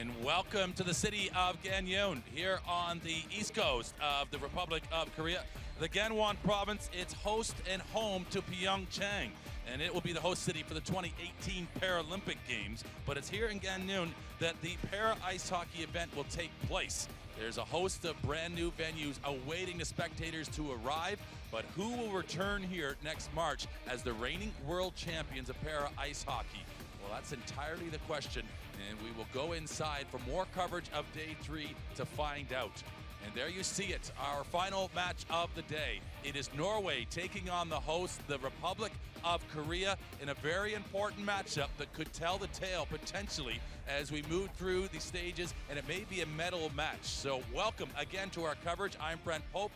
And welcome to the city of Gangneung here on the east coast of the Republic of Korea. The Gangneung province, it's host and home to Pyeongchang, and it will be the host city for the 2018 Paralympic Games. But it's here in Gangneung that the para ice hockey event will take place. There's a host of brand new venues awaiting the spectators to arrive, but who will return here next March as the reigning world champions of para ice hockey? Well, that's entirely the question, and we will go inside for more coverage of Day 3 to find out. And there you see it, our final match of the day. It is Norway taking on the host, the Republic of Korea, in a very important matchup that could tell the tale potentially as we move through the stages, and it may be a medal match. So welcome again to our coverage. I'm Brent Pope,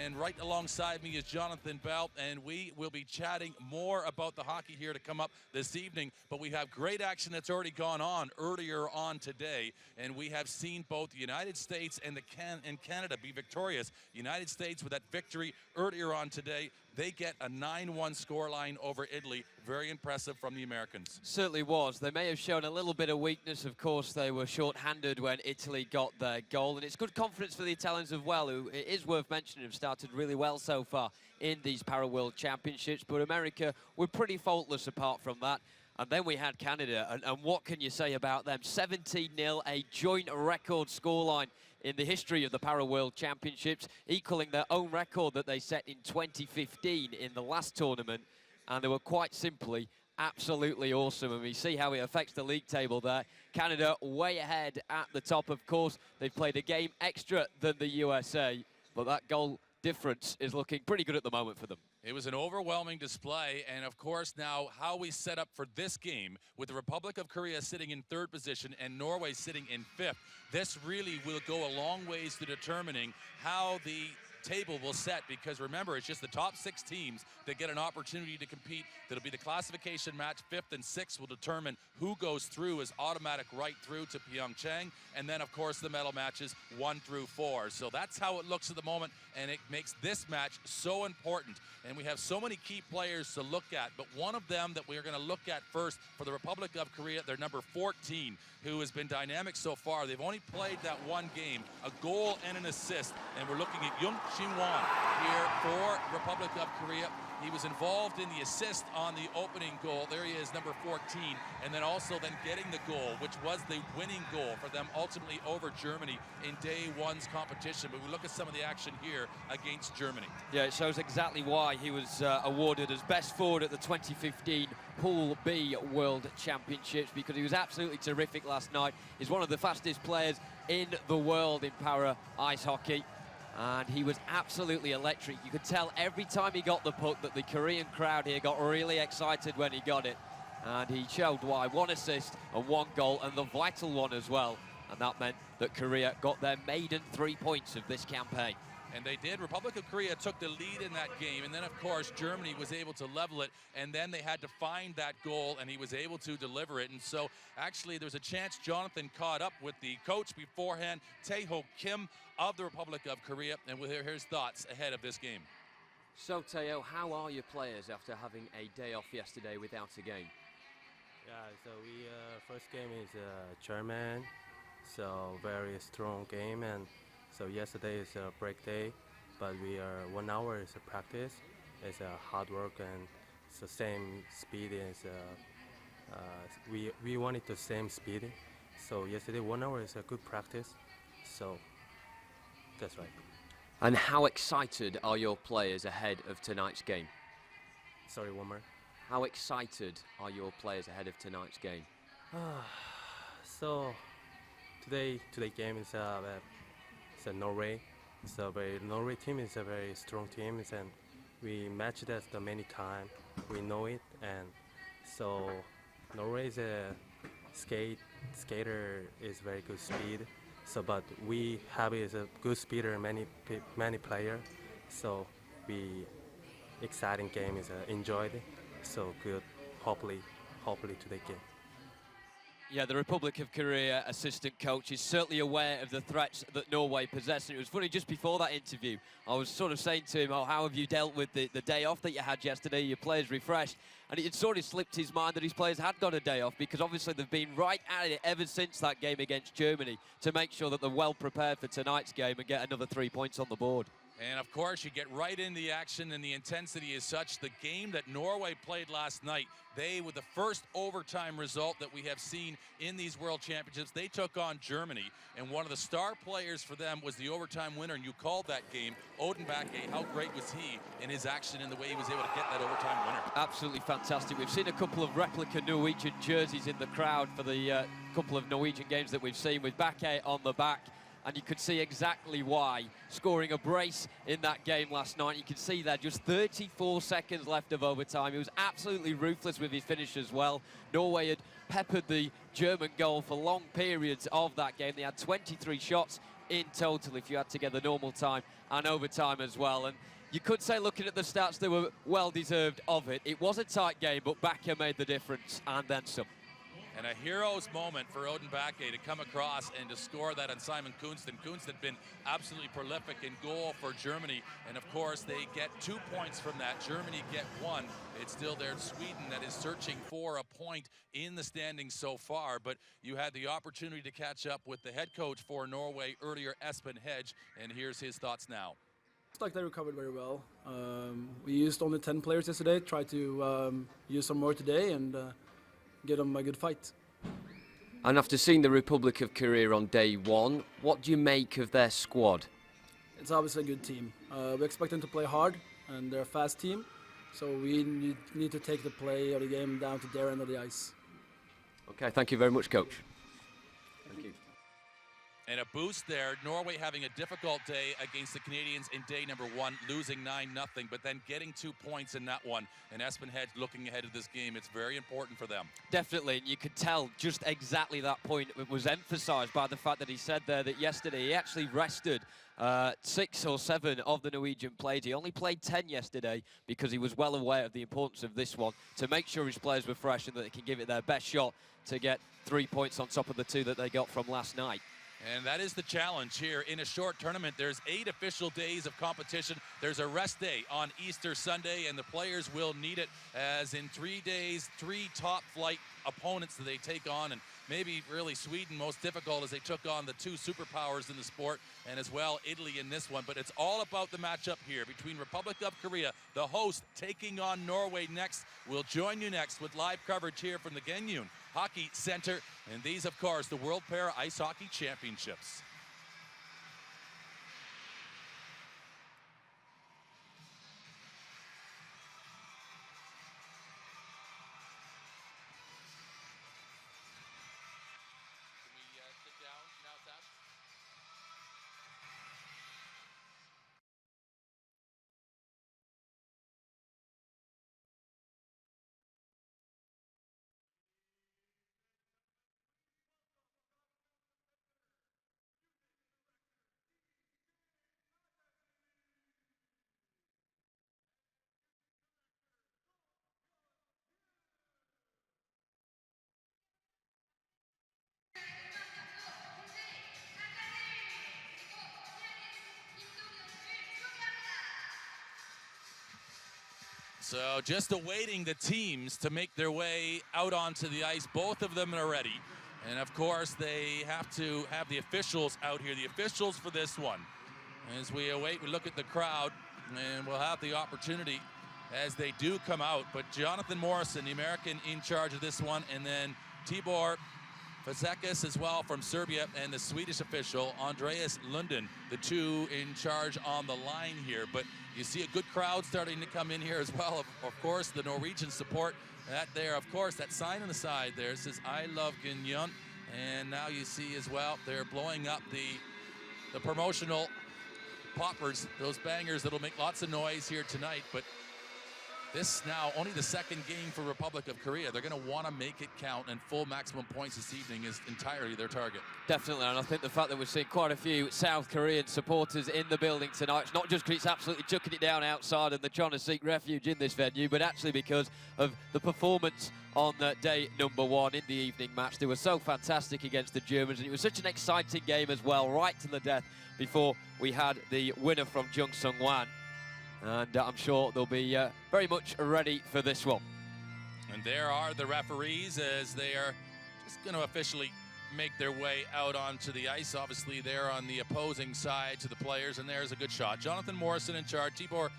and right alongside me is Jonathan Bell, and we will be chatting more about the hockey here to come up this evening. But we have great action that's already gone on earlier on today, and we have seen both the United States and Canada be victorious. United States with that victory earlier on today, they get a 9-1 scoreline over Italy. Very impressive from the Americans. Certainly was. They may have shown a little bit of weakness. Of course, they were short-handed when Italy got their goal. And it's good confidence for the Italians as well, who, it is worth mentioning, have started really well so far in these Para World Championships. But America were pretty faultless apart from that. And then we had Canada, and what can you say about them? 17-0, a joint record scoreline in the history of the Para World Championships, equaling their own record that they set in 2015 in the last tournament. And they were quite simply absolutely awesome. And we see how it affects the league table there. Canada way ahead at the top, of course. They've played a game extra than the USA, but that goal difference is looking pretty good at the moment for them. It was an overwhelming display, and of course now how we set up for this game with the Republic of Korea sitting in 3rd position and Norway sitting in 5th. This really will go a long ways to determining how the table will set, because remember, it's just the top 6 teams that get an opportunity to compete. That'll be the classification match. 5th and 6th will determine who goes through as automatic right through to Pyeongchang, and then of course the medal matches 1 through 4. So that's how it looks at the moment, and it makes this match so important. And we have so many key players to look at, but one of them that we're going to look at first for the Republic of Korea, they're number 14, who has been dynamic so far. They've only played that one game, a goal and an assist, and we're looking at Young Shin-won here for Republic of Korea. He was involved in the assist on the opening goal. There he is, number 14, and then also then getting the goal, which was the winning goal for them ultimately over Germany in Day 1's competition. But we look at some of the action here against Germany. Yeah, it shows exactly why he was awarded as best forward at the 2015 Pool B World Championships, because he was absolutely terrific last night. He's one of the fastest players in the world in para ice hockey. And he was absolutely electric. You could tell every time he got the puck that the Korean crowd here got really excited when he got it. And he showed why. 1 assist and 1 goal, and the vital one as well. And that meant that Korea got their maiden 3 points of this campaign. And they did. Republic of Korea took the lead in that game, and then of course Germany was able to level it, and then they had to find that goal, and he was able to deliver it. And so actually there's a chance Jonathan caught up with the coach beforehand, Tae-ho Kim of the Republic of Korea, and we'll hear his thoughts ahead of this game. So Tae-ho, how are your players after having a day off yesterday without a game? Yeah, so we first game is German, so very strong game, and so yesterday is a break day, but we are 1 hour is a practice. It's a hard work, and it's the same speed as we wanted the same speed. So yesterday 1 hour is a good practice. So that's right. And how excited are your players ahead of tonight's game? Sorry, one more. How excited are your players ahead of tonight's game? So today game is Norway. So Norway team is a very strong team, and we matched that many times. We know it, and so Norway is a skater is very good speed. So, but we have is a good speeder, many player. So we exciting game is enjoyed. So good. Hopefully today game. Yeah, the Republic of Korea assistant coach is certainly aware of the threats that Norway possess. And it was funny, just before that interview, I was sort of saying to him, oh, how have you dealt with the day off that you had yesterday? Your players refreshed. And it had sort of slipped his mind that his players had got a day off, because obviously they've been right at it ever since that game against Germany to make sure that they're well prepared for tonight's game and get another 3 points on the board. And of course, you get right in the action, and the intensity is such. The game that Norway played last night, they, with the first overtime result that we have seen in these World Championships, they took on Germany. And one of the star players for them was the overtime winner, and you called that game, Odin Bakke. How great was he in his action and the way he was able to get that overtime winner? Absolutely fantastic. We've seen a couple of replica Norwegian jerseys in the crowd for the couple of Norwegian games that we've seen, with Bakke on the back. And you could see exactly why, scoring a brace in that game last night. You can see there, just 34 seconds left of overtime. He was absolutely ruthless with his finish as well. Norway had peppered the German goal for long periods of that game. They had 23 shots in total if you had to get the normal time and overtime as well. And you could say, looking at the stats, they were well deserved of it. It was a tight game, but Bakke made the difference, and then some. And a hero's moment for Odin Bakke to come across and to score that on Simon Kunsten. Kunsten had been absolutely prolific in goal for Germany. And of course, they get 2 points from that. Germany get 1. It's still there Sweden that is searching for a point in the standings so far. But you had the opportunity to catch up with the head coach for Norway earlier, Espen Hedge. And here's his thoughts now. It's like they recovered very well. We used only 10 players yesterday. Tried to use some more today and get them a good fight. And after seeing the Republic of Korea on day one, what do you make of their squad? It's obviously a good team. We expect them to play hard, and they're a fast team. So we need to take the play of the game down to their end of the ice. Okay, thank you very much, Coach. Thank you. And a boost there, Norway having a difficult day against the Canadians in day number 1, losing 9-0, but then getting 2 points in that one. And Espen Hedge looking ahead of this game, it's very important for them. Definitely, and you could tell just exactly that point. It was emphasised by the fact that he said there that yesterday he actually rested 6 or 7 of the Norwegian players. He only played 10 yesterday because he was well aware of the importance of this one, to make sure his players were fresh and that they can give it their best shot to get 3 points on top of the 2 that they got from last night. And that is the challenge here in a short tournament. There's 8 official days of competition. There's a rest day on Easter Sunday, and the players will need it, as in 3 days, 3 top flight opponents that they take on. And maybe really Sweden most difficult, as they took on the 2 superpowers in the sport, and as well Italy in this one. But it's all about the matchup here between Republic of Korea, the host, taking on Norway next. We'll join you next with live coverage here from the Gangneung Hockey Center. And these, of course, the World Para Ice Hockey Championships. So just awaiting the teams to make their way out onto the ice. Both of them are ready. And of course, they have to have the officials out here, the officials for this one. As we await, we look at the crowd, and we'll have the opportunity as they do come out. But Jonathan Morrison, the American, in charge of this one, and then Tibor Fazekas as well from Serbia, and the Swedish official, Andreas Lundin, the 2 in charge on the line here. But you see a good crowd starting to come in here as well. Of course, the Norwegian support. That there, of course, that sign on the side there says, "I love Gangneung." And now you see as well, they're blowing up the promotional poppers, those bangers that'll make lots of noise here tonight. But this now only the second game for Republic of Korea. They're going to want to make it count, and full maximum points this evening is entirely their target. Definitely, and I think the fact that we're seeing quite a few South Korean supporters in the building tonight, it's not just because it's absolutely chucking it down outside and they're trying to seek refuge in this venue, but actually because of the performance on day number 1 in the evening match. They were so fantastic against the Germans, and it was such an exciting game as well, right to the death, before we had the winner from Jung Sung-wan. And I'm sure they'll be very much ready for this one. And there are the referees as they are just going to officially make their way out onto the ice. Obviously, they're on the opposing side to the players, and there's a good shot. Jonathan Morrison in charge, Tibor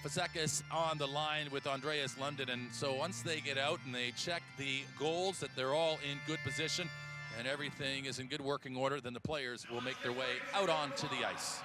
Fasekis on the line with Andreas London. And so once they get out and they check the goals, that they're all in good position and everything is in good working order, then the players will make their way out onto the ice.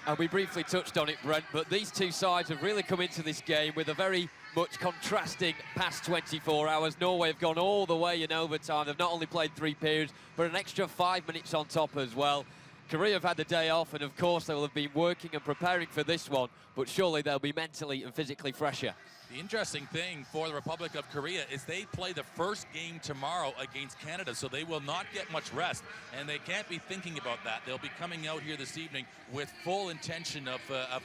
And we briefly touched on it, Brent, but these two sides have really come into this game with a very much contrasting past 24 hours. Norway have gone all the way in overtime. They've not only played 3 periods, but an extra 5 minutes on top as well. Korea have had the day off, and of course they will have been working and preparing for this one, but surely they'll be mentally and physically fresher. The interesting thing for the Republic of Korea is they play the first game tomorrow against Canada, so they will not get much rest, and they can't be thinking about that. They'll be coming out here this evening with full intention of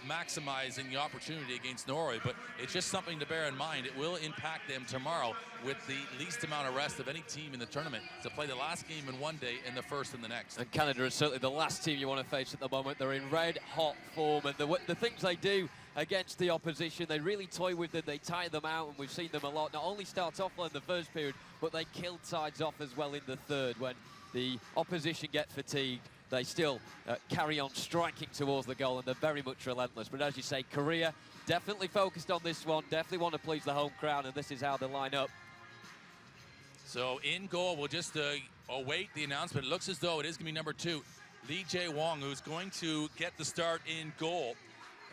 maximizing the opportunity against Norway, but it's just something to bear in mind. It will impact them tomorrow with the least amount of rest of any team in the tournament to play the last game in one day and the first in the next. And Canada is certainly the last team you want to face at the moment. They're in red-hot form, and the things they do against the opposition, they really toy with them, they tire them out, and we've seen them a lot. Not only start off well in the first period, but they killed sides off as well in the third. When the opposition get fatigued, they still carry on striking towards the goal, and they're very much relentless. But as you say, Korea definitely focused on this one, definitely want to please the home crowd, and this is how they line up. So in goal, we'll just await the announcement. It looks as though it is going to be number 2, Lee Jae-wong, who's going to get the start in goal.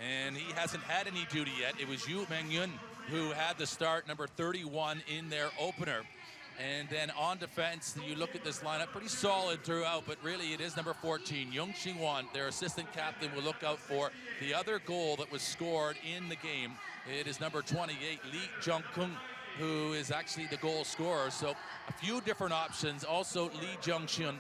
And he hasn't had any duty yet. It was Yu Meng-yun who had the start, number 31 in their opener. And then on defense, you look at this lineup, pretty solid throughout, but really it is number 14, Young Ching-won, their assistant captain, will look out for the other goal that was scored in the game. It is number 28, Lee Jung-kung, who is actually the goal scorer. So a few different options. Also Lee Jung-shun,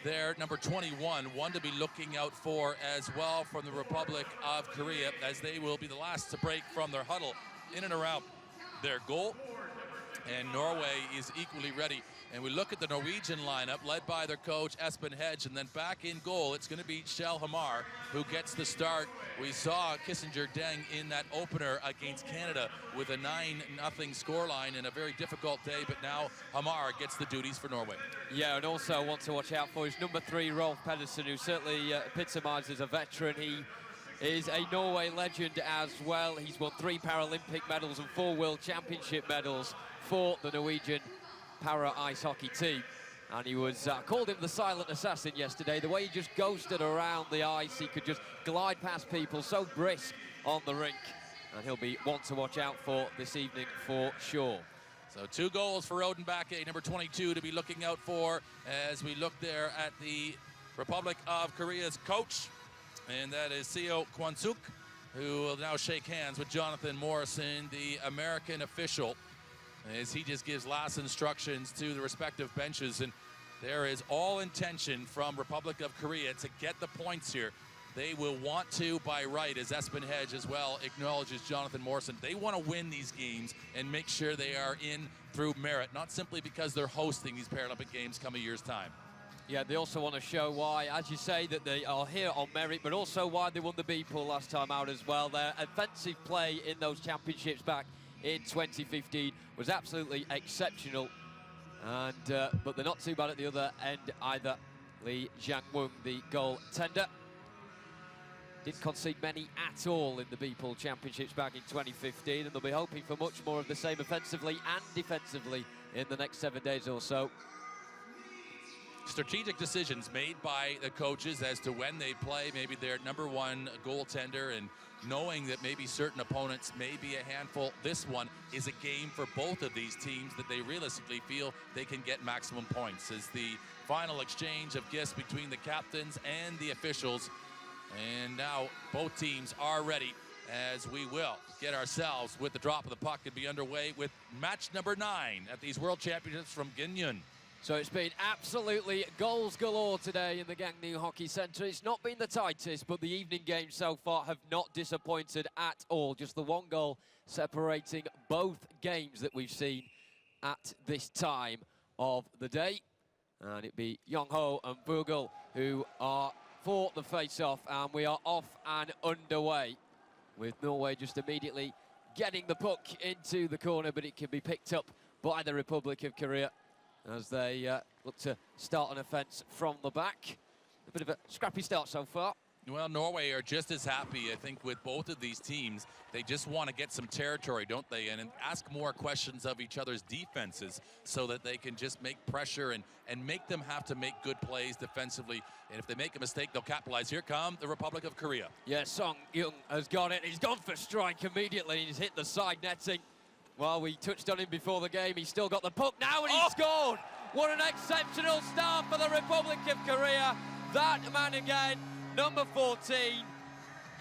there, number 21, one to be looking out for as well from the Republic of Korea, as they will be the last to break from their huddle in and around their goal. And Norway is equally ready. And we look at the Norwegian lineup led by their coach Espen Hedge, and then back in goal it's going to be Kjell Hamar who gets the start. We saw Kissinger Deng in that opener against Canada with a 9-0 scoreline in a very difficult day, but now Hamar gets the duties for Norway. Yeah, and also want to watch out for is number 3, Rolf Pedersen, who certainly epitomizes a veteran. He is a Norway legend as well. He's won 3 Paralympic medals and 4 World Championship medals for the Norwegian para ice hockey team, and he was called him the silent assassin yesterday. The way he just ghosted around the ice, he could just glide past people, so brisk on the rink, and he'll be one to watch out for this evening for sure. So 2 goals for Odin Bakke, number 22, to be looking out for as we look there at the Republic of Korea's coach, and that is Seo Kwon-suk, who will now shake hands with Jonathan Morrison, the American official, as he just gives last instructions to the respective benches. And there is all intention from Republic of Korea to get the points here. They will want to by right, as Espen Hedge as well acknowledges Jonathan Morrison. They want to win these games and make sure they are in through merit, not simply because they're hosting these Paralympic Games come a year's time. Yeah, they also want to show why, as you say, that they are here on merit, but also why they won the B pool last time out as well. Their offensive play in those championships back in 2015 was absolutely exceptional, and but they're not too bad at the other end either. Lee Jiang-wung, the goaltender, didn't concede many at all in the B-Pool Championships back in 2015, and they'll be hoping for much more of the same offensively and defensively in the next 7 days or so. Strategic decisions made by the coaches as to when they play maybe their number 1 goaltender, and knowing that maybe certain opponents may be a handful. This one is a game for both of these teams that they realistically feel they can get maximum points. As the final exchange of gifts between the captains and the officials, and now both teams are ready as we will get ourselves with the drop of the puck and be underway with match number 9 at these World Championships from Gangneung. So it's been absolutely goals galore today in the Gangneung Hockey Centre. It's not been the tightest, but the evening games so far have not disappointed at all. Just the one goal separating both games that we've seen at this time of the day. And it be Young-ho and Vogel who are for the face-off, and we are off and underway with Norway just immediately getting the puck into the corner, but it can be picked up by the Republic of Korea as they look to start an offence from the back. A bit of a scrappy start so far. Well, Norway are just as happy, I think, with both of these teams. They just want to get some territory, don't they? And ask more questions of each other's defenses so that they can just make pressure and make them have to make good plays defensively. And if they make a mistake, they'll capitalize. Here come the Republic of Korea. Yeah, Song-Young has got it. He's gone for strike immediately. He's hit the side netting. Well, we touched on him before the game. He's still got the puck now, and he scored! What an exceptional start for the Republic of Korea. That man again, number 14,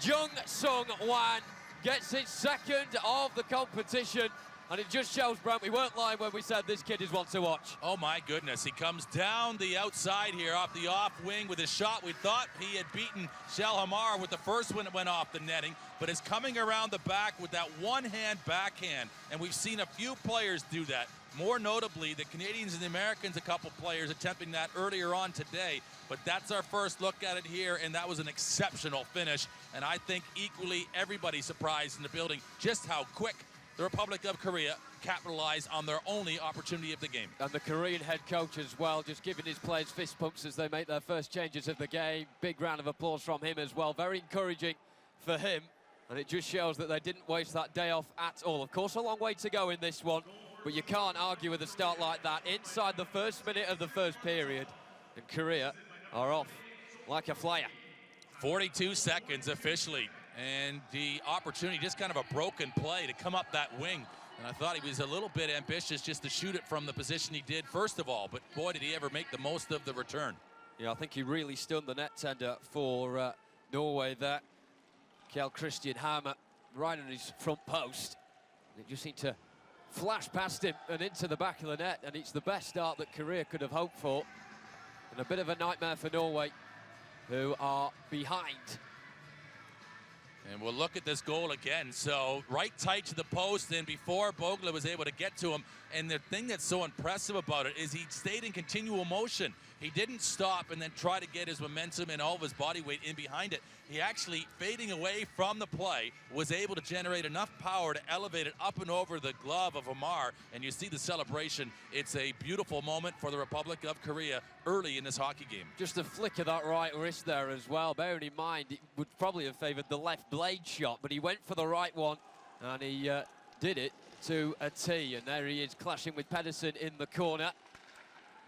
Jung Sung-Wan, gets his second of the competition. And it just shows, Brent, we weren't lying when we said this kid is one to watch. Oh, my goodness. He comes down the outside here off the off wing with his shot. We thought he had beaten Shell Hamar with the first one that went off the netting, but is coming around the back with that one-hand backhand. And we've seen a few players do that. More notably, the Canadians and the Americans, a couple players attempting that earlier on today. But that's our first look at it here, and that was an exceptional finish. And I think equally everybody surprised in the building just how quick the Republic of Korea capitalized on their only opportunity of the game. And the Korean head coach as well, just giving his players fist pumps as they make their first changes of the game. Big round of applause from him as well. Very encouraging for him. And it just shows that they didn't waste that day off at all. Of course, a long way to go in this one, but you can't argue with a start like that inside the first minute of the first period. And Korea are off like a flyer. 42 seconds officially. And the opportunity, just kind of a broken play to come up that wing. And I thought he was a little bit ambitious just to shoot it from the position he did first of all. But boy, did he ever make the most of the return. Yeah, I think he really stunned the net tender for Norway there. Kjell Christian Hammer right on his front post. It just seemed to flash past him and into the back of the net. And it's the best start that Korea could have hoped for. And a bit of a nightmare for Norway, who are behind. And we'll look at this goal again. So right tight to the post, and before Bogle was able to get to him. And the thing that's so impressive about it is he stayed in continual motion. He didn't stop and then try to get his momentum and all of his body weight in behind it. He actually, fading away from the play, was able to generate enough power to elevate it up and over the glove of Amar. And you see the celebration. It's a beautiful moment for the Republic of Korea early in this hockey game. Just a flick of that right wrist there as well. Bearing in mind, it would probably have favoured the left blade shot, but he went for the right one, and he did it to a T. And there he is, clashing with Pedersen in the corner.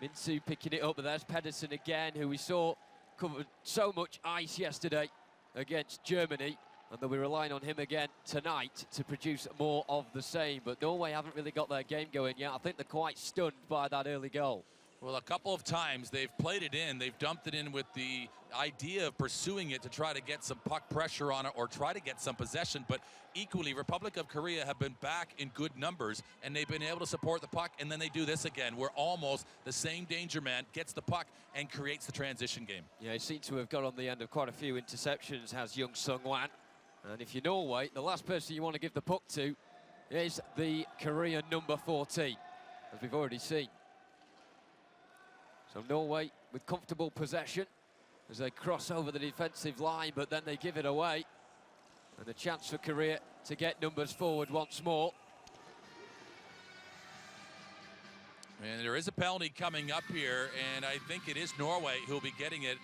Minsu picking it up, but there's Pedersen again, who we saw covered so much ice yesterday against Germany, and they'll be relying on him again tonight to produce more of the same. But Norway haven't really got their game going yet. I think they're quite stunned by that early goal. Well, a couple of times they've played it in. They've dumped it in with the idea of pursuing it to try to get some puck pressure on it or try to get some possession. But equally, Republic of Korea have been back in good numbers, and they've been able to support the puck. And then they do this again, where almost the same danger man gets the puck and creates the transition game. Yeah, he seems to have got on the end of quite a few interceptions, has Jung Sung-Wan. And if you're Norway, the last person you want to give the puck to is the Korean number 14, as we've already seen. So Norway with comfortable possession as they cross over the defensive line, but then they give it away. And a chance for Korea to get numbers forward once more. And there is a penalty coming up here, and I think it is Norway who will be getting it.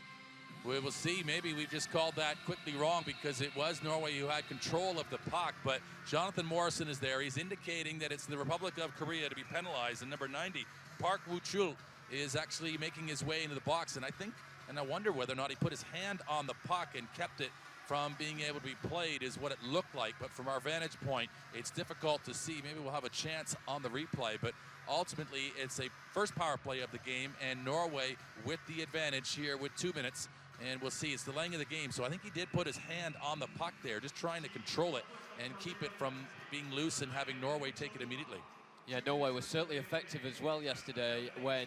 We will see. Maybe we've just called that quickly wrong because it was Norway who had control of the puck, but Jonathan Morrison is there. He's indicating that it's the Republic of Korea to be penalized, and number 90, Park Woo-chul, is actually making his way into the box. And I think, and I wonder whether or not he put his hand on the puck and kept it from being able to be played is what it looked like. But from our vantage point, it's difficult to see. Maybe we'll have a chance on the replay, but ultimately it's a first power play of the game, and Norway with the advantage here with 2 minutes And we'll see, it's delaying of the game. So I think he did put his hand on the puck there, just trying to control it and keep it from being loose and having Norway take it immediately. Yeah, Norway was certainly effective as well yesterday when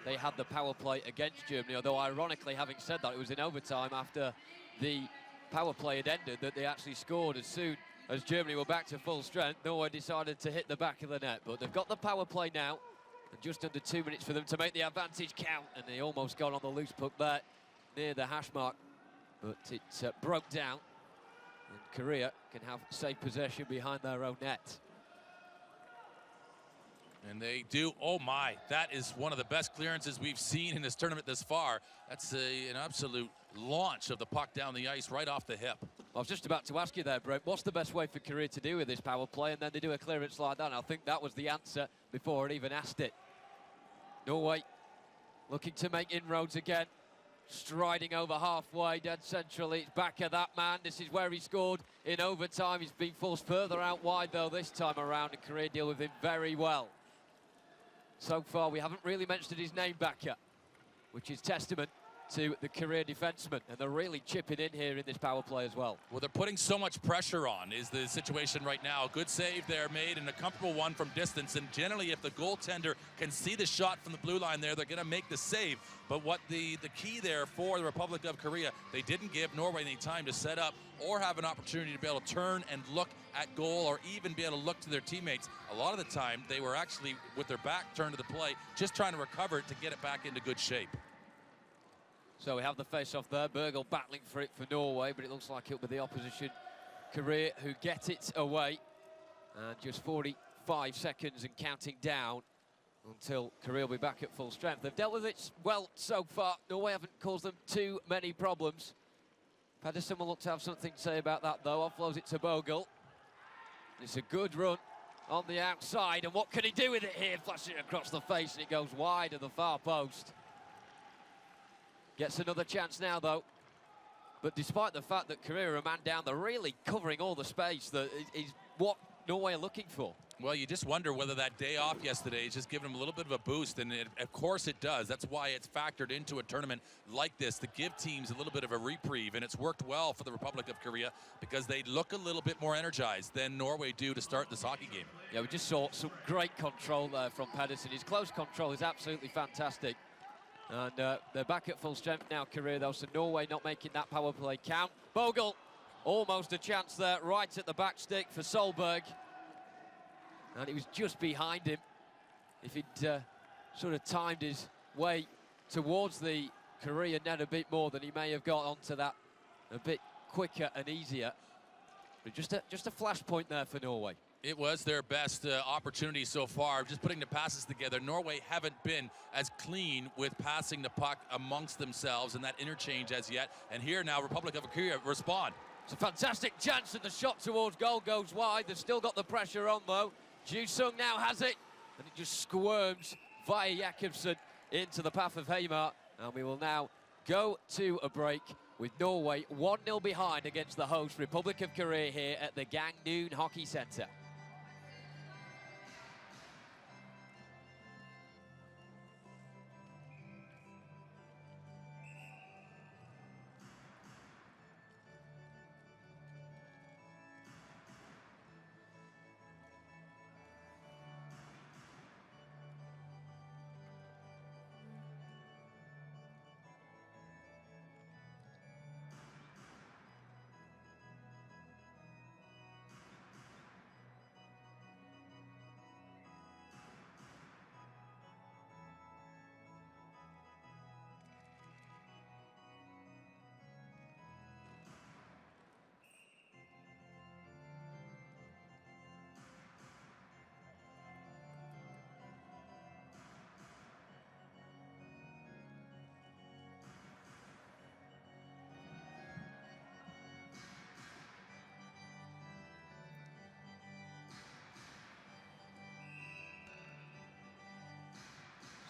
they had the power play against Germany, although ironically, having said that, it was in overtime after the power play had ended that they actually scored. As soon as Germany were back to full strength, Norway decided to hit the back of the net, but they've got the power play now, and just under 2 minutes for them to make the advantage count, and they almost got on the loose puck there near the hash mark, but it broke down, and Korea can have safe possession behind their own net. And they do. Oh my, that is one of the best clearances we've seen in this tournament this far. That's an absolute launch of the puck down the ice right off the hip. I was just about to ask you there, Brent, what's the best way for Korea to do with this power play? And then they do a clearance like that, and I think that was the answer before it even asked it. Norway looking to make inroads again, striding over halfway, dead centrally. It's back of that man. This is where he scored in overtime. He's been forced further out wide, though, this time around, and Korea deal with him very well. So far, we haven't really mentioned his name back yet, which is testament to the Korea defenseman, and they're really chipping in here in this power play as well. Well, they're putting so much pressure on is the situation right now. Good save there made and a comfortable one from distance, and generally if the goaltender can see the shot from the blue line there, they're going to make the save. But what the key there for the Republic of Korea, they didn't give Norway any time to set up or have an opportunity to be able to turn and look at goal or even be able to look to their teammates. A lot of the time, they were actually with their back turned to the play, just trying to recover it to get it back into good shape. So we have the face-off there. Bergel battling for it for Norway, but it looks like it'll be the opposition Korea who get it away. And just 45 seconds and counting down until Korea will be back at full strength. They've dealt with it well so far. Norway haven't caused them too many problems. Pedersen will look to have something to say about that, though. Offloads it to Bergel. It's a good run on the outside, and what can he do with it here? Flashes it across the face, and it goes wide of the far post. Gets another chance now, though. But despite the fact that Korea are a man down, they're really covering all the space. That is what Norway are looking for. Well, you just wonder whether that day off yesterday is just giving them a little bit of a boost, and of course it does. That's why it's factored into a tournament like this, to give teams a little bit of a reprieve, and it's worked well for the Republic of Korea because they look a little bit more energized than Norway do to start this hockey game. Yeah, we just saw some great control there from Pedersen. His close control is absolutely fantastic. And they're back at full strength now, Korea, though, so Norway not making that power play count. Bogle, almost a chance there, right at the back stick for Solberg. And it was just behind him. If he'd sort of timed his way towards the Korean net a bit more, then he may have got onto that a bit quicker and easier. But just a flashpoint there for Norway. It was their best opportunity so far, just putting the passes together. Norway haven't been as clean with passing the puck amongst themselves in that interchange as yet. And here now, Republic of Korea respond. It's a fantastic chance, and the shot towards goal goes wide. They've still got the pressure on, though. Ju-sung now has it, and it just squirms via Jakobsen into the path of Heimar. And we will now go to a break with Norway 1-0 behind against the host Republic of Korea here at the Gangneung Hockey Centre.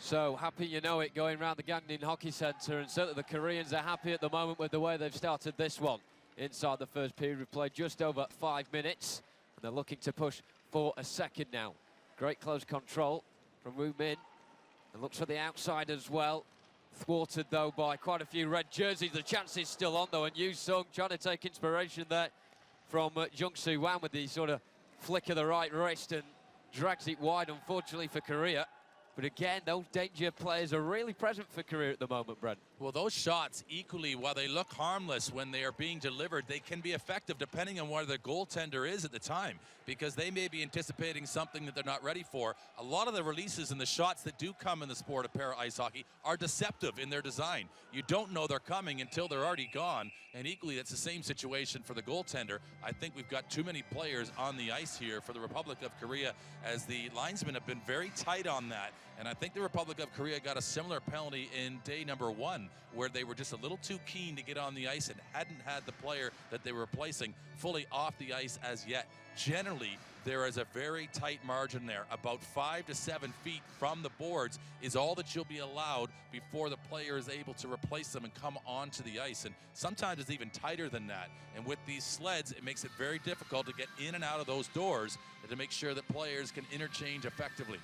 So happy you know it going around the Gangneung Hockey Centre, and certainly the Koreans are happy at the moment with the way they've started this one. Inside the first period, we've played just over 5 minutes, and they're looking to push for a second now. Great close control from Woo Min, and looks for the outside as well. Thwarted, though, by quite a few red jerseys. The chance is still on, though, and Yu Sung trying to take inspiration there from Jung Soo Wan with the sort of flick of the right wrist and drags it wide, unfortunately, for Korea. But again, those danger players are really present for Korea at the moment, Brent. Well, those shots equally, while they look harmless when they are being delivered, they can be effective depending on where the goaltender is at the time, because they may be anticipating something that they're not ready for. A lot of the releases and the shots that do come in the sport of para ice hockey are deceptive in their design. You don't know they're coming until they're already gone, and equally that's the same situation for the goaltender. I think we've got too many players on the ice here for the Republic of Korea, as the linesmen have been very tight on that. And I think the Republic of Korea got a similar penalty in day number 1, where they were just a little too keen to get on the ice and hadn't had the player that they were replacing fully off the ice as yet. Generally, there is a very tight margin there. About 5 to 7 feet from the boards is all that you'll be allowed before the player is able to replace them and come onto the ice. And sometimes it's even tighter than that. And with these sleds, it makes it very difficult to get in and out of those doors and to make sure that players can interchange effectively.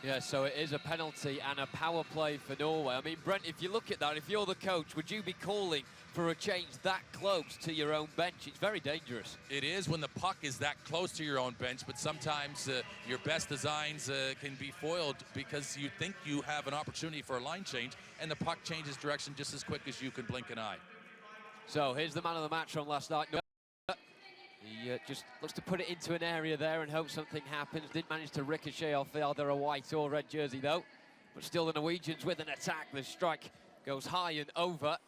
Yeah, so it is a penalty and a power play for Norway. I mean, Brent, if you look at that, if you're the coach, would you be calling for a change that close to your own bench? It's very dangerous. It is when the puck is that close to your own bench, but sometimes your best designs can be foiled because you think you have an opportunity for a line change, and the puck changes direction just as quick as you can blink an eye. So here's the man of the match from last night. He just looks to put it into an area there and hope something happens. Didn't manage to ricochet off either a white or red jersey, though. But still the Norwegians with an attack. The strike goes high and over.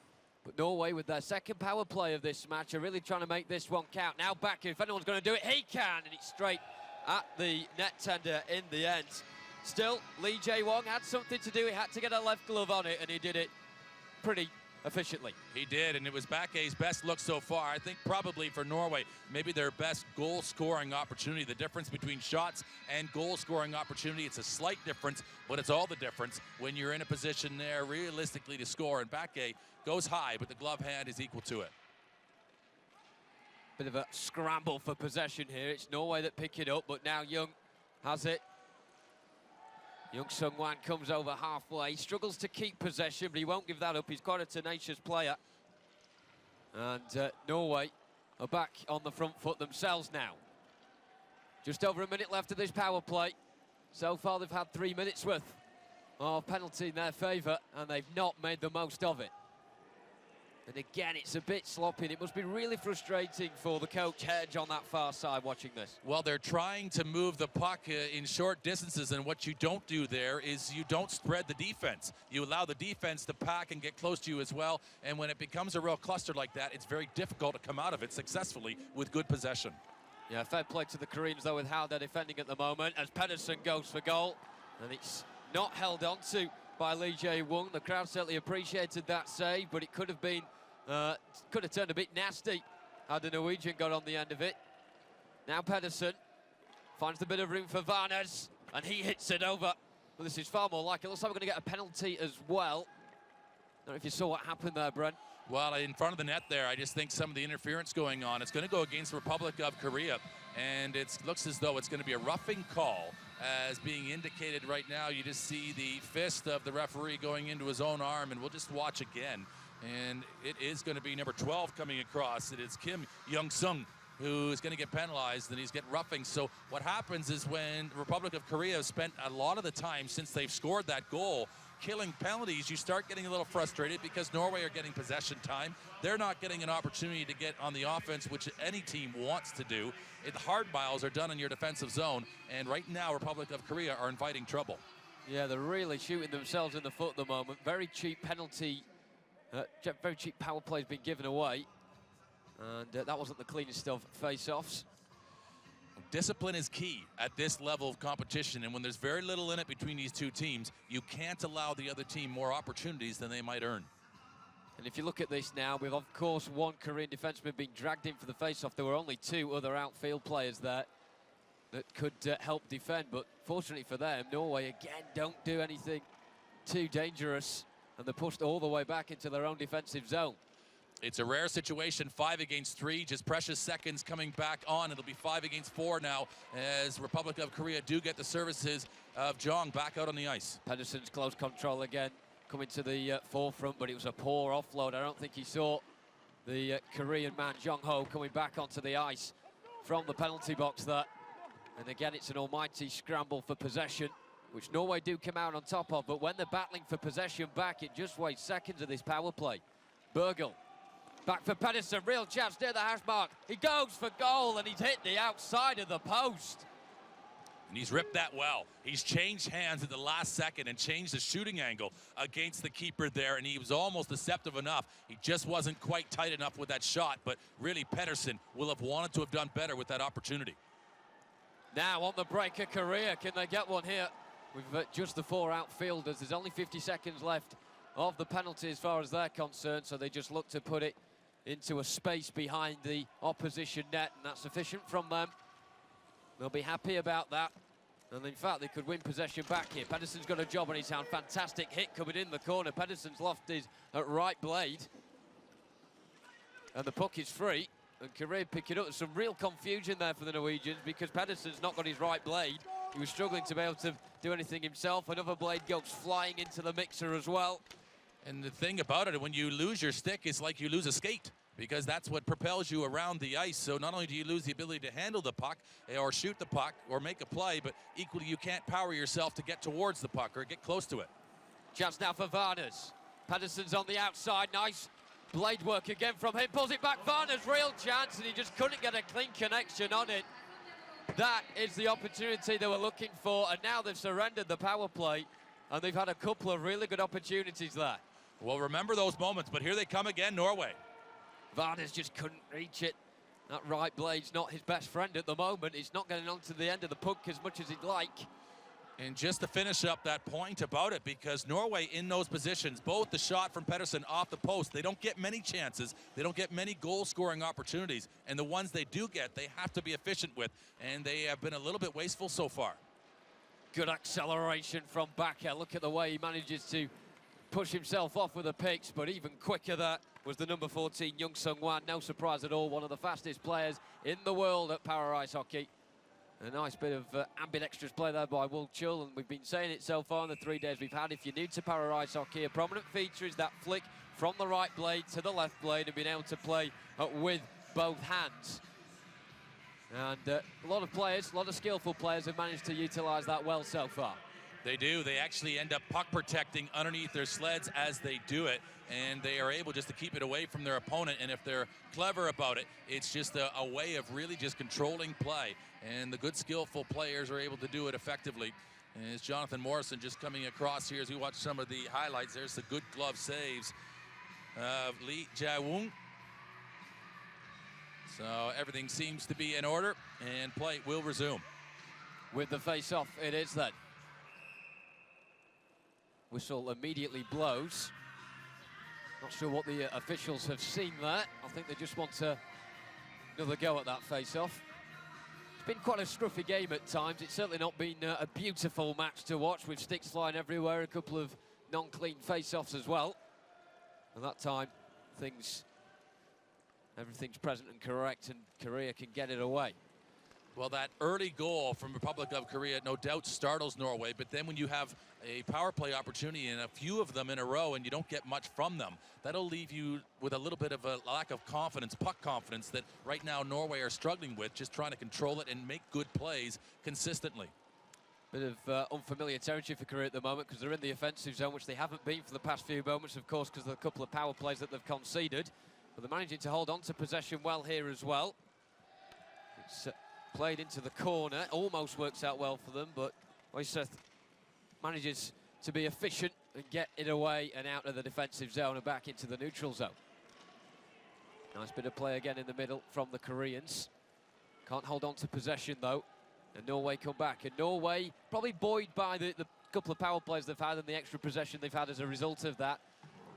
But Norway, with their second power play of this match, are really trying to make this one count. Now back, if anyone's going to do it, he can. And it's straight at the net tender in the end. Still, Lee Jae-wong had something to do. He had to get a left glove on it, and he did it pretty efficiently. He did, and it was Bakke's best look so far. I think probably for Norway, maybe their best goal-scoring opportunity. The difference between shots and goal-scoring opportunity, it's a slight difference, but it's all the difference when you're in a position there realistically to score. And Bakke goes high, but the glove hand is equal to it. Bit of a scramble for possession here. It's Norway that pick it up, but now Young has it. Jung Sung Wan comes over halfway, struggles to keep possession, but he won't give that up. He's quite a tenacious player. And Norway are back on the front foot themselves now. Just over a minute left of this power play. So far they've had 3 minutes worth of penalty in their favour, and they've not made the most of it. And again, it's a bit sloppy. It must be really frustrating for the coach Hedge on that far side watching this. Well, they're trying to move the puck in short distances, and what you don't do there is you don't spread the defense. You allow the defense to pack and get close to you as well, and when it becomes a real cluster like that, it's very difficult to come out of it successfully with good possession. Yeah, fair play to the Koreans, though, with how they're defending at the moment, as Pedersen goes for goal, and it's not held on to by Lee Jae-wong. The crowd certainly appreciated that save, but it could have been, could have turned a bit nasty had the Norwegian got on the end of it. Now Pedersen finds a bit of room for Varnes, and he hits it over. Well, this is far more like it. Looks like we're going to get a penalty as well. I don't know if you saw what happened there, Brent. Well, in front of the net there, I just think some of the interference going on. It's going to go against the Republic of Korea, and it looks as though it's going to be a roughing call. As being indicated right now, you just see the fist of the referee going into his own arm, and we'll just watch again. And it is going to be number 12 coming across. It is Kim Young-sung who is going to get penalized, and he's getting roughing. So what happens is when the Republic of Korea has spent a lot of the time since they've scored that goal killing penalties, you start getting a little frustrated because Norway are getting possession time. They're not getting an opportunity to get on the offense, which any team wants to do. The hard miles are done in your defensive zone, and right now Republic of Korea are inviting trouble. Yeah, they're really shooting themselves in the foot at the moment. Very cheap penalty, very cheap power plays being given away, and that wasn't the cleanest of face-offs. Discipline is key at this level of competition, and when there's very little in it between these two teams, you can't allow the other team more opportunities than they might earn. And if you look at this now, with of course one Korean defenseman being dragged in for the face-off, there were only 2 other outfield players there that could help defend, but fortunately for them, Norway again don't do anything too dangerous, and they're pushed all the way back into their own defensive zone. It's a rare situation, 5 against 3, just precious seconds coming back on. It'll be 5 against 4 now as Republic of Korea do get the services of Jong back out on the ice. Pedersen's close control again. coming to the forefront, but it was a poor offload. I don't think he saw the Korean man, Jung-ho, coming back onto the ice from the penalty box there. And again, it's an almighty scramble for possession, which Norway do come out on top of, but when they're battling for possession back, it just wastes seconds of this power play. Bergel, back for Pedersen, real chance near the hash mark. He goes for goal, and he's hit the outside of the post. And he's ripped that well. He's changed hands at the last second and changed the shooting angle against the keeper there, and he was almost deceptive enough. He just wasn't quite tight enough with that shot, but really Pedersen will have wanted to have done better with that opportunity. Now on the break of Korea, can they get one here? With just the 4 outfielders, there's only 50 seconds left of the penalty as far as they're concerned, so they just look to put it into a space behind the opposition net, and that's sufficient from them. They'll be happy about that, and in fact they could win possession back here. Pedersen's got a job on his hand, fantastic hit coming in the corner. Pedersen's lost his right blade, and the puck is free, and Korea pick it up. There's some real confusion there for the Norwegians because Pedersen's not got his right blade. He was struggling to be able to do anything himself. Another blade goes flying into the mixer as well. And the thing about it, when you lose your stick, it's like you lose a skate, because that's what propels you around the ice. So not only do you lose the ability to handle the puck or shoot the puck or make a play, but equally you can't power yourself to get towards the puck or get close to it. Chance now for Varnes. Pedersen's on the outside, nice blade work again from him, pulls it back. Varnes, real chance, and he just couldn't get a clean connection on it. That is the opportunity they were looking for, and now they've surrendered the power play, and they've had a couple of really good opportunities there. Well, remember those moments, but here they come again, Norway. Varnes just couldn't reach it. That right blade's not his best friend at the moment. He's not getting onto the end of the puck as much as he'd like. And just to finish up that point about it, because Norway in those positions, both the shot from Pedersen off the post, they don't get many chances, they don't get many goal-scoring opportunities, and the ones they do get, they have to be efficient with, and they have been a little bit wasteful so far. Good acceleration from Bakker. Look at the way he manages to push himself off with the picks, but even quicker that was the number 14, Jung Sung-wan. No surprise at all, one of the fastest players in the world at para ice hockey. A nice bit of ambidextrous play there by Will Chull, and we've been saying it so far in the 3 days we've had. If you're new to para ice hockey, a prominent feature is that flick from the right blade to the left blade and being able to play with both hands. And a lot of players, a lot of skillful players have managed to utilise that well so far. They do. They actually end up puck protecting underneath their sleds as they do it, and they are able just to keep it away from their opponent. And if they're clever about it, it's just a way of really just controlling play. And the good, skillful players are able to do it effectively. And it's Jonathan Morrison just coming across here as we watch some of the highlights. There's the good glove saves of Lee Jae-woong. So everything seems to be in order, and play will resume. With the face-off, it is then. Whistle immediately blows. Not sure what the officials have seen there. I think they just want another go at that face-off. It's been quite a scruffy game at times. It's certainly not been a beautiful match to watch with sticks flying everywhere, a couple of non-clean face-offs as well. And that time, everything's present and correct, and Korea can get it away. Well, that early goal from Republic of Korea no doubt startles Norway, but then when you have a power play opportunity and a few of them in a row and you don't get much from them, that'll leave you with a little bit of a lack of confidence, puck confidence, that right now Norway are struggling with, just trying to control it and make good plays consistently. Bit of unfamiliar territory for Korea at the moment because they're in the offensive zone, which they haven't been for the past few moments, of course, because of a couple of power plays that they've conceded. But they're managing to hold on to possession well here as well. It's played into the corner, almost works out well for them, but Oyseth manages to be efficient and get it away and out of the defensive zone and back into the neutral zone. Nice bit of play again in the middle from the Koreans. Can't hold on to possession though, and Norway come back. And Norway probably buoyed by the couple of power plays they've had and the extra possession they've had as a result of that.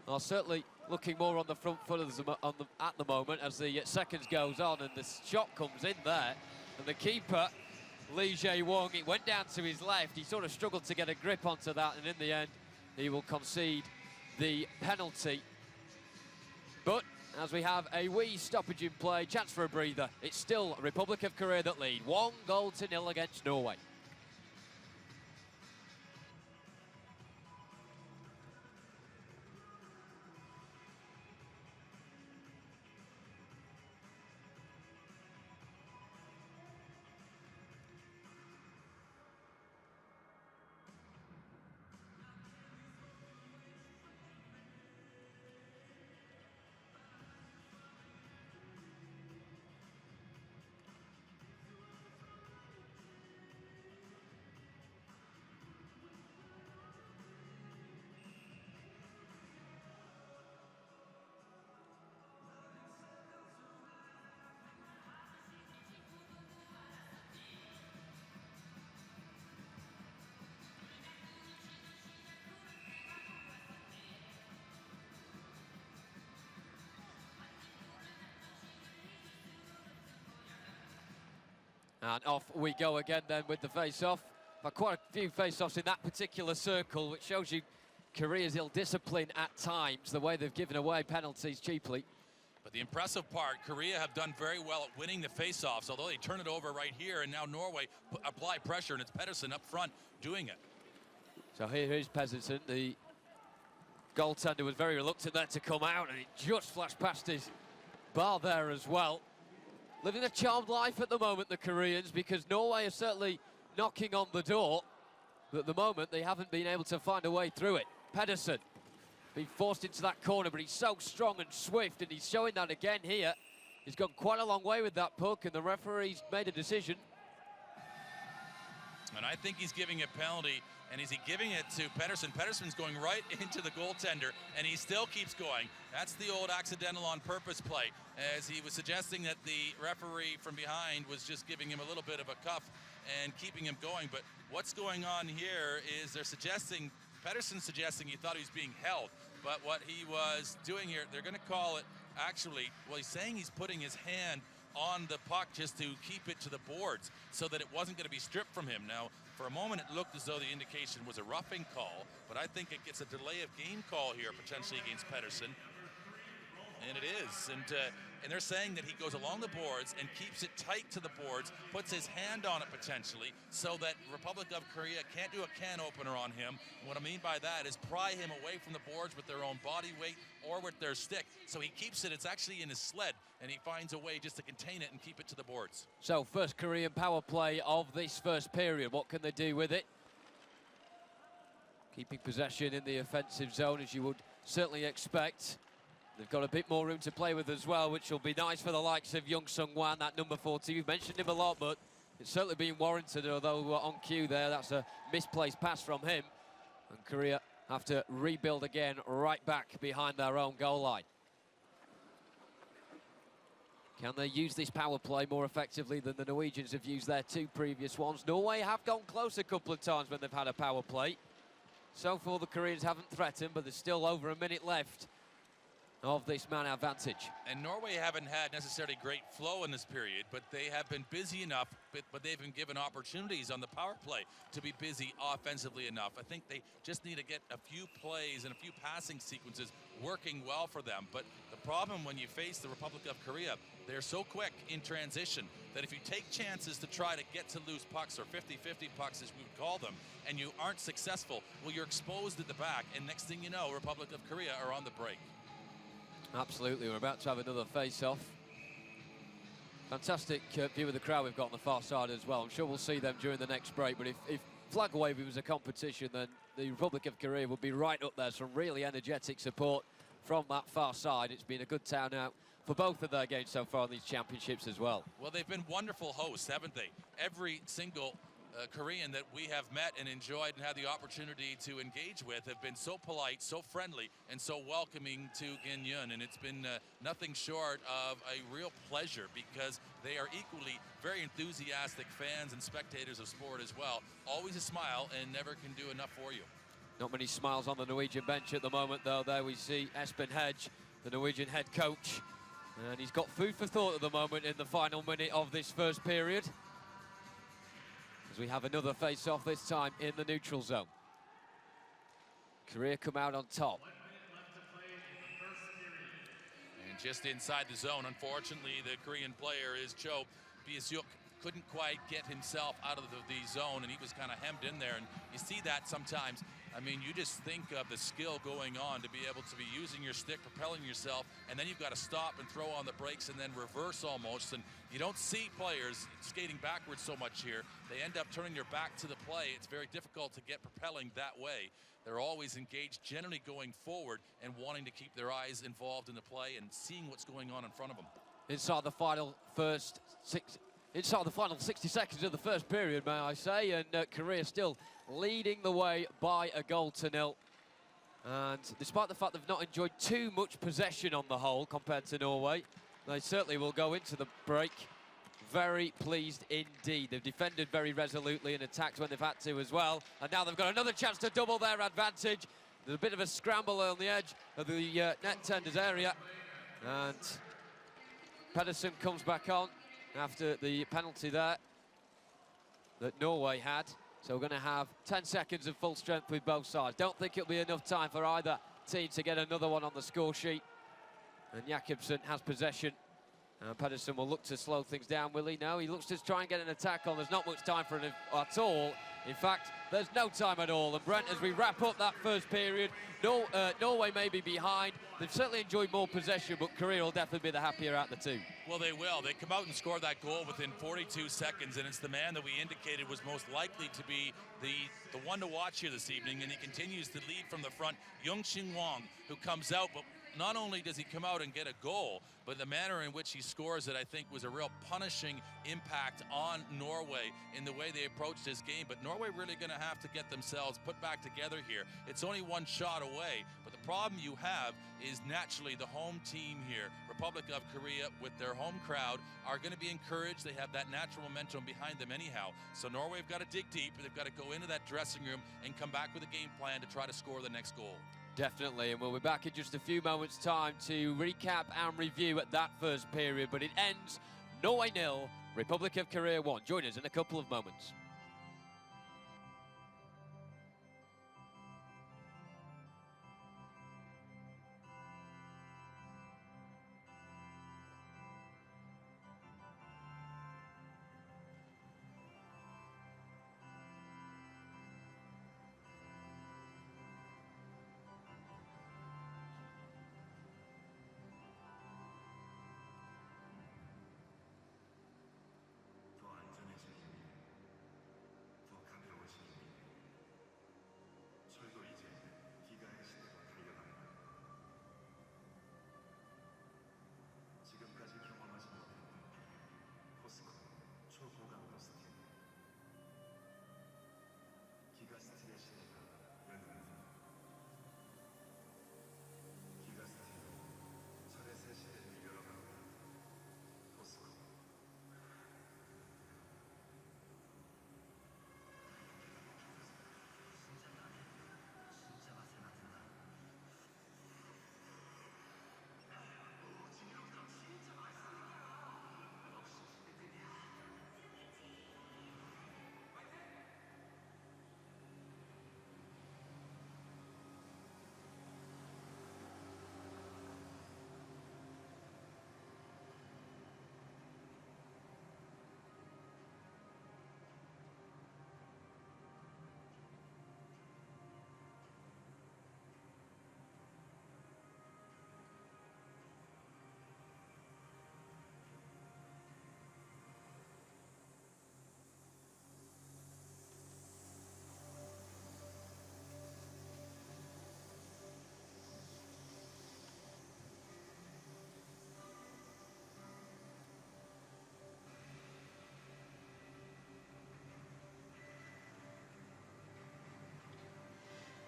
Are certainly looking more on the front foot at the moment as the seconds goes on, and the shot comes in there. And the keeper, Lee Jae-woong, it went down to his left. He sort of struggled to get a grip onto that, and in the end, he will concede the penalty. But as we have a wee stoppage in play, chance for a breather, it's still Republic of Korea that lead. 1-0 against Norway. And off we go again then with the face-off. Quite a few face-offs in that particular circle, which shows you Korea's ill-discipline at times, the way they've given away penalties cheaply. But the impressive part, Korea have done very well at winning the face-offs, although they turn it over right here, and now Norway apply pressure, and it's Pedersen up front doing it. So here is Pedersen. The goaltender was very reluctant there to come out, and he just flashed past his bar there as well. Living a charmed life at the moment, the Koreans, because Norway are certainly knocking on the door, but at the moment they haven't been able to find a way through it. Pedersen being forced into that corner, but he's so strong and swift, and he's showing that again here. He's gone quite a long way with that puck, and the referee's made a decision. And I think he's giving a penalty, and is he giving it to Pedersen? Pedersen's going right into the goaltender, and he still keeps going. That's the old accidental on purpose play, as he was suggesting that the referee from behind was just giving him a little bit of a cuff and keeping him going. But what's going on here is they're suggesting, Pedersen's suggesting he thought he was being held. But what he was doing here, they're going to call it, actually, well, he's saying he's putting his hand on the puck just to keep it to the boards so that it wasn't going to be stripped from him. Now, for a moment, it looked as though the indication was a roughing call, but I think it gets a delay of game call here potentially against Pedersen. And it is, and they're saying that he goes along the boards and keeps it tight to the boards, puts his hand on it potentially, so that Republic of Korea can't do a can opener on him. And what I mean by that is pry him away from the boards with their own body weight or with their stick. So he keeps it, it's actually in his sled, and he finds a way just to contain it and keep it to the boards. So first Korean power play of this first period. What can they do with it? Keeping possession in the offensive zone, as you would certainly expect. They've got a bit more room to play with as well, which will be nice for the likes of Young Sung-wan, that number 14. We've mentioned him a lot, but it's certainly been warranted, although on cue there, that's a misplaced pass from him. And Korea have to rebuild again right back behind their own goal line. Can they use this power play more effectively than the Norwegians have used their two previous ones? Norway have gone close a couple of times when they've had a power play. So far, the Koreans haven't threatened, but there's still over a minute left of this man advantage. And Norway haven't had necessarily great flow in this period, but they have been busy enough, but they've been given opportunities on the power play to be busy offensively enough. I think they just need to get a few plays and a few passing sequences working well for them. But the problem when you face the Republic of Korea, they're so quick in transition that if you take chances to try to get to loose pucks, or 50-50 pucks as we would call them, and you aren't successful, well, you're exposed at the back, and next thing you know, Republic of Korea are on the break. Absolutely, we're about to have another face-off. Fantastic view of the crowd we've got on the far side as well. I'm sure we'll see them during the next break, but if flag waving was a competition, then the Republic of Korea would be right up there. Some really energetic support from that far side. It's been a good turnout for both of their games so far in these championships as well. Well, they've been wonderful hosts, haven't they? Every single Korean that we have met and enjoyed and had the opportunity to engage with have been so polite, so friendly, and so welcoming to Gangneung, and it's been nothing short of a real pleasure, because they are equally very enthusiastic fans and spectators of sport as well. Always a smile and never can do enough for you. Not many smiles on the Norwegian bench at the moment, though. There we see Espen Hedge, the Norwegian head coach, and he's got food for thought at the moment in the final minute of this first period, as we have another face-off, this time in the neutral zone. Korea come out on top. And just inside the zone, unfortunately, the Korean player is Cho Biasyuk. Couldn't quite get himself out of the zone, and he was kind of hemmed in there. And you see that sometimes. I mean, you just think of the skill going on to be able to be using your stick, propelling yourself, and then you've got to stop and throw on the brakes and then reverse almost. And you don't see players skating backwards so much here. They end up turning their back to the play. It's very difficult to get propelling that way. They're always engaged, generally going forward and wanting to keep their eyes involved in the play and seeing what's going on in front of them. Inside the final 60 seconds of the first period, may I say, and Korea still leading the way by a goal to nil. And despite the fact they've not enjoyed too much possession on the whole compared to Norway, they certainly will go into the break very pleased indeed. They've defended very resolutely and attacked when they've had to as well. And now they've got another chance to double their advantage. There's a bit of a scramble on the edge of the net tenders area. And Pedersen comes back on after the penalty there. that Norway had. So we're going to have 10 seconds of full strength with both sides. Don't think it'll be enough time for either team to get another one on the score sheet. And Jakobsen has possession. Pedersen will look to slow things down, will he? No, he looks to try and get an attack on. There's not much time for it at all. In fact, there's no time at all. And Brent, as we wrap up that first period, Norway may be behind. They've certainly enjoyed more possession, but Korea will definitely be the happier out of the two. Well, they will. They come out and score that goal within 42 seconds, and it's the man that we indicated was most likely to be the one to watch here this evening, and he continues to lead from the front, Young-Shin Wang, who comes out, but not only does he come out and get a goal, but the manner in which he scores it, I think, was a real punishing impact on Norway in the way they approached this game. But Norway really going to have to get themselves put back together here. It's only one shot away, but the problem you have is naturally the home team here, Republic of Korea, with their home crowd, are going to be encouraged. They have that natural momentum behind them anyhow. So Norway have got to dig deep. They've got to go into that dressing room and come back with a game plan to try to score the next goal. Definitely, and we'll be back in just a few moments' time to recap and review at that first period, but it ends Norway 0, Republic of Korea 1. Join us in a couple of moments.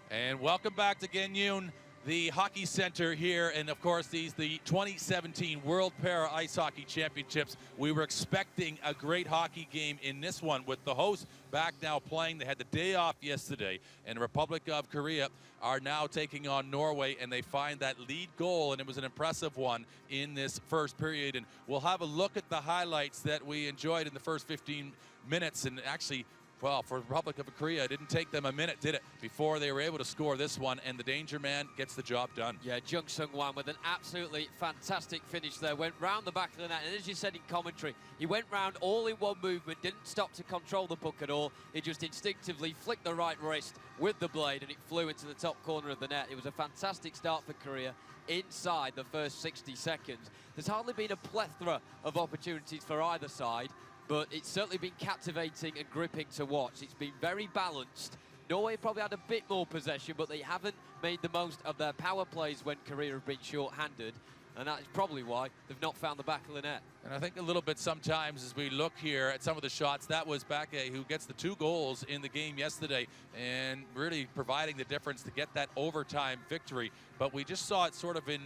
And welcome back to Gangneung, the hockey center here, and of course the 2017 World Para Ice Hockey Championships. We were expecting a great hockey game in this one with the hosts back now playing. They had the day off yesterday, and the Republic of Korea are now taking on Norway, and they find that lead goal, and it was an impressive one in this first period. And we'll have a look at the highlights that we enjoyed in the first 15 minutes, and actually, well, for the Republic of Korea, it didn't take them a minute, did it, before they were able to score this one, and the danger man gets the job done. Yeah, Jung-Sung Wan with an absolutely fantastic finish there. Went round the back of the net, and as you said in commentary, he went round all in one movement, didn't stop to control the puck at all. He just instinctively flicked the right wrist with the blade, and it flew into the top corner of the net. It was a fantastic start for Korea inside the first 60 seconds. There's hardly been a plethora of opportunities for either side, but it's certainly been captivating and gripping to watch. It's been very balanced. Norway probably had a bit more possession, but they haven't made the most of their power plays when Korea have been short-handed, and that is probably why they've not found the back of the net. And I think a little bit sometimes as we look here at some of the shots, that was Bakke who gets the 2 goals in the game yesterday and really providing the difference to get that overtime victory. But we just saw it sort of in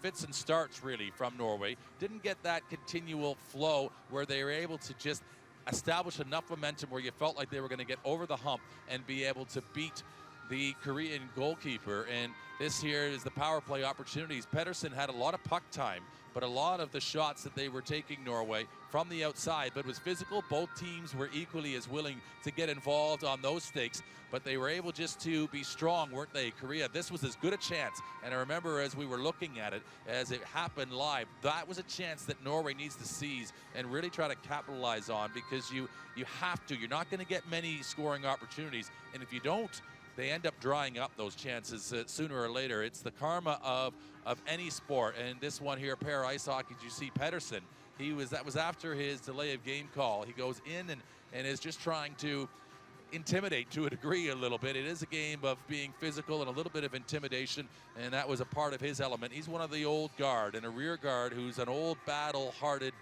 fits and starts really from Norway. Didn't get that continual flow where they were able to just establish enough momentum where you felt like they were going to get over the hump and be able to beat the Korean goalkeeper, and this here is the power play opportunities. Pedersen had a lot of puck time, but a lot of the shots that they were taking, Norway, from the outside, but it was physical. Both teams were equally as willing to get involved on those stakes, but they were able just to be strong, weren't they, Korea? This was as good a chance, and I remember as we were looking at it, as it happened live, that was a chance that Norway needs to seize and really try to capitalize on, because you have to. You're not going to get many scoring opportunities, and if you don't, they end up drying up those chances sooner or later. It's the karma of any sport, and this one here, para ice hockey, you see Pedersen. That was after his delay of game call. He goes in and is just trying to intimidate to a degree a little bit. It is a game of being physical and a little bit of intimidation, and that was a part of his element. He's one of the old guard, and a rear guard who's an old battle-hearted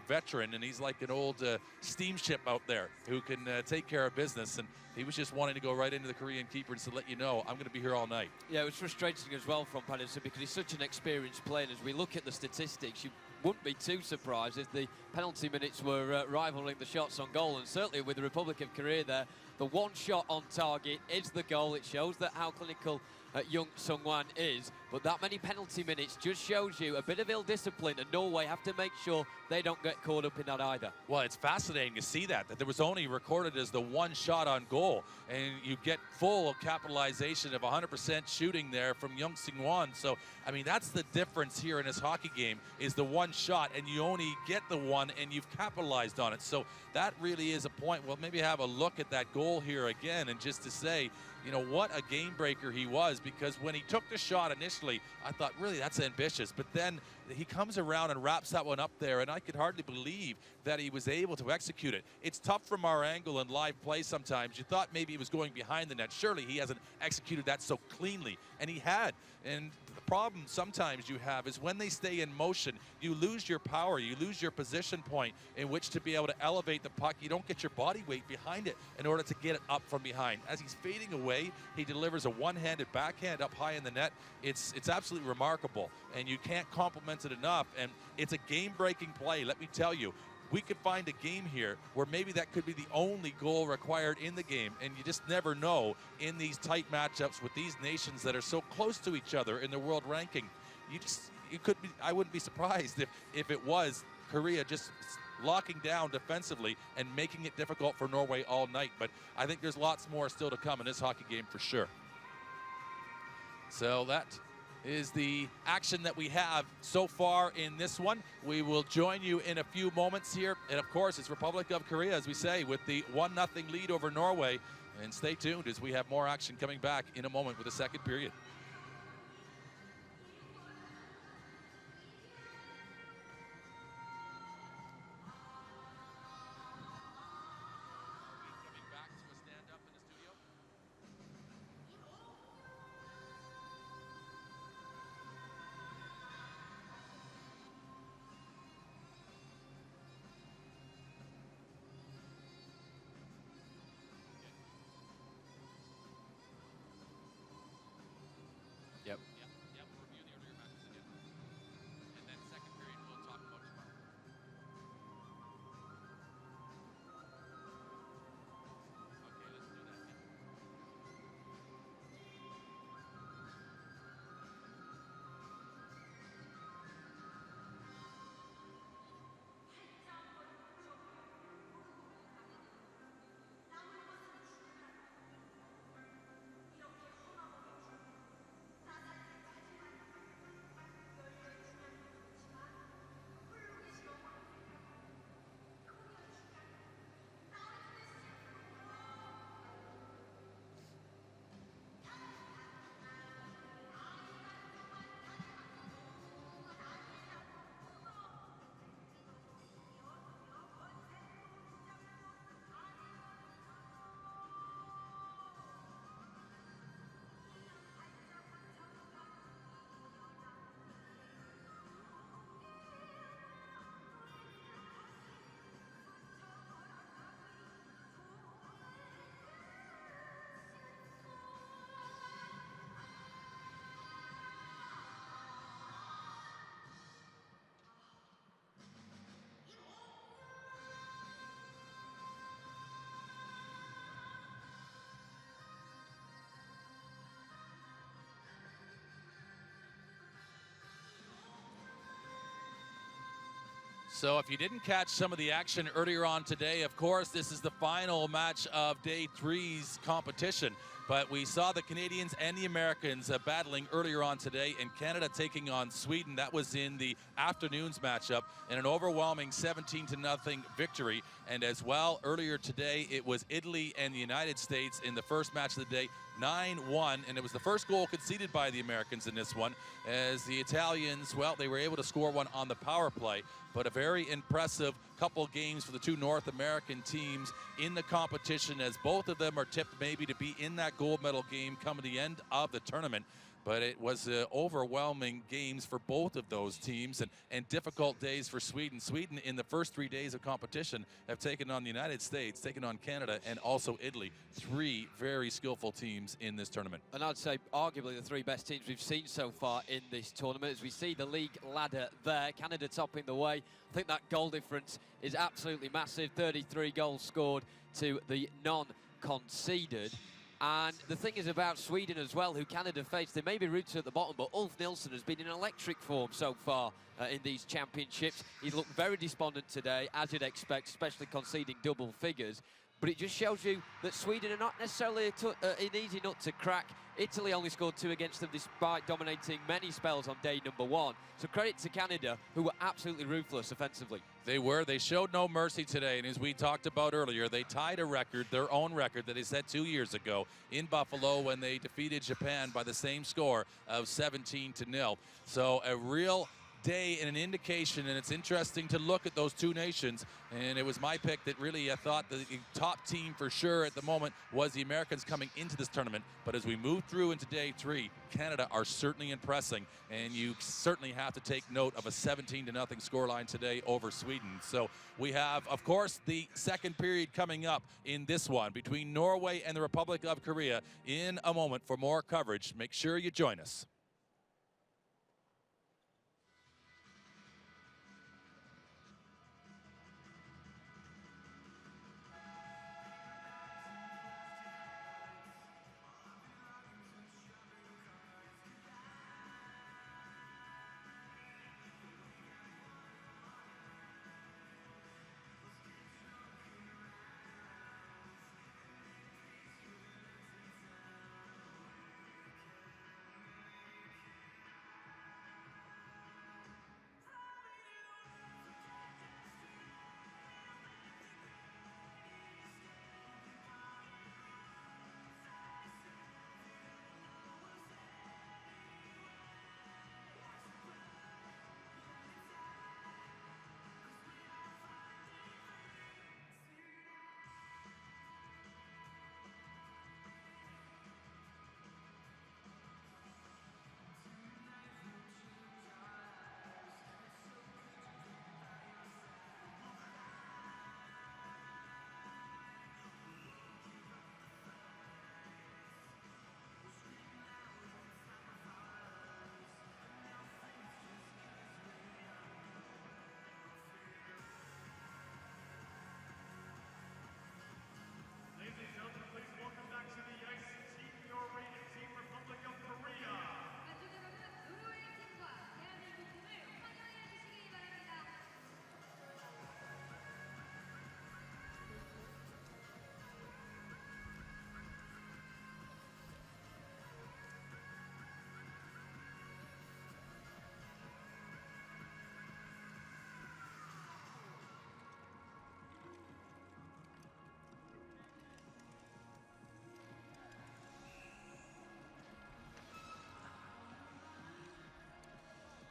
veteran, and he's like an old steamship out there who can take care of business, and he was just wanting to go right into the Korean keeper and to let you know, I'm going to be here all night. Yeah, it was frustrating as well from Pedersen because he's such an experienced player, and as we look at the statistics, you wouldn't be too surprised if the penalty minutes were rivaling the shots on goal, and certainly with the Republic of Korea there, the one shot on target is the goal. It shows that how clinical Young Sung-wan is, but that many penalty minutes just shows you a bit of ill discipline, and Norway have to make sure they don't get caught up in that either. Well, it's fascinating to see that there was only recorded as the one shot on goal, and you get full capitalization of 100% shooting there from Young Sung-wan. So, I mean, that's the difference here in this hockey game, is the one shot, and you only get the one, and you've capitalized on it. So that really is a point. Well, maybe have a look at that goal here again, and just to say, you know, what a game breaker he was, because when he took the shot initially, I thought, really, that's ambitious. But then he comes around and wraps that one up there, and I could hardly believe that he was able to execute it. It's tough from our angle in live play sometimes. You thought maybe he was going behind the net. Surely he hasn't executed that so cleanly, and he had. And the problem sometimes you have is when they stay in motion, you lose your power, you lose your position point in which to be able to elevate the puck. You don't get your body weight behind it in order to get it up from behind. As he's fading away, he delivers a one-handed backhand up high in the net. It's absolutely remarkable, and you can't compliment it enough, and it's a game-breaking play, let me tell you. We could find a game here where maybe that could be the only goal required in the game, and you just never know in these tight matchups with these nations that are so close to each other in the world ranking. I wouldn't be surprised if it was Korea just locking down defensively and making it difficult for Norway all night. But I think there's lots more still to come in this hockey game for sure. So that is the action that we have so far in this one. We will join you in a few moments here. And of course, it's Republic of Korea, as we say, with the 1-0 lead over Norway. And stay tuned as we have more action coming back in a moment with the second period. Yep. Yep, we'll review the earlier matches again. And then second period we'll talk about tomorrow. Okay, let's do that then. So if you didn't catch some of the action earlier on today, of course, this is the final match of day 3's competition. But we saw the Canadians and the Americans battling earlier on today, and Canada taking on Sweden. That was in the afternoon's matchup, and an overwhelming 17-0 victory. And as well, earlier today, it was Italy and the United States in the first match of the day, 9-1, and it was the first goal conceded by the Americans in this one, as the Italians, well, they were able to score one on the power play, but a very impressive couple games for the two North American teams in the competition, as both of them are tipped maybe to be in that gold medal game come the end of the tournament. But it was overwhelming games for both of those teams, and difficult days for Sweden. Sweden, in the first 3 days of competition, have taken on the United States, taken on Canada, and also Italy. 3 very skillful teams in this tournament. And I'd say arguably the 3 best teams we've seen so far in this tournament. As we see the league ladder there, Canada topping the way. I think that goal difference is absolutely massive. 33 goals scored to the none conceded. And the thing is about Sweden as well, who Canada faced, they may be rooted at the bottom, but Ulf Nilsson has been in electric form so far in these championships. He looked very despondent today, as you'd expect, especially conceding double figures. But it just shows you that Sweden are not necessarily an easy nut to crack. Italy only scored 2 against them despite dominating many spells on day number 1. So credit to Canada, who were absolutely ruthless offensively. They were. They showed no mercy today. And as we talked about earlier, they tied a record, their own record that they set 2 years ago in Buffalo when they defeated Japan by the same score of 17-0. So a real day and an indication, and it's interesting to look at those two nations, and it was my pick that really I thought the top team for sure at the moment was the Americans coming into this tournament. But as we move through into day 3, Canada are certainly impressing, and you certainly have to take note of a 17-0 scoreline today over Sweden. So we have, of course, the second period coming up in this one between Norway and the Republic of Korea in a moment. For more coverage, make sure you join us.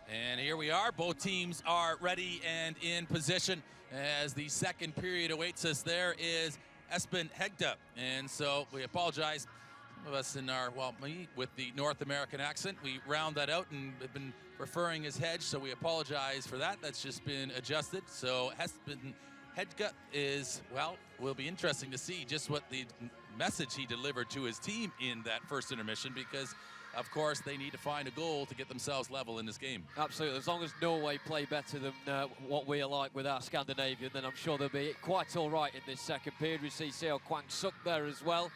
And here we are. Both teams are ready and in position as the second period awaits us. There is Espen Hegda. And so we apologize. Some of us in our, well, me with the North American accent, we round that out and have been referring as Hedge, so we apologize for that. That's just been adjusted. So Espen Hegda is, well, will be interesting to see just what the message he delivered to his team in that first intermission, because of course, they need to find a goal to get themselves level in this game. Absolutely. As long as Norway play better than what we are like with our Scandinavian, then I'm sure they'll be quite all right in this second period. We see Seo Kwang-suk there as well.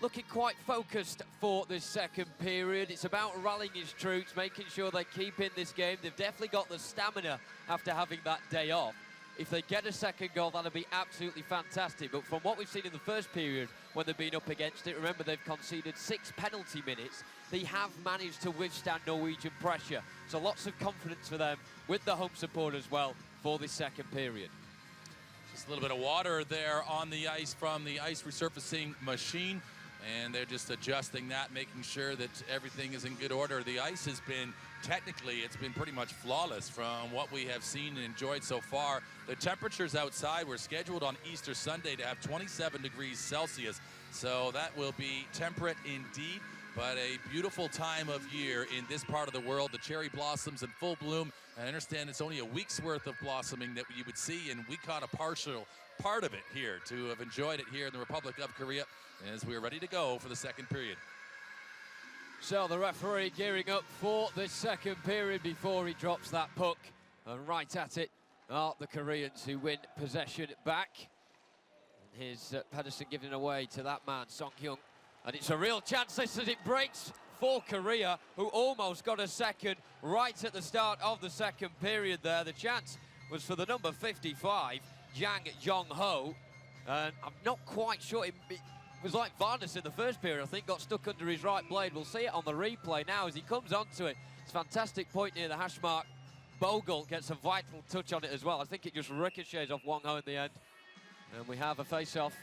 Looking quite focused for this second period. It's about rallying his troops, making sure they keep in this game. They've definitely got the stamina after having that day off. If they get a second goal, that'll be absolutely fantastic. But from what we've seen in the first period, when they've been up against it, remember they've conceded 6 penalty minutes. They have managed to withstand Norwegian pressure. So lots of confidence for them with the home support as well for this second period. Just a little bit of water there on the ice from the ice resurfacing machine. And they're just adjusting that, making sure that everything is in good order. The ice has been, technically, it's been pretty much flawless from what we have seen and enjoyed so far. The temperatures outside were scheduled on Easter Sunday to have 27 degrees Celsius. So that will be temperate indeed, but a beautiful time of year in this part of the world. The cherry blossoms in full bloom. I understand it's only a week's worth of blossoming that you would see, and we caught a partial part of it here to have enjoyed it here in the Republic of Korea as we are ready to go for the second period. So the referee gearing up for the second period before he drops that puck. And right at it are the Koreans who win possession back. And here's Pedersen giving away to that man, Song-hyung. And it's a real chance this as it breaks for Korea, who almost got a second right at the start of the second period there. The chance was for the number 55, Gangneung. And I'm not quite sure. It was like Varnes in the first period, I think, got stuck under his right blade. We'll see it on the replay now as he comes onto it. It's a fantastic point near the hash mark. Bogle gets a vital touch on it as well. I think it just ricochets off Wong Ho in the end. And we have a face-off.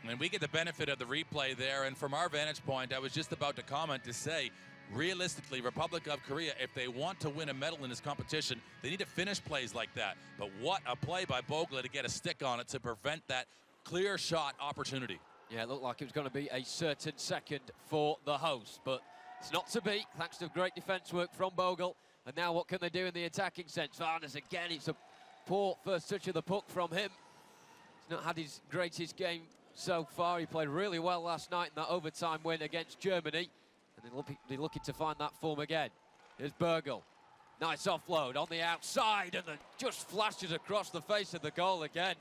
And we get the benefit of the replay there. And from our vantage point, I was just about to comment to say, realistically, Republic of Korea, if they want to win a medal in this competition, they need to finish plays like that. But what a play by Bogle to get a stick on it to prevent that clear shot opportunity. Yeah, it looked like it was going to be a certain second for the host, but it's not to be, thanks to great defence work from Bogle. And now what can they do in the attacking sense? Varnes again, it's a poor first touch of the puck from him. He's not had his greatest game so far. He played really well last night in that overtime win against Germany. And they'll be looking to find that form again. Here's Bergel. Nice offload on the outside, and then just flashes across the face of the goal again.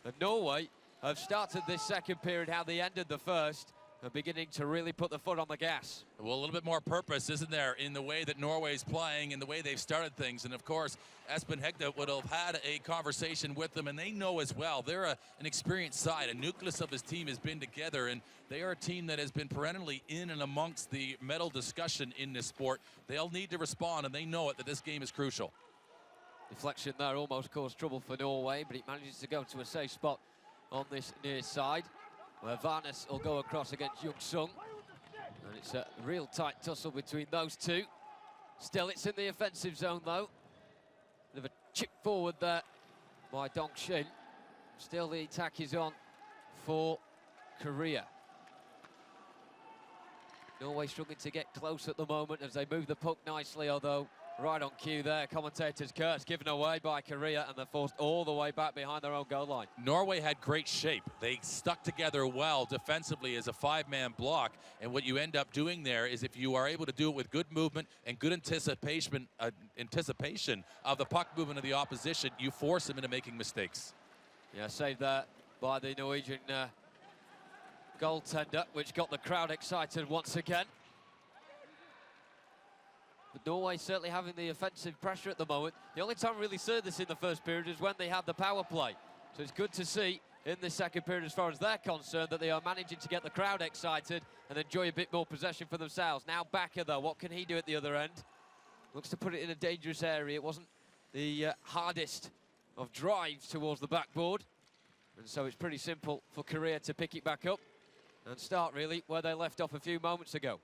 And Norway have started this second period how they ended the first, and beginning to really put the foot on the gas. Well, a little bit more purpose, isn't there, in the way that Norway's playing and the way they've started things. And of course, Espen Hegde would have had a conversation with them, and they know as well. They're an experienced side. A nucleus of this team has been together, and they are a team that has been perennially in and amongst the medal discussion in this sport. They'll need to respond, and they know it, that this game is crucial. Deflection there almost caused trouble for Norway, but it manages to go to a safe spot on this near side, where Varnes will go across against Jung-sung. And it's a real tight tussle between those two. Still, it's in the offensive zone, though. Bit of a chip forward there by Dong-shin. Still, the attack is on for Korea. Norway struggling to get close at the moment as they move the puck nicely, although right on cue there, commentators curse given away by Korea, and they're forced all the way back behind their own goal line. Norway had great shape. They stuck together well defensively as a 5-man block, and what you end up doing there is, if you are able to do it with good movement and good anticipation of the puck movement of the opposition, you force them into making mistakes. Yeah, saved that by the Norwegian goaltender, which got the crowd excited once again. But Norway certainly having the offensive pressure at the moment. The only time we really saw this in the first period is when they had the power play. So it's good to see in the second period, as far as they're concerned, that they are managing to get the crowd excited and enjoy a bit more possession for themselves. Now Backer, though, what can he do at the other end? Looks to put it in a dangerous area. It wasn't the hardest of drives towards the backboard. And so it's pretty simple for Korea to pick it back up and start, really, where they left off a few moments ago.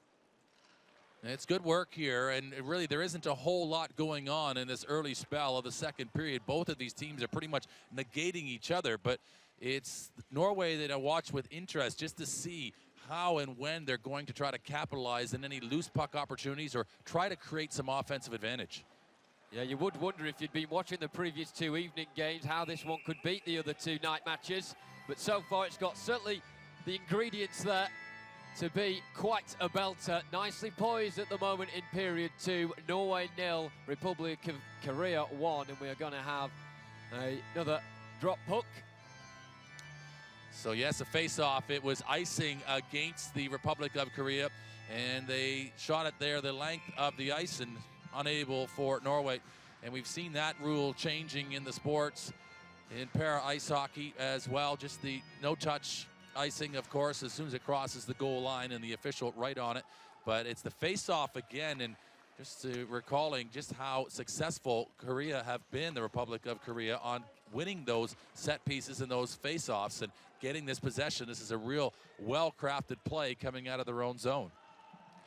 It's good work here, and really there isn't a whole lot going on in this early spell of the second period. Both of these teams are pretty much negating each other, but it's Norway that I watch with interest just to see how and when they're going to try to capitalize on any loose puck opportunities or try to create some offensive advantage. Yeah, you would wonder if you'd been watching the previous two evening games how this one could beat the other two night matches, but so far it's got certainly the ingredients there to be quite a belter. Nicely poised at the moment in period 2. Norway 0, Republic of Korea 1, and we are going to have another drop puck. So yes, a face-off. It was icing against the Republic of Korea, and they shot it there the length of the ice and unable for Norway. And we've seen that rule changing in the sports in para ice hockey as well. Just the no-touch icing, of course, as soon as it crosses the goal line and the official right on it. But it's the face-off again, and just recalling just how successful Korea have been, the Republic of Korea, on winning those set pieces and those face-offs and getting this possession. This is a real well-crafted play coming out of their own zone.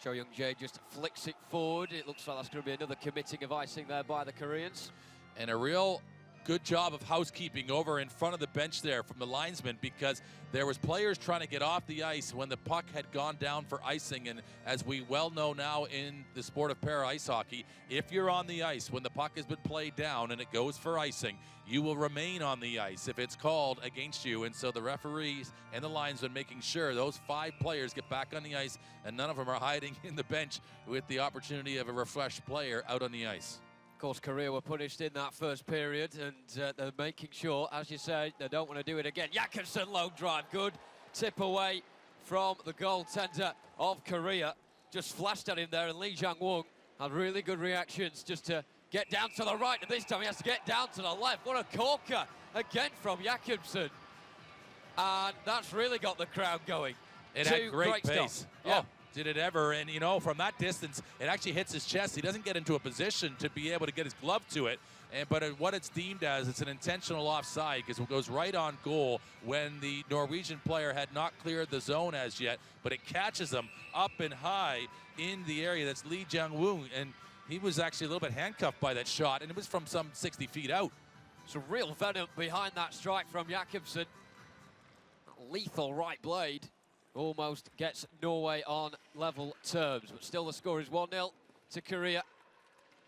Cho Young-jae just flicks it forward. It looks like that's going to be another committing of icing there by the Koreans. And a real good job of housekeeping over in front of the bench there from the linesman, because there was players trying to get off the ice when the puck had gone down for icing. And as we well know now in the sport of para ice hockey, if you're on the ice when the puck has been played down and it goes for icing, you will remain on the ice if it's called against you. And so the referees and the linesmen making sure those 5 players get back on the ice, and none of them are hiding in the bench with the opportunity of a refreshed player out on the ice. Of course, Korea were punished in that first period, and they're making sure, as you say, they don't want to do it again. Jakobsen, low drive, good tip away from the goaltender of Korea. Just flashed at him there, and Lee Jang-woong had really good reactions just to get down to the right, and this time he has to get down to the left. What a corker again from Jakobsen. And that's really got the crowd going. It had great pace. Stuff. Yeah. Oh, did it ever. And, you know, from that distance, it actually hits his chest. He doesn't get into a position to be able to get his glove to it. But what it's deemed as, it's an intentional offside, because it goes right on goal when the Norwegian player had not cleared the zone as yet. But it catches him up and high in the area. That's Lee Jang-woong. And he was actually a little bit handcuffed by that shot, and it was from some 60 feet out. Some real venom behind that strike from Jakobsen. Lethal right blade. Almost gets Norway on level terms, but still the score is 1-0 to Korea.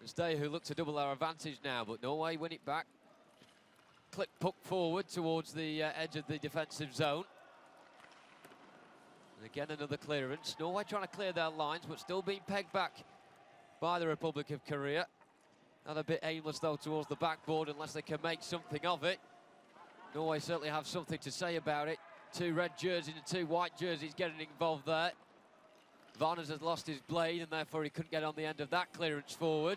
It's they who look to double their advantage now, but Norway win it back. Click puck forward towards the edge of the defensive zone. And again, another clearance. Norway trying to clear their lines, but still being pegged back by the Republic of Korea. Another bit aimless, though, towards the backboard, unless they can make something of it. Norway certainly have something to say about it. 2 red jerseys and 2 white jerseys getting involved there. Varnes has lost his blade, and therefore he couldn't get on the end of that clearance forward.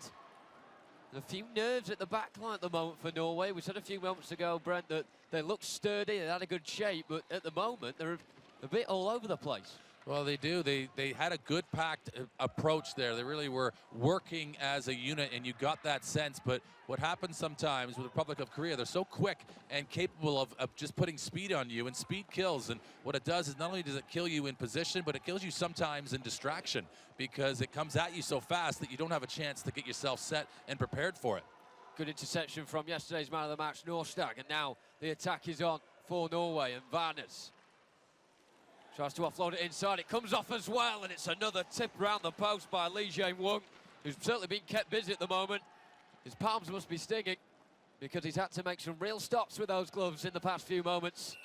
A few nerves at the back line at the moment for Norway. We said a few moments ago, Brent, that they looked sturdy, they had a good shape, but at the moment they're a bit all over the place. Well, they do. They had a good packed approach there. They really were working as a unit, and you got that sense. But what happens sometimes with the Republic of Korea, they're so quick and capable of just putting speed on you, and speed kills. And what it does is not only does it kill you in position, but it kills you sometimes in distraction, because it comes at you so fast that you don't have a chance to get yourself set and prepared for it. Good interception from yesterday's man of the match, Norstad, and now the attack is on for Norway, and Varnes tries to offload it inside. It comes off as well, and it's another tip round the post by Lee Jae-woong, who's certainly been kept busy at the moment. His palms must be stinging, because he's had to make some real stops with those gloves in the past few moments.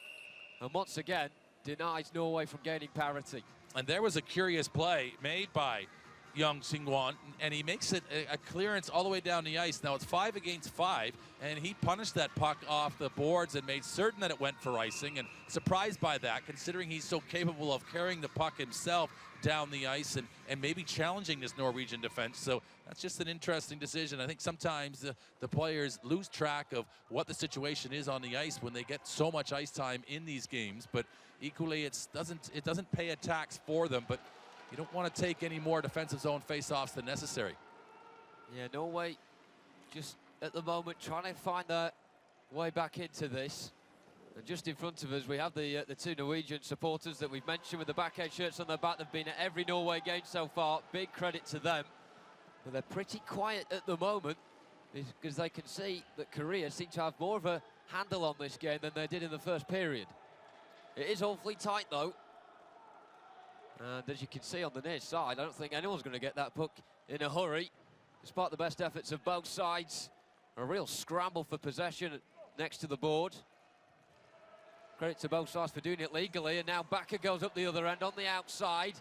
And once again, denies Norway from gaining parity. And there was a curious play made by Young Sing-won, and he makes it a clearance all the way down the ice. Now it's 5 against 5, and he punished that puck off the boards and made certain that it went for icing, and surprised by that, considering he's so capable of carrying the puck himself down the ice and maybe challenging this Norwegian defense. So that's just an interesting decision. I think sometimes the players lose track of what the situation is on the ice when they get so much ice time in these games, but equally it doesn't pay a tax for them. But you don't want to take any more defensive zone face-offs than necessary. Yeah, Norway just at the moment trying to find their way back into this. And just in front of us, we have the 2 Norwegian supporters that we've mentioned with the back-edge shirts on their back. They've been at every Norway game so far. Big credit to them. But they're pretty quiet at the moment, because they can see that Korea seem to have more of a handle on this game than they did in the first period. It is awfully tight, though. And as you can see on the near side, I don't think anyone's going to get that puck in a hurry, despite the best efforts of both sides. A real scramble for possession next to the board. Credit to both sides for doing it legally, and now Bakker goes up the other end on the outside.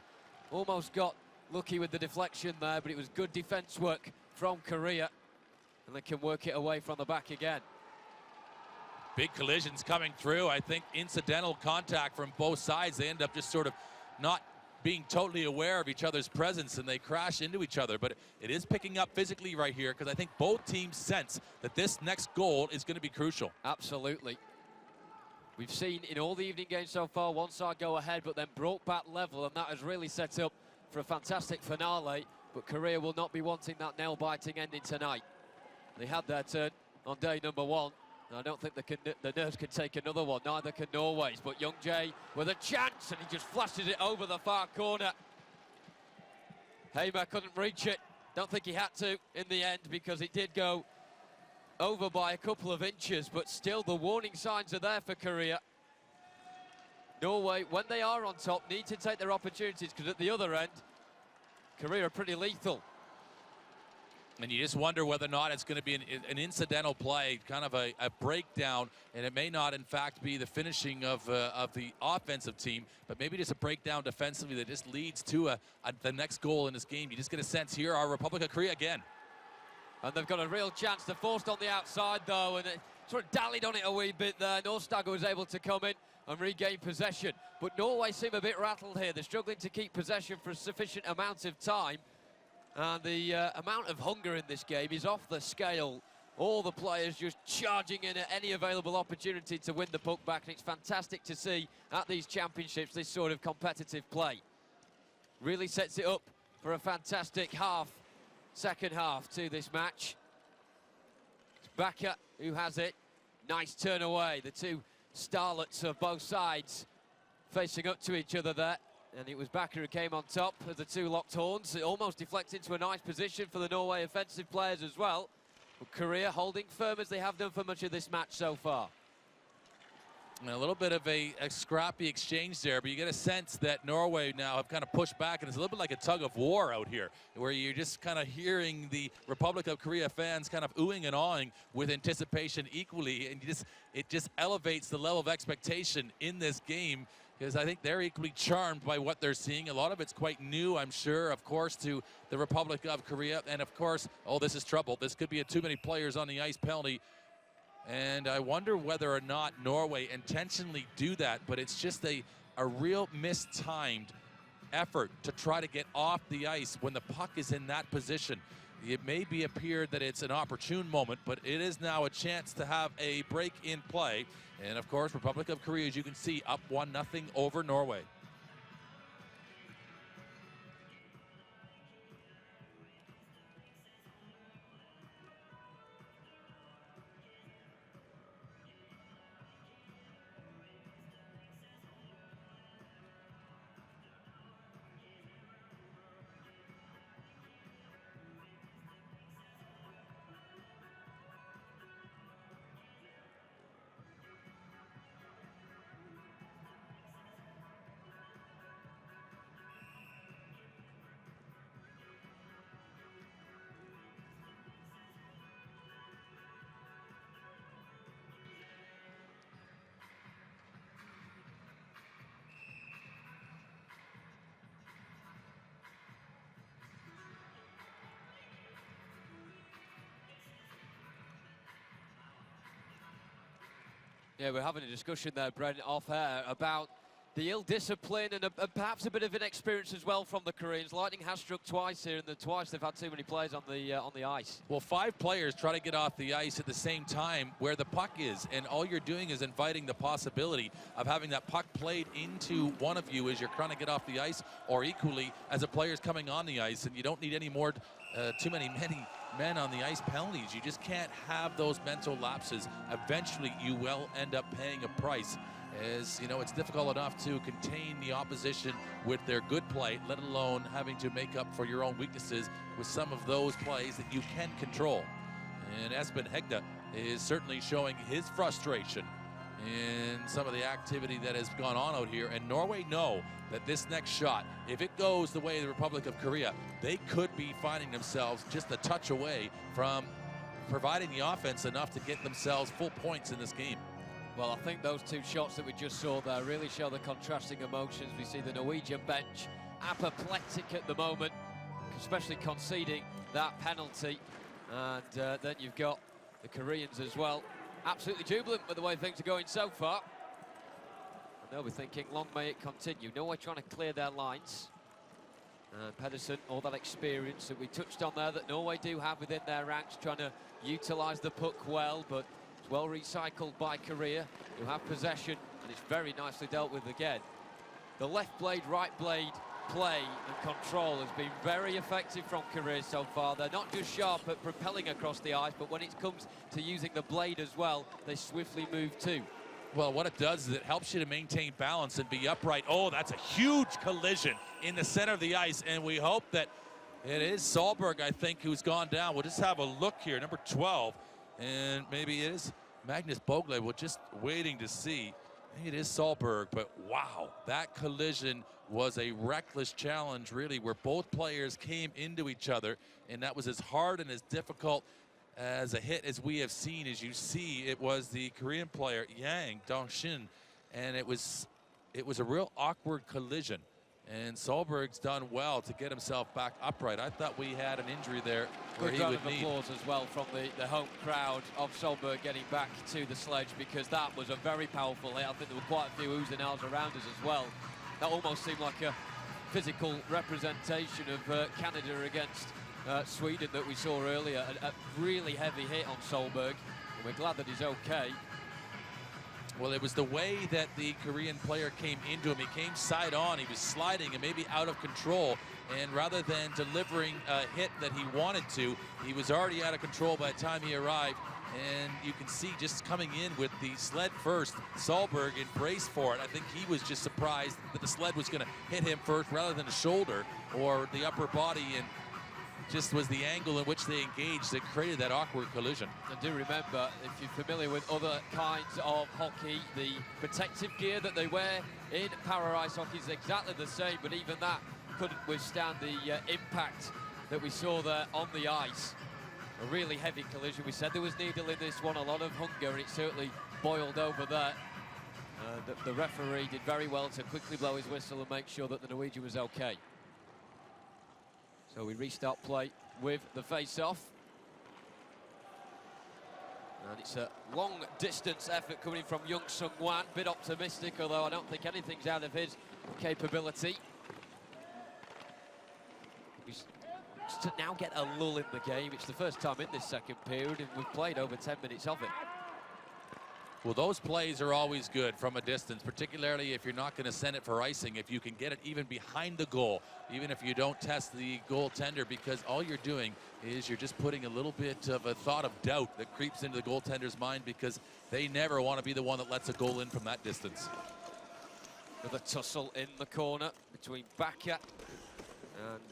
Almost got lucky with the deflection there, but it was good defense work from Korea, and they can work it away from the back again. Big collisions coming through. I think incidental contact from both sides. They end up just sort of not being totally aware of each other's presence, and they crash into each other. But it is picking up physically right here, because I think both teams sense that this next goal is going to be crucial. Absolutely. We've seen in all the evening games so far, one side go ahead, but then brought back level, and that has really set up for a fantastic finale. But Korea will not be wanting that nail-biting ending tonight. They had their turn on day number 1. I don't think the Nerves can take another one, neither can Norway's. But Young Jae with a chance, and he just flashes it over the far corner. Hamer couldn't reach it. Don't think he had to in the end, because it did go over by a couple of inches, but still the warning signs are there for Korea. Norway, when they are on top, need to take their opportunities, because at the other end, Korea are pretty lethal. And you just wonder whether or not it's going to be an incidental play, kind of a breakdown, and it may not, in fact, be the finishing of the offensive team, but maybe just a breakdown defensively that just leads to the next goal in this game. You just get a sense here, our Republic of Korea again. And they've got a real chance. They're forced on the outside, though, and it sort of dallied on it a wee bit there. Norstager was able to come in and regain possession. But Norway seem a bit rattled here. They're struggling to keep possession for a sufficient amount of time. And the amount of hunger in this game is off the scale. All the players just charging in at any available opportunity to win the puck back. And it's fantastic to see at these championships this sort of competitive play. Really sets it up for a fantastic second half to this match. It's Bakker who has it. Nice turn away. The two starlets of both sides facing up to each other there. And it was Bakker who came on top of the two locked horns. It almost deflects into a nice position for the Norway offensive players as well. But Korea holding firm as they have done for much of this match so far. And a little bit of a scrappy exchange there, but you get a sense that Norway now have kind of pushed back, and it's a little bit like a tug of war out here, where you're just kind of hearing the Republic of Korea fans kind of oohing and awing with anticipation equally, and it just elevates the level of expectation in this game, because I think they're equally charmed by what they're seeing. A lot of it's quite new, I'm sure, of course, to the Republic of Korea, and of course, oh, this is trouble. This could be a too many players on the ice penalty. And I wonder whether or not Norway intentionally do that, but it's just a real mistimed effort to try to get off the ice when the puck is in that position. It may be appeared that it's an opportune moment, but it is now a chance to have a break in play. And of course, Republic of Korea, as you can see, up 1-0 over Norway. Yeah, we're having a discussion there, Brent, off air about the ill discipline and perhaps a bit of inexperience as well from the Koreans. Lightning has struck twice here, and the twice they've had too many players on the ice. Well, 5 players try to get off the ice at the same time where the puck is, and all you're doing is inviting the possibility of having that puck played into one of you as you're trying to get off the ice, or equally as a player's coming on the ice, and you don't need any more too many men on the ice penalties. You just can't have those mental lapses. Eventually you will end up paying a price, as you know, it's difficult enough to contain the opposition with their good play, let alone having to make up for your own weaknesses with some of those plays that you can control. And Espen Hegda is certainly showing his frustration in some of the activity that has gone on out here, and Norway know that this next shot, if it goes the way of the Republic of Korea, they could be finding themselves just a touch away from providing the offense enough to get themselves full points in this game. Well, I think those two shots that we just saw there really show the contrasting emotions. We see the Norwegian bench apoplectic at the moment, especially conceding that penalty, and then you've got the Koreans as well, absolutely jubilant with the way things are going so far. they'll be thinking, long may it continue. Norway trying to clear their lines. Pedersen, all that experience that we touched on there that Norway do have within their ranks, trying to utilise the puck well, but it's well recycled by Korea, who have possession, and it's very nicely dealt with again. The left blade, right blade play and control has been very effective from Korea so far. They're not just sharp at propelling across the ice, but when it comes to using the blade as well, they swiftly move too. Well, what it does is it helps you to maintain balance and be upright. Oh, that's a huge collision in the center of the ice, and we hope that it is Solberg, I think, who's gone down. We'll just have a look here, number 12, and maybe it is Magnus Bogle. We're just waiting to see. I think it is Solberg, but wow, that collision was a reckless challenge, really, where both players came into each other, and that was as hard and as difficult as a hit as we have seen. As you see, it was the Korean player Yang Dong-shin, and it was a real awkward collision, and Solberg's done well to get himself back upright. I thought we had an injury there where Good he round would of need applause as well from the home crowd of Solberg getting back to the sledge, because that was a very powerful hit. I think there were quite a few oohs and ahs around us as well. That almost seemed like a physical representation of Canada against Sweden that we saw earlier. A really heavy hit on Solberg, and we're glad that he's okay. Well, it was the way that the Korean player came into him. He came side on, he was sliding and maybe out of control, and rather than delivering a hit that he wanted to, he was already out of control by the time he arrived. And you can see just coming in with the sled first, Solberg embraced for it. I think he was just surprised that the sled was going to hit him first rather than the shoulder or the upper body, and just was the angle in which they engaged that created that awkward collision. And do remember, if you're familiar with other kinds of hockey, the protective gear that they wear in para ice hockey is exactly the same, but even that couldn't withstand the impact that we saw there on the ice. A really heavy collision. We said there was needle in this one, a lot of hunger, and it certainly boiled over there. The referee did very well to quickly blow his whistle and make sure that the Norwegian was okay. So we restart play with the face-off. And it's a long-distance effort coming from Young Sung-wan. Bit optimistic, although I don't think anything's out of his capability. We to now get a lull in the game. It's the first time in this second period, and we've played over 10 minutes of it. Well, those plays are always good from a distance, particularly if you're not going to send it for icing. If you can get it even behind the goal, even if you don't test the goaltender, because all you're doing is you're just putting a little bit of a thought of doubt that creeps into the goaltender's mind, because they never want to be the one that lets a goal in from that distance. With a tussle in the corner between Baka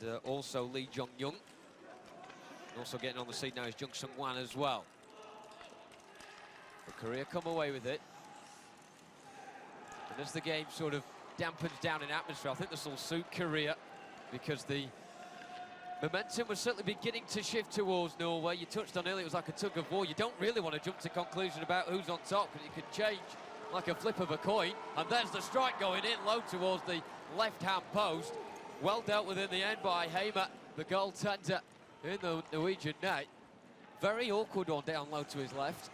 and also Lee Jong-young. Also getting on the scene now is Jung Sung-wan as well. But Korea come away with it. And as the game sort of dampens down in atmosphere, I think this will suit Korea, because the momentum was certainly beginning to shift towards Norway. You touched on earlier, it was like a tug of war. You don't really want to jump to conclusion about who's on top, because it could change like a flip of a coin. And there's the strike going in low towards the left-hand post. Well dealt with in the end by Hamer, the goaltender in the Norwegian net. Very awkward one down low to his left.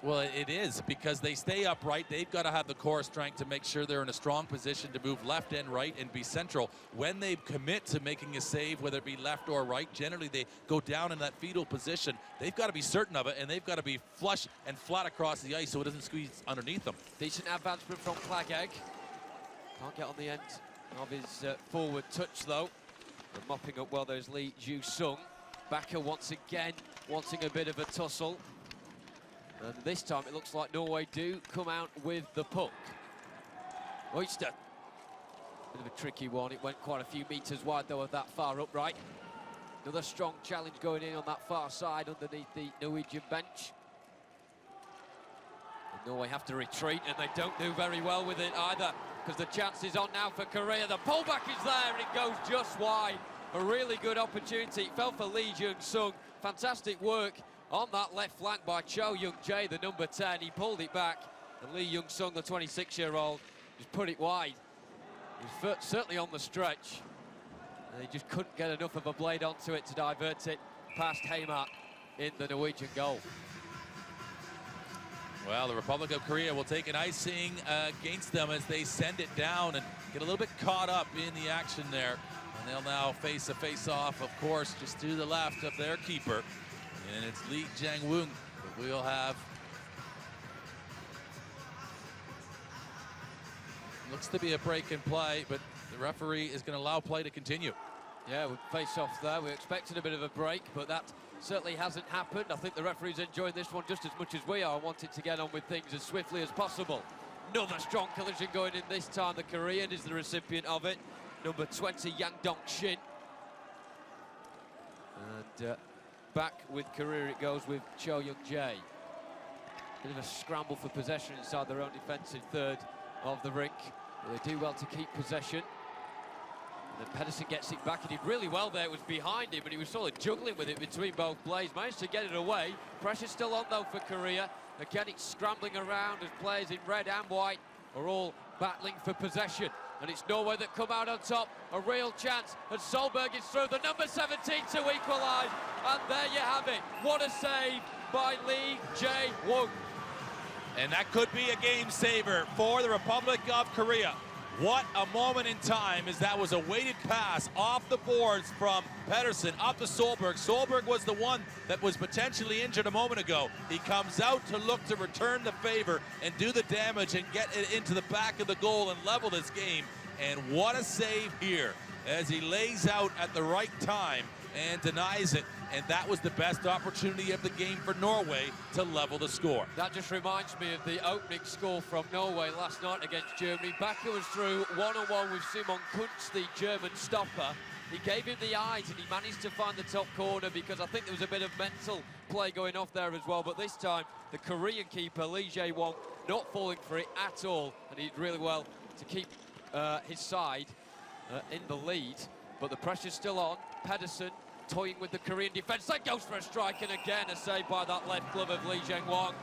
Well, it is, because they stay upright. They've got to have the core strength to make sure they're in a strong position to move left and right and be central. When they commit to making a save, whether it be left or right, generally they go down in that fetal position. They've got to be certain of it, and they've got to be flush and flat across the ice so it doesn't squeeze underneath them. Decent advancement from Plageg. Can't get on the end of his forward touch, though. And mopping up well, there's Lee Ju-sung. Baka once again wanting a bit of a tussle. And this time it looks like Norway do come out with the puck. Oyster. Bit of a tricky one. It went quite a few metres wide, though, of that far upright. Another strong challenge going in on that far side underneath the Norwegian bench. And Norway have to retreat, and they don't do very well with it either, because the chance is on now for Korea. The pullback is there, and it goes just wide. A really good opportunity. It fell for Lee Jung-sung. Fantastic work on that left flank by Cho Young-jae, the number 10. He pulled it back, and Lee Jung-sung, the 26-year-old, just put it wide. He was certainly on the stretch. And he just couldn't get enough of a blade onto it to divert it past Hamer in the Norwegian goal. Well, the Republic of Korea will take an icing against them as they send it down and get a little bit caught up in the action there. And they'll now face a face-off, of course, just to the left of their keeper. And it's Lee Gangneung that we'll have. Looks to be a break in play, but the referee is going to allow play to continue. Yeah, we face off there. We expected a bit of a break, but that certainly hasn't happened. I think the referee's enjoying this one just as much as we are, wanting to get on with things as swiftly as possible. Another strong collision going in this time. The Korean is the recipient of it. Number 20, Yang Dong-shin. And back with Korea it goes with Cho Young-jae. Bit of a scramble for possession inside their own defensive third of the rink. But they do well to keep possession. And then Pedersen gets it back. He did really well there. It was behind him, but he was sort of juggling with it between both players. Managed to get it away. Pressure's still on, though, for Korea. Again, it's scrambling around as players in red and white are all battling for possession. And it's Norway that come out on top. A real chance. And Solberg is through. The number 17 to equalise. And there you have it. What a save by Lee Jae-woong. And that could be a game saver for the Republic of Korea. What a moment in time, as that was a weighted pass off the boards from Pedersen up to Solberg. Solberg was the one that was potentially injured a moment ago. He comes out to look to return the favor and do the damage and get it into the back of the goal and level this game. And what a save here as he lays out at the right time and denies it. And that was the best opportunity of the game for Norway to level the score. That just reminds me of the opening score from Norway last night against Germany. Bakker was through one-on-one with Simon Kuntz, the German stopper. He gave him the eyes and he managed to find the top corner because I think there was a bit of mental play going off there as well. But this time, the Korean keeper, Lee Jae-woong, not falling for it at all. And he did really well to keep his side in the lead. But the pressure's still on. Pedersen toying with the Korean defence. That goes for a strike, and again a save by that left glove of Lee Jae-woong.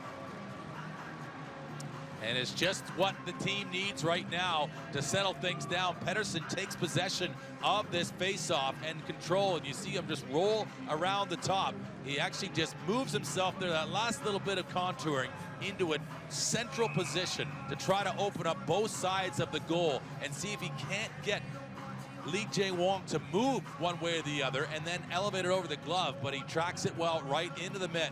And it's just what the team needs right now to settle things down. Pedersen takes possession of this face-off and control, and you see him just roll around the top. He actually just moves himself there, that last little bit of contouring, into a central position to try to open up both sides of the goal and see if he can't get Lee Jae-woong to move one way or the other and then elevate it over the glove, but he tracks it well right into the mitt.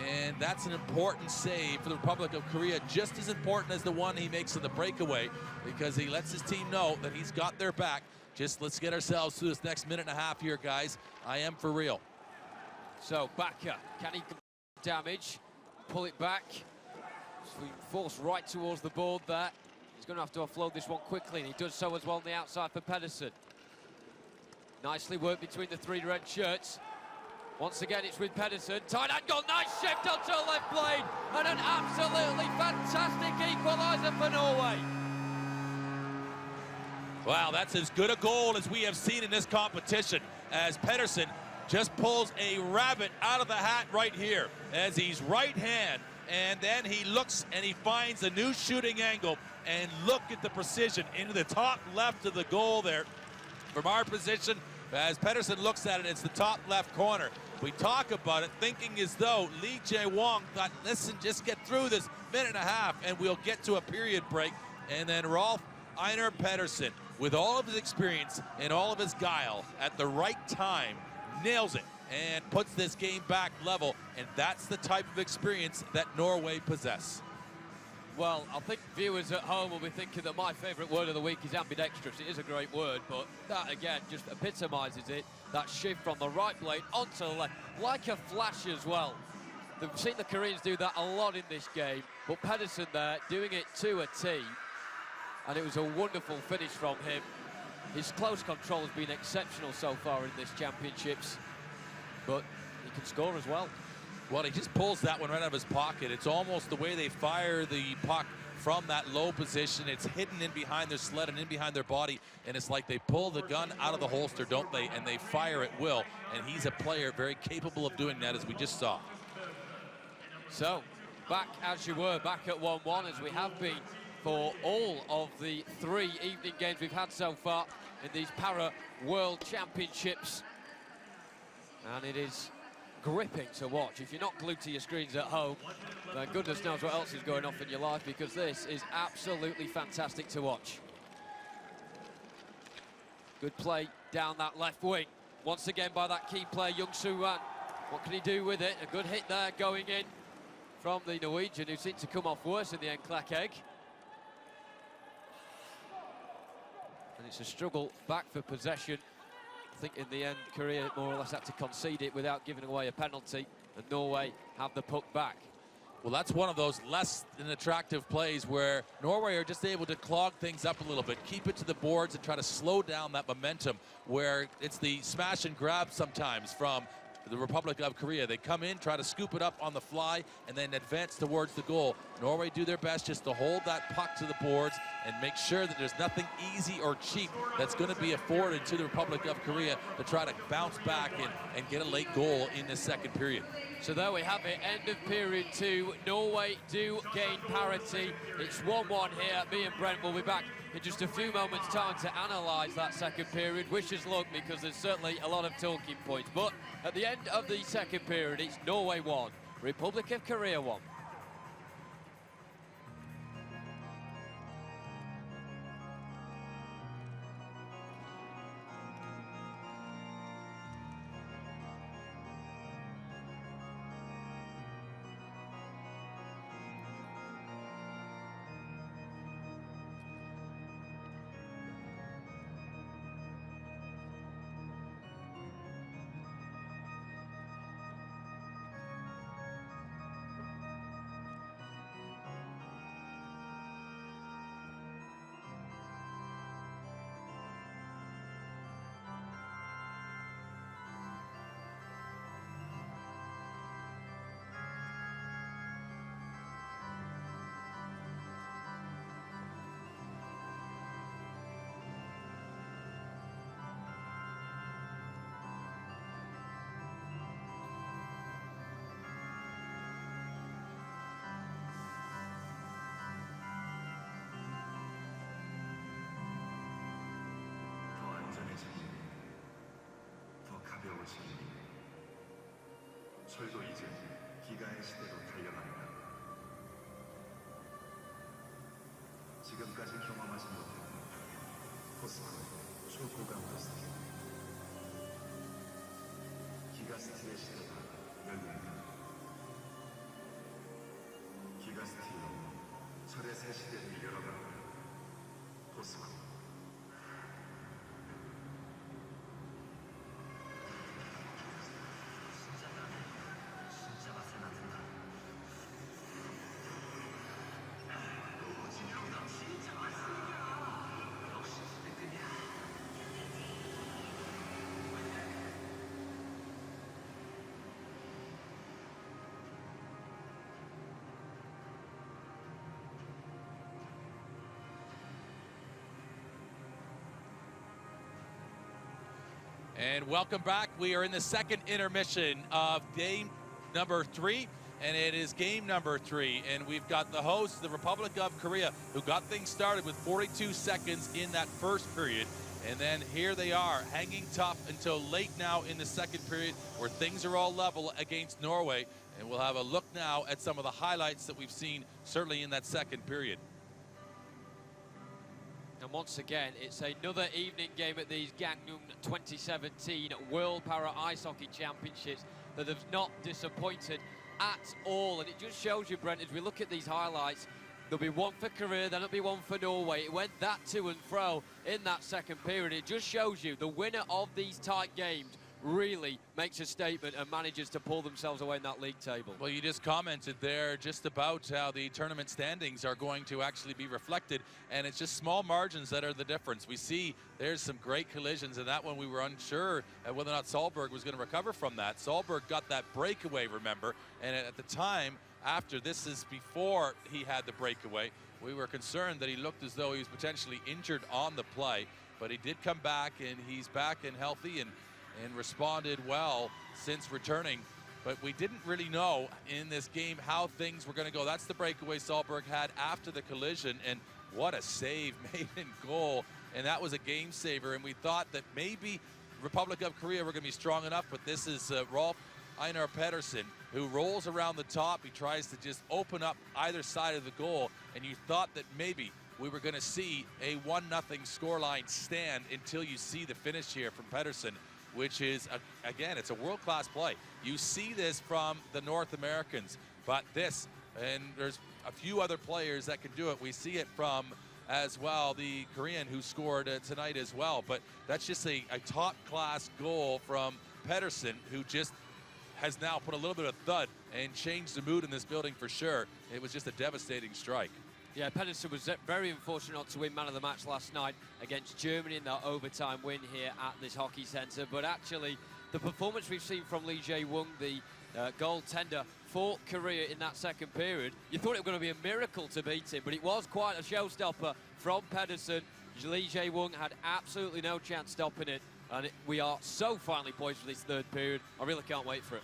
And that's an important save for the Republic of Korea, just as important as the one he makes in the breakaway, because he lets his team know that he's got their back. Just let's get ourselves through this next minute and a half here, guys. I am for real. So Bakker, can he damage? Pull it back. So he forced right towards the board there. He's going to have to offload this one quickly, and he does so as well on the outside for Pedersen. Nicely worked between the three red shirts. Once again, it's with Pedersen. Tight angle, nice shift onto the left blade. And an absolutely fantastic equaliser for Norway. Wow, that's as good a goal as we have seen in this competition, as Pedersen just pulls a rabbit out of the hat right here, as he's right hand, and then he looks and he finds a new shooting angle, and look at the precision into the top left of the goal there. From our position, as Pedersen looks at it, it's the top left corner. We talk about it thinking as though Lee Jae-woong thought, listen, just get through this minute and a half and we'll get to a period break. And then Rolf Einar Pedersen, with all of his experience and all of his guile, at the right time, nails it and puts this game back level. And that's the type of experience that Norway possess. Well, I think viewers at home will be thinking that my favourite word of the week is ambidextrous. It is a great word, but that, again, just epitomises it. That shift from the right blade onto the left, like a flash as well. We've seen the Koreans do that a lot in this game, but Pedersen there doing it to a T. And it was a wonderful finish from him. His close control has been exceptional so far in this championships, but he can score as well. Well, he just pulls that one right out of his pocket. It's almost the way they fire the puck from that low position. It's hidden in behind their sled and in behind their body, and it's like they pull the gun out of the holster, don't they? And they fire at will, and he's a player very capable of doing that, as we just saw. So, back as you were, back at 1-1, as we have been for all of the 3 evening games we've had so far in these Para World Championships. And it is gripping to watch. If you're not glued to your screens at home, then goodness knows what else is going on in your life, because this is absolutely fantastic to watch. Good play down that left wing. Once again by that key player, Young Soo-wan. What can he do with it? A good hit there going in from the Norwegian, who seemed to come off worse in the end, Klak-Egg. And it's a struggle back for possession. I think in the end, Korea more or less had to concede it without giving away a penalty, and Norway have the puck back. Well, that's one of those less than attractive plays where Norway are just able to clog things up a little bit, keep it to the boards and try to slow down that momentum, where it's the smash and grab sometimes from the Republic of Korea. They come in, try to scoop it up on the fly, and then advance towards the goal. Norway do their best just to hold that puck to the boards and make sure that there's nothing easy or cheap that's going to be afforded to the Republic of Korea to try to bounce back and get a late goal in the second period. So there we have it, end of period 2. Norway do gain parity. It's 1-1 here. Me and Brent will be back in just a few moments' time to analyse that second period. Wish us luck, because there's certainly a lot of talking points. But at the end of the second period, it's Norway 1, Republic of Korea 1. 철도 이제 기가의 시대로 달려갑니다. 지금까지 경험하지 못했던 포스코 초고강 포스트 기가스틸의 시대가 열립니다. 기가스틸로 철의 새 시대를 열어갑니다. 포스코 And welcome back. We are in the second intermission of game number 3, and it is game number 3. And we've got the hosts, the Republic of Korea, who got things started with 42 seconds in that first period. And then here they are, hanging tough until late now in the second period, where things are all level against Norway. And we'll have a look now at some of the highlights that we've seen, certainly in that second period. And once again, it's another evening game at these Gangneung 2017 World Para Ice Hockey Championships that have not disappointed at all. And it just shows you, Brent, as we look at these highlights, there'll be one for Korea, then there'll be one for Norway. It went that to and fro in that second period. It just shows you the winner of these tight games really makes a statement and manages to pull themselves away in that league table. Well, you just commented there just about how the tournament standings are going to actually be reflected, and it's just small margins that are the difference. We see there's some great collisions, and that one we were unsure whether or not Solberg was going to recover from that. Solberg got that breakaway, remember, and at the time, after this is before he had the breakaway, we were concerned that he looked as though he was potentially injured on the play, but he did come back, and he's back and healthy and responded well since returning. But we didn't really know in this game how things were going to go. That's the breakaway Solberg had after the collision, and what a save made in goal. And that was a game saver, and we thought that maybe Republic of Korea were going to be strong enough, but this is Rolf Einar Pedersen, who rolls around the top. He tries to just open up either side of the goal, and you thought that maybe we were going to see a 1-0 scoreline stand until you see the finish here from Pedersen, which is, again, it's a world-class play. You see this from the North Americans, but this, and there's a few other players that can do it. We see it from, as well, the Korean who scored tonight as well. But that's just a top-class goal from Pedersen, who just has now put a little bit of thud and changed the mood in this building for sure. It was just a devastating strike. Yeah, Pedersen was very unfortunate not to win man of the match last night against Germany in that overtime win here at this hockey centre. But actually, the performance we've seen from Lee Jae-woong, the goaltender for Korea in that second period, you thought it was going to be a miracle to beat him, but it was quite a showstopper from Pedersen. Lee Jae-woong had absolutely no chance stopping it, and we are so finally poised for this third period. I really can't wait for it.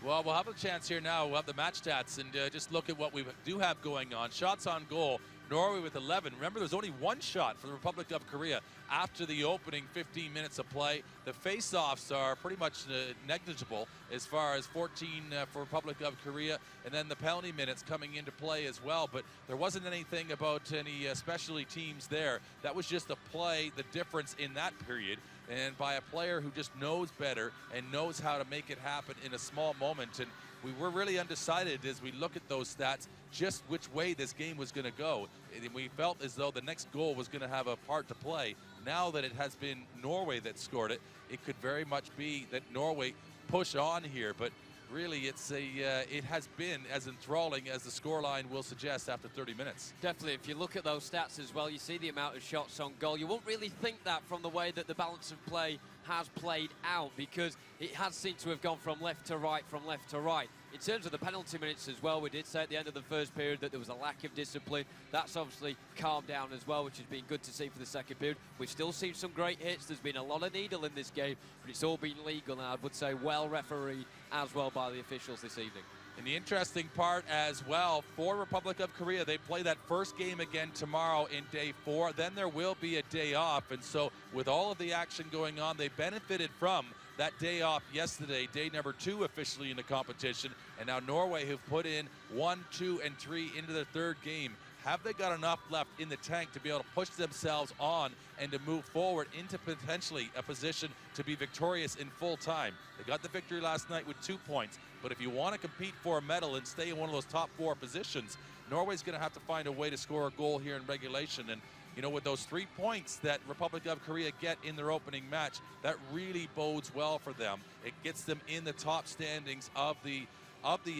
Well, we'll have a chance here now. We'll have the match stats and just look at what we do have going on. Shots on goal, Norway with 11. Remember, there's only one shot for the Republic of Korea after the opening 15 minutes of play. The face-offs are pretty much negligible as far as 14 for Republic of Korea, and then the penalty minutes coming into play as well. But there wasn't anything about any specialty teams there. That was just a play, the difference in that period, and by a player who just knows better and knows how to make it happen in a small moment. And we were really undecided as we look at those stats, just which way this game was going to go. And we felt as though the next goal was going to have a part to play. Now that it has been Norway that scored it, it could very much be that Norway push on here. But really, it's it has been as enthralling as the scoreline will suggest after 30 minutes. Definitely, if you look at those stats as well, you see the amount of shots on goal. You won't really think that from the way that the balance of play has played out, because it has seemed to have gone from left to right, from left to right. In terms of the penalty minutes as well, we did say at the end of the first period that there was a lack of discipline. That's obviously calmed down as well, which has been good to see for the second period. We've still seen some great hits. There's been a lot of needle in this game, but it's all been legal, and I would say well refereed as well by the officials this evening. And the interesting part as well, for Republic of Korea, they play that first game again tomorrow in day 4. Then there will be a day off. And so with all of the action going on, they benefited from that day off yesterday, day number 2 officially in the competition. And now Norway have put in 1, 2, and 3 into their third game. Have they got enough left in the tank to be able to push themselves on and to move forward into potentially a position to be victorious in full time? They got the victory last night with 2 points, but if you want to compete for a medal and stay in one of those top 4 positions, Norway's going to have to find a way to score a goal here in regulation. And you know, with those 3 points that Republic of Korea get in their opening match, that really bodes well for them. It gets them in the top standings of the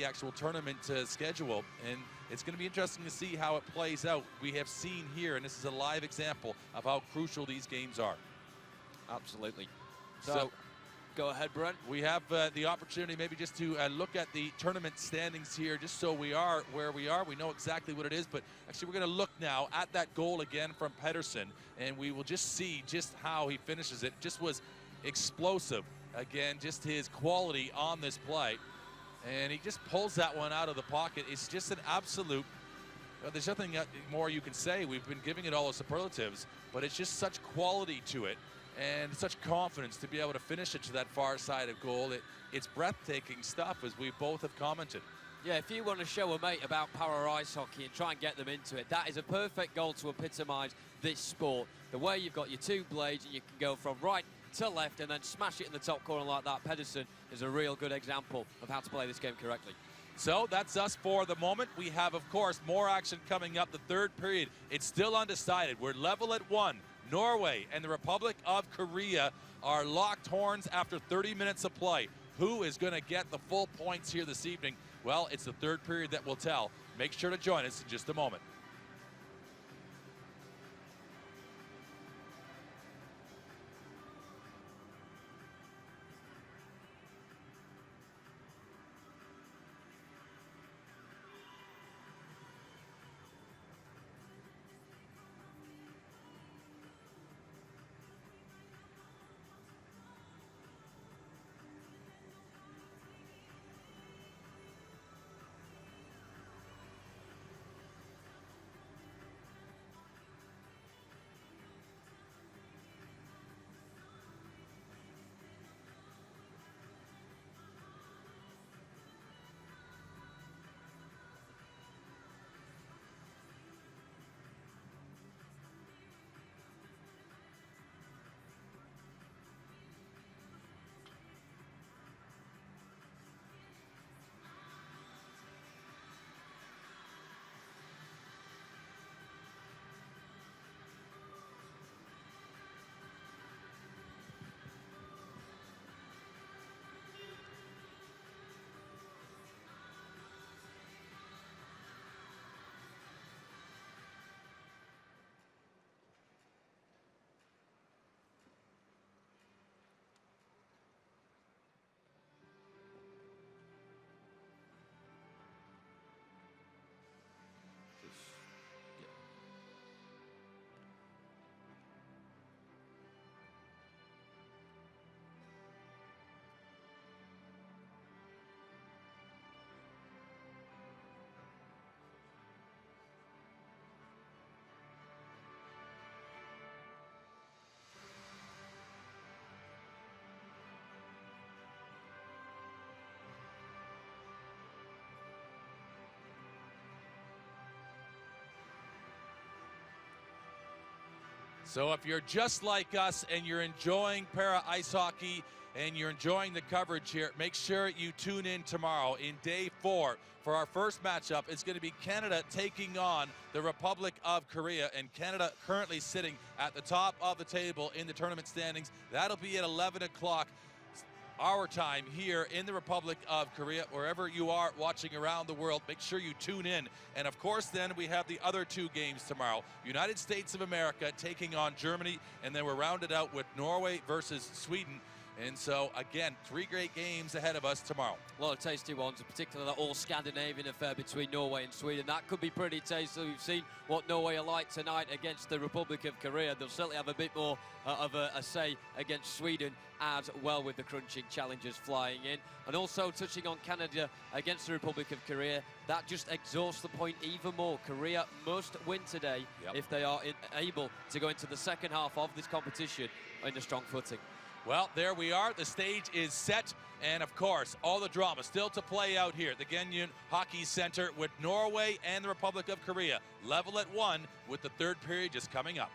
actual tournament schedule, and it's going to be interesting to see how it plays out. We have seen here, and this is a live example of how crucial these games are. Absolutely. So go ahead, Brent. we have the opportunity maybe just to look at the tournament standings here, just so we are where we are. We know exactly what it is, but actually we're going to look now at that goal again from Pedersen, and we will just see just how he finishes it. Just was explosive. Again, just his quality on this play. And he just pulls that one out of the pocket. It's just an absolute, there's nothing more you can say. We've been giving it all the superlatives, but it's just such quality to it and such confidence to be able to finish it to that far side of goal. It's breathtaking stuff, as we both have commented. Yeah, if you want to show a mate about power ice hockey and try and get them into it, that is a perfect goal to epitomise this sport. The way you've got your 2 blades and you can go from right to left and then smash it in the top corner like that. Pedersen is a real good example of how to play this game correctly. So that's us for the moment. We have, of course, more action coming up. The third period, it's still undecided. We're level at 1. Norway and the Republic of Korea are locked horns after 30 minutes of play. Who is going to get the full points here this evening? Well, it's the third period that will tell. Make sure to join us in just a moment. So if you're just like us and you're enjoying para ice hockey and you're enjoying the coverage here, make sure you tune in tomorrow in day 4 for our first matchup. It's going to be Canada taking on the Republic of Korea, and Canada currently sitting at the top of the table in the tournament standings. That'll be at 11 o'clock our time here in the Republic of Korea. Wherever you are watching around the world, make sure you tune in. And of course, then we have the other 2 games tomorrow. United States of America taking on Germany, and then we're rounded out with Norway versus Sweden. And so, again, 3 great games ahead of us tomorrow. A lot of tasty ones, in particular that all-Scandinavian affair between Norway and Sweden. That could be pretty tasty. We've seen what Norway are like tonight against the Republic of Korea. They'll certainly have a bit more of a say against Sweden as well, with the crunching challengers flying in. And also touching on Canada against the Republic of Korea, that just exhausts the point even more. Korea must win today if they are able to go into the second half of this competition in a strong footing. Well, there we are. The stage is set. And, of course, all the drama still to play out here at the Gangneung Hockey Center with Norway and the Republic of Korea level at 1 with the 3rd period just coming up.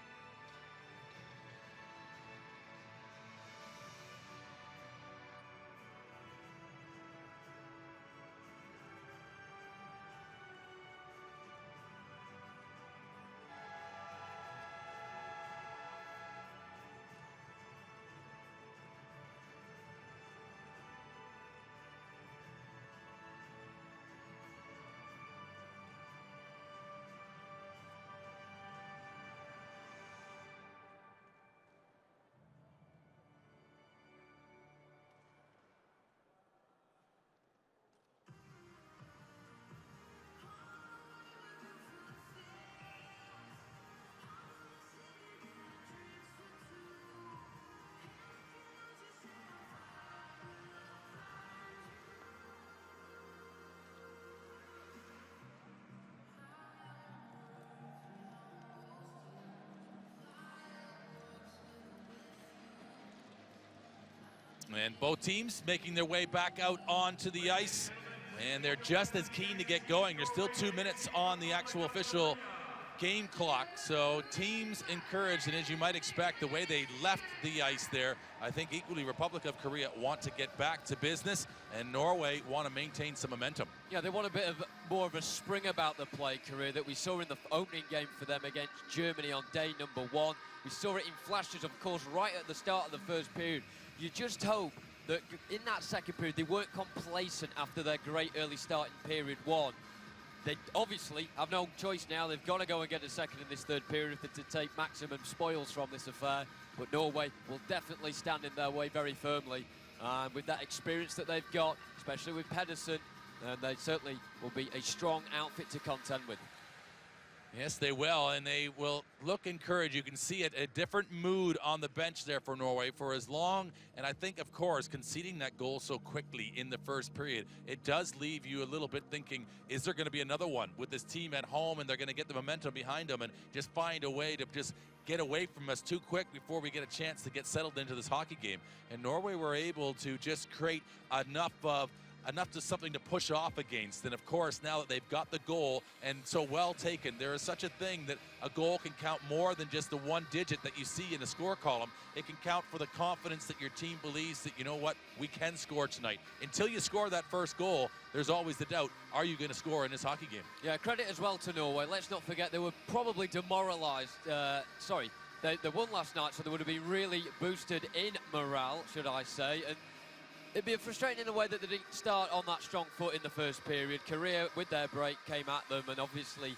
And both teams making their way back out onto the ice, and they're just as keen to get going. There's still 2 minutes on the actual official game clock, so teams encouraged, and as you might expect, the way they left the ice there, I think equally Republic of Korea want to get back to business, and Norway want to maintain some momentum. Yeah, they want a bit of more of a spring about the play, Korea, that we saw in the opening game for them against Germany on day number 1. We saw it in flashes, of course, right at the start of the first period. You just hope that in that second period they weren't complacent after their great early start in period 1. They obviously have no choice now. They've got to go and get a second in this 3rd period if they're to take maximum spoils from this affair. But Norway will definitely stand in their way very firmly. And with that experience that they've got, especially with Pedersen, they certainly will be a strong outfit to contend with. Yes, they will, and they will look encouraged. You can see it, a different mood on the bench there for Norway for as long, and I think, of course, conceding that goal so quickly in the first period, it does leave you a little bit thinking, is there going to be another one with this team at home, and they're going to get the momentum behind them and just find a way to just get away from us too quick before we get a chance to get settled into this hockey game. And Norway were able to just create enough to something to push off against. And of course, now that they've got the goal and so well taken, there is such a thing that a goal can count more than just the 1 digit that you see in the score column. It can count for the confidence that your team believes that, you know what, we can score tonight. Until you score that first goal, there's always the doubt, are you going to score in this hockey game? Yeah, credit as well to Norway. Let's not forget they were probably demoralized. They won last night, so they would have been really boosted in morale, should I say. And it'd be frustrating in a way that they didn't start on that strong foot in the first period. Korea, with their break, came at them, and obviously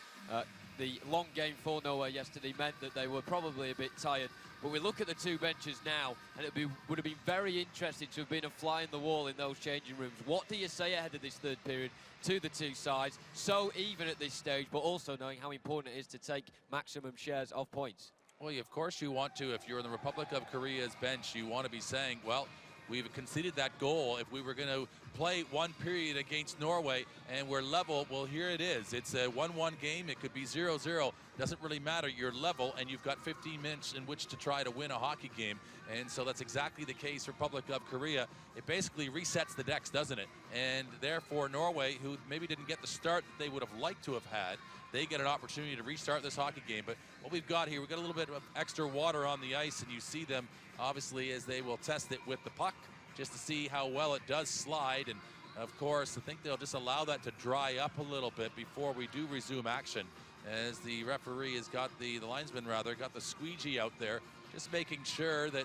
the long game for Norway yesterday meant that they were probably a bit tired. But we look at the 2 benches now, and it would have been very interesting to have been a fly in the wall in those changing rooms. What do you say ahead of this 3rd period to the 2 sides? So even at this stage, but also knowing how important it is to take maximum shares of points. Well, of course you want to. If you're in the Republic of Korea's bench, you want to be saying, well, we've conceded that goal. If we were going to play one period against Norway and we're level. Well, here it is. It's a 1-1 game. It could be 0-0. Doesn't really matter. You're level and you've got 15 minutes in which to try to win a hockey game. And so that's exactly the case for Republic of Korea. It basically resets the decks, doesn't it? And therefore Norway, who maybe didn't get the start that they would have liked to have had, they get an opportunity to restart this hockey game. But what we've got here, we've got a little bit of extra water on the ice, and you see them obviously as they will test it with the puck just to see how well it does slide. And of course, I think they'll just allow that to dry up a little bit before we do resume action, as the referee has got the linesman rather, got the squeegee out there, just making sure that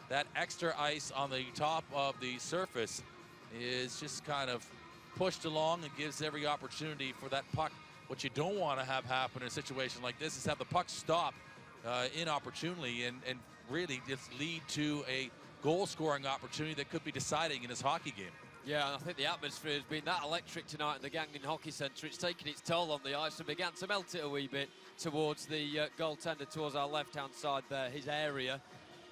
that extra ice on the top of the surface is just kind of pushed along and gives every opportunity for that puck. What you don't want to have happen in a situation like this is have the puck stop inopportunely and really just lead to a goal-scoring opportunity that could be deciding in this hockey game. Yeah, and I think the atmosphere has been that electric tonight in the Gangneung Hockey Centre. It's taken its toll on the ice and began to melt it a wee bit towards the goaltender, towards our left-hand side there, his area.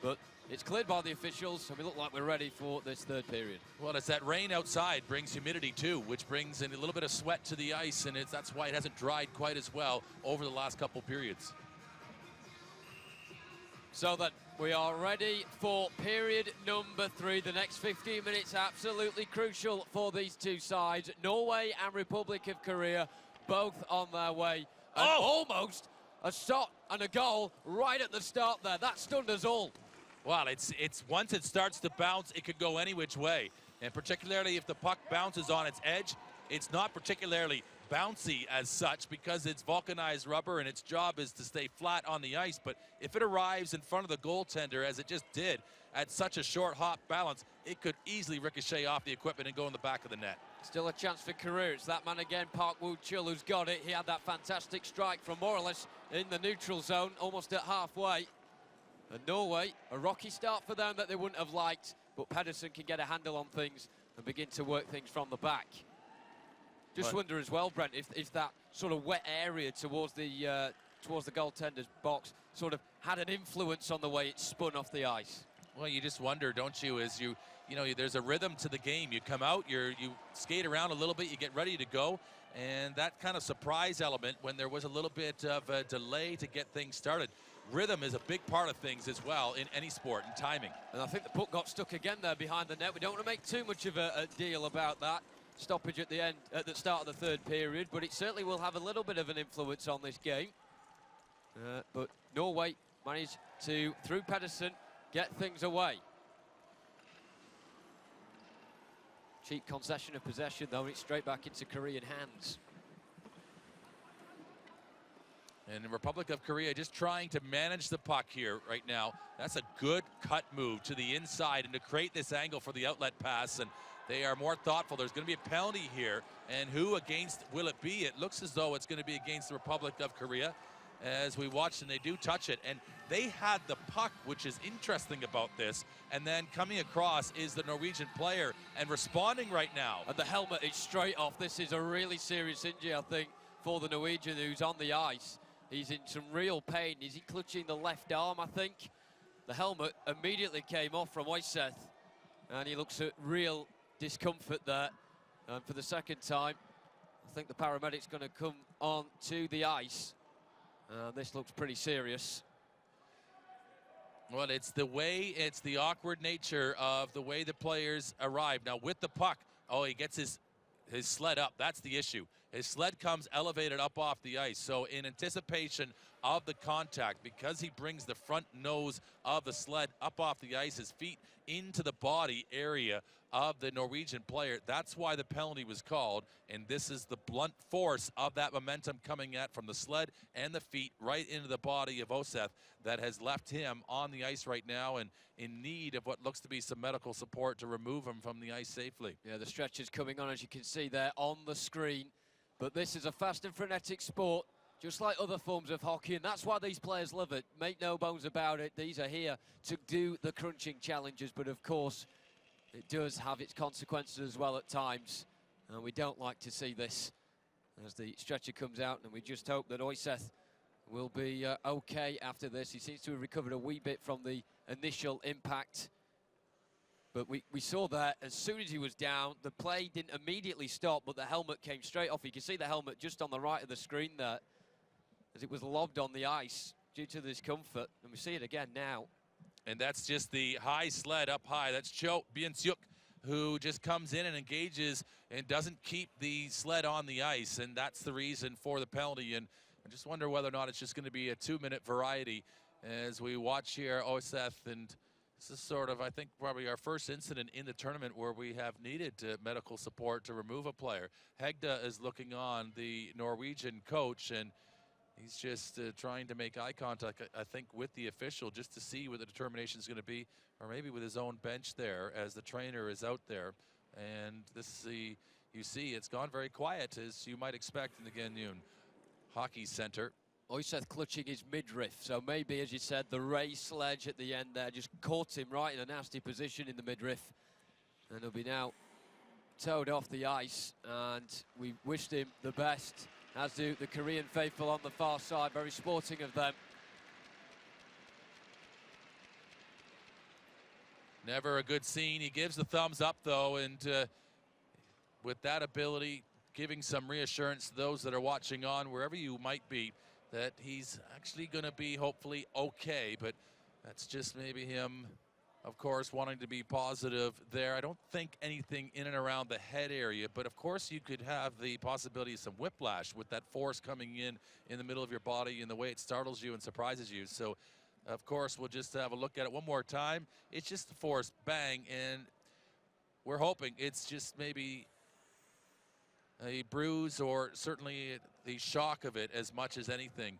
But it's cleared by the officials, and we look like we're ready for this third period. Well, it's that rain outside brings humidity too, which brings in a little bit of sweat to the ice, and that's why it hasn't dried quite as well over the last couple periods. So that we are ready for period number 3. The next 15 minutes absolutely crucial for these two sides. Norway and Republic of Korea both on their way. And almost a shot and a goal right at the start there. That stunned us all. Well, it's once it starts to bounce, it could go any which way. And particularly if the puck bounces on its edge, it's not particularly bouncy as such because it's vulcanized rubber and its job is to stay flat on the ice. But if it arrives in front of the goaltender, as it just did, at such a short hop balance, it could easily ricochet off the equipment and go in the back of the net. Still a chance for Korea. It's that man again, Park Woo-chul, who's got it. He had that fantastic strike from more or less in the neutral zone, almost at halfway. And Norway, a rocky start for them that they wouldn't have liked, but Pedersen can get a handle on things and begin to work things from the back. Just wonder as well, Brent, if that sort of wet area towards the goaltender's box sort of had an influence on the way it spun off the ice. Well, you just wonder, don't you, as you know, there's a rhythm to the game. You come out, you skate around a little bit, you get ready to go, and that kind of surprise element when there was a little bit of a delay to get things started. Rhythm is a big part of things as well in any sport, and timing. And I think the puck got stuck again there behind the net. We don't want to make too much of a deal about that stoppage at the start of the third period, but it certainly will have a little bit of an influence on this game. But Norway managed to, through Pedersen, get things away. Cheap concession of possession, though, and it's straight back into Korean hands. And the Republic of Korea just trying to manage the puck here right now. That's a good cut move to the inside and to create this angle for the outlet pass. And they are more thoughtful. There's going to be a penalty here. And who against will it be? It looks as though it's going to be against the Republic of Korea as we watch, and they do touch it. And they had the puck, which is interesting about this. And then coming across is the Norwegian player and responding right now. And the helmet is straight off. This is a really serious injury, I think, for the Norwegian who's on the ice. He's in some real pain. Is he clutching the left arm, I think? The helmet immediately came off from Oyseth, and he looks at real discomfort there. And for the second time, I think the paramedic's going to come on to the ice. This looks pretty serious. Well, it's the awkward nature of the way the players arrive. Now with the puck, he gets his sled up. That's the issue. His sled comes elevated up off the ice. So in anticipation of the contact, because he brings the front nose of the sled up off the ice, his feet into the body area of the Norwegian player, that's why the penalty was called. And this is the blunt force of that momentum coming from the sled and the feet right into the body of Oyseth that has left him on the ice right now and in need of what looks to be some medical support to remove him from the ice safely. Yeah, the stretcher's coming on, as you can see there on the screen. But this is a fast and frenetic sport, just like other forms of hockey, and that's why these players love it. Make no bones about it. These are here to do the crunching challenges, but of course, it does have its consequences as well at times. And we don't like to see this as the stretcher comes out, and we just hope that Oyseth will be okay after this. He seems to have recovered a wee bit from the initial impact. But we saw that as soon as he was down, the play didn't immediately stop, but the helmet came straight off. You can see the helmet just on the right of the screen there, as it was lobbed on the ice due to discomfort. And we see it again now. And that's just the high sled up high. That's Cho Bien-Suk, who just comes in and engages and doesn't keep the sled on the ice. And that's the reason for the penalty. And I just wonder whether or not it's just going to be a 2-minute variety as we watch here Oseth. And this is sort of, I think, probably our first incident in the tournament where we have needed medical support to remove a player. Hegda is looking on, the Norwegian coach, and he's just trying to make eye contact, I think, with the official just to see what the determination is going to be, or maybe with his own bench there as the trainer is out there. And this is you see, it's gone very quiet, as you might expect in the Gangneung Hockey Center. Oyseth clutching his midriff, so maybe, as you said, the raised sledge at the end there just caught him right in a nasty position in the midriff. And he'll be now towed off the ice, and we wished him the best, as do the Korean faithful on the far side. Very sporting of them. Never a good scene. He gives the thumbs up, though, and with that ability, giving some reassurance to those that are watching on, wherever you might be, that he's actually going to be hopefully okay. But that's just maybe him, of course, wanting to be positive there. I don't think anything in and around the head area, but of course you could have the possibility of some whiplash with that force coming in the middle of your body and the way it startles you and surprises you. So, of course, we'll just have a look at it one more time. It's just the force, bang, and we're hoping it's just maybe a bruise, or certainly the shock of it as much as anything.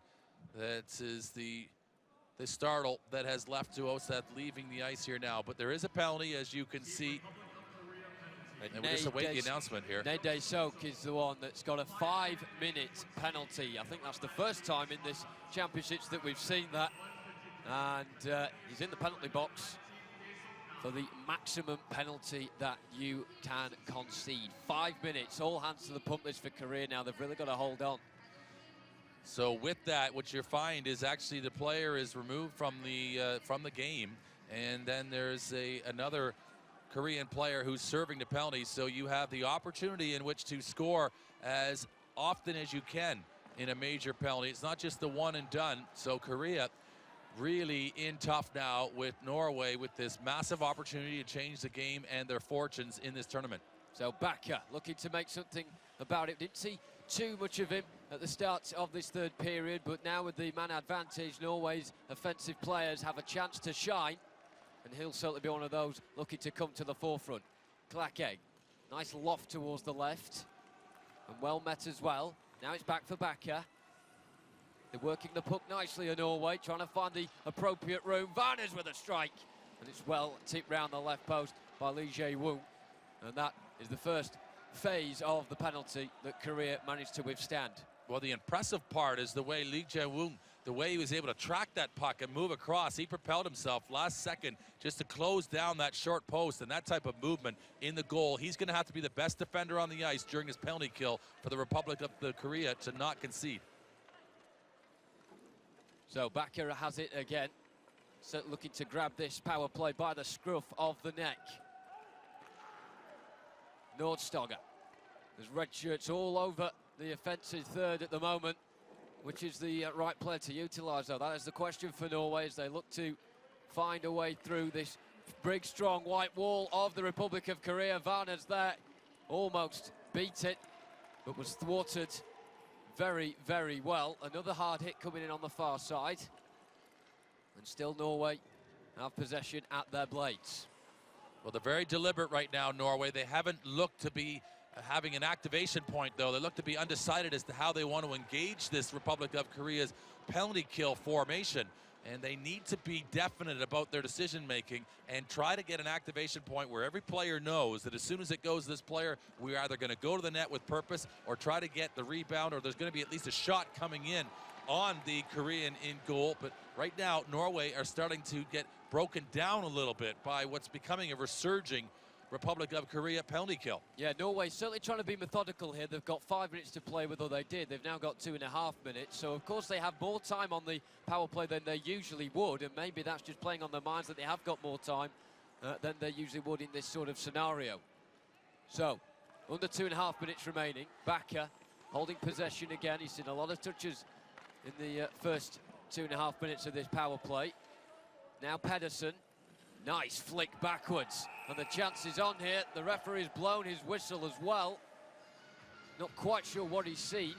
That is the startle that has left to Oseth leaving the ice here now. But there is a penalty, as you can see. And we'll just await the announcement here. Nede Sok is the one that's got a 5-minute penalty. I think that's the first time in this championships that we've seen that. And he's in the penalty box for the maximum penalty that you can concede. 5 minutes, all hands to the pump this for Korea now. They've really got to hold on. So with that, what you find is actually the player is removed from the game, and then there's another Korean player who's serving the penalty. So you have the opportunity in which to score as often as you can in a major penalty. It's not just the one and done. So Korea really in tough now with Norway, with this massive opportunity to change the game and their fortunes in this tournament. So Bakker looking to make something about it. Didn't see too much of him at the start of this third period, but now with the man advantage, Norway's offensive players have a chance to shine, and he'll certainly be one of those looking to come to the forefront. Klake, nice loft towards the left, and well met as well. Now it's back for Bakker. They're working the puck nicely in Norway, trying to find the appropriate room. Varnes with a strike, and it's well tipped round the left post by Lee Jae-woong. And that is the first phase of the penalty that Korea managed to withstand. Well, the impressive part is the way Lee Jae-woong, the way he was able to track that puck and move across. He propelled himself last second just to close down that short post, and that type of movement in the goal. He's going to have to be the best defender on the ice during his penalty kill for the Republic of Korea to not concede. So Bakker has it again. So looking to grab this power play by the scruff of the neck. Nordstoga. There's red shirts all over the offensive third at the moment. Which is the right player to utilise, though? That is the question for Norway as they look to find a way through this big, strong white wall of the Republic of Korea. Varnes there almost beat it, but was thwarted very, very well. Another hard hit coming in on the far side. And still Norway have possession at their blades. Well, they're very deliberate right now, Norway. They haven't looked to be having an activation point, though. They look to be undecided as to how they want to engage this Republic of Korea's penalty kill formation. And they need to be definite about their decision-making and try to get an activation point where every player knows that as soon as it goes to this player, we're either going to go to the net with purpose or try to get the rebound, or there's going to be at least a shot coming in on the Korean in goal. But right now, Norway are starting to get broken down a little bit by what's becoming a resurging Republic of Korea penalty kill. Yeah, Norway certainly trying to be methodical here. They've got 5 minutes to play with, or they did. They've now got 2.5 minutes. So, of course, they have more time on the power play than they usually would, and maybe that's just playing on their minds that they have got more time. than they usually would in this sort of scenario. So, under 2.5 minutes remaining. Bakker holding possession again. He's seen a lot of touches in the first 2.5 minutes of this power play. Now Pedersen, nice flick backwards, and the chance is on here. The referee's blown his whistle as well. Not quite sure what he's seen.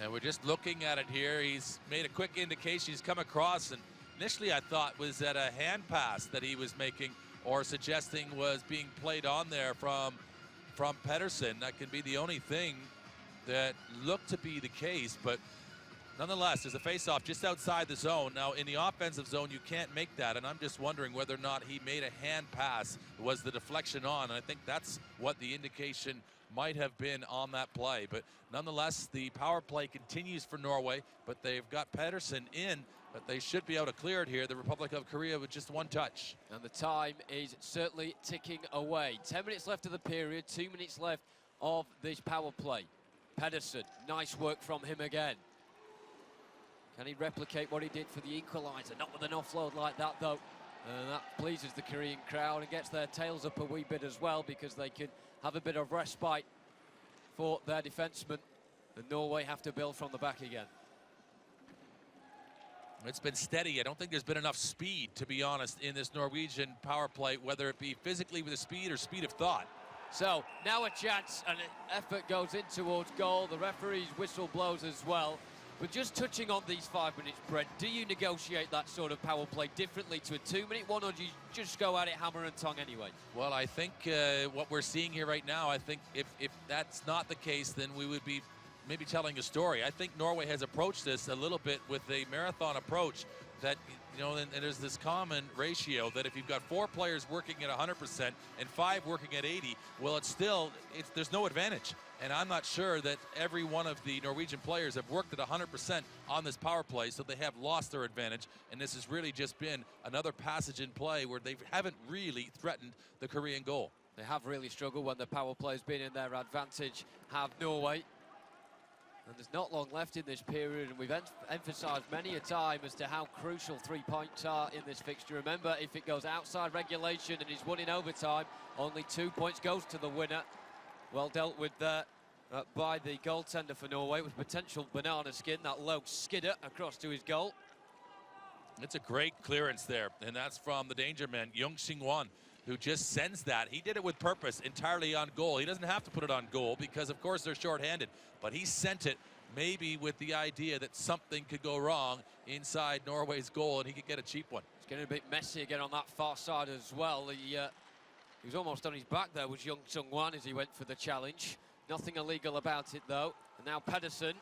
And we're just looking at it here. He's made a quick indication. He's come across, and initially I thought was that a hand pass that he was making or suggesting was being played on there from Pedersen. That can be the only thing that looked to be the case, but nonetheless, there's a face-off just outside the zone. Now, in the offensive zone, you can't make that, and I'm just wondering whether or not he made a hand pass. Was the deflection on? And I think that's what the indication might have been on that play. But nonetheless, the power play continues for Norway, but they've got Pedersen in, but they should be able to clear it here, the Republic of Korea, with just one touch. And the time is certainly ticking away. 10 minutes left of the period, 2 minutes left of this power play. Pedersen, nice work from him again. Can he replicate what he did for the equaliser? Not with an offload like that, though. And that pleases the Korean crowd and gets their tails up a wee bit as well, because they can have a bit of respite for their defensemen. And Norway have to build from the back again. It's been steady. I don't think there's been enough speed, to be honest, in this Norwegian power play, whether it be physically with the speed or speed of thought. So now a chance, and an effort goes in towards goal. The referee's whistle blows as well. But just touching on these 5 minutes, Brent, do you negotiate that sort of power play differently to a 2-minute one, or do you just go at it hammer and tongue anyway? Well, I think what we're seeing here right now, I think if that's not the case, then we would be maybe telling a story. I think Norway has approached this a little bit with a marathon approach that, you know, and there's this common ratio that if you've got 4 players working at 100% and 5 working at 80, well, there's no advantage. And I'm not sure that every one of the Norwegian players have worked at 100% on this power play, so they have lost their advantage. And this has really just been another passage in play where they haven't really threatened the Korean goal. They have really struggled when the power play has been in their advantage, have Norway. And there's not long left in this period, and we've emphasised many a time as to how crucial 3 points are in this fixture. Remember, if it goes outside regulation and is won in overtime, only 2 points goes to the winner. Well dealt with there by the goaltender for Norway with potential banana skin, that low skidder across to his goal. It's a great clearance there, and that's from the danger man, Gangneung, who just sends that. He did it with purpose, entirely on goal. He doesn't have to put it on goal because, of course, they're shorthanded, but he sent it maybe with the idea that something could go wrong inside Norway's goal and he could get a cheap one. It's getting a bit messy again on that far side as well. He was almost on his back there, was Gangneung as he went for the challenge. Nothing illegal about it, though. And now Pedersen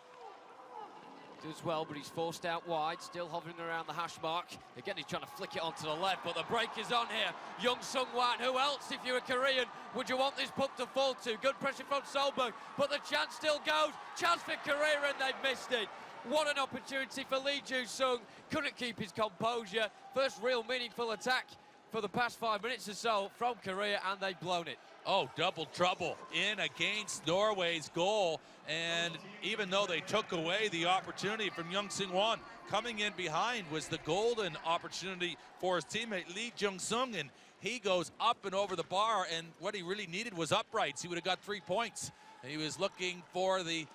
does well, but he's forced out wide, still hovering around the hash mark. Again, he's trying to flick it onto the left, but the break is on here. Gangneung, who else, if you're a Korean, would you want this puck to fall to? Good pressure from Solberg, but the chance still goes. Chance for Korea, and they've missed it. What an opportunity for Lee Ju-sung. Couldn't keep his composure. First real meaningful attack for the past 5 minutes or so from Korea, and they've blown it. Oh, double trouble in against Norway's goal. And even though they took away the opportunity from Gangneung, coming in behind was the golden opportunity for his teammate Lee Ju-sung, and he goes up and over the bar, and what he really needed was uprights. He would have got 3 points. And he was looking for the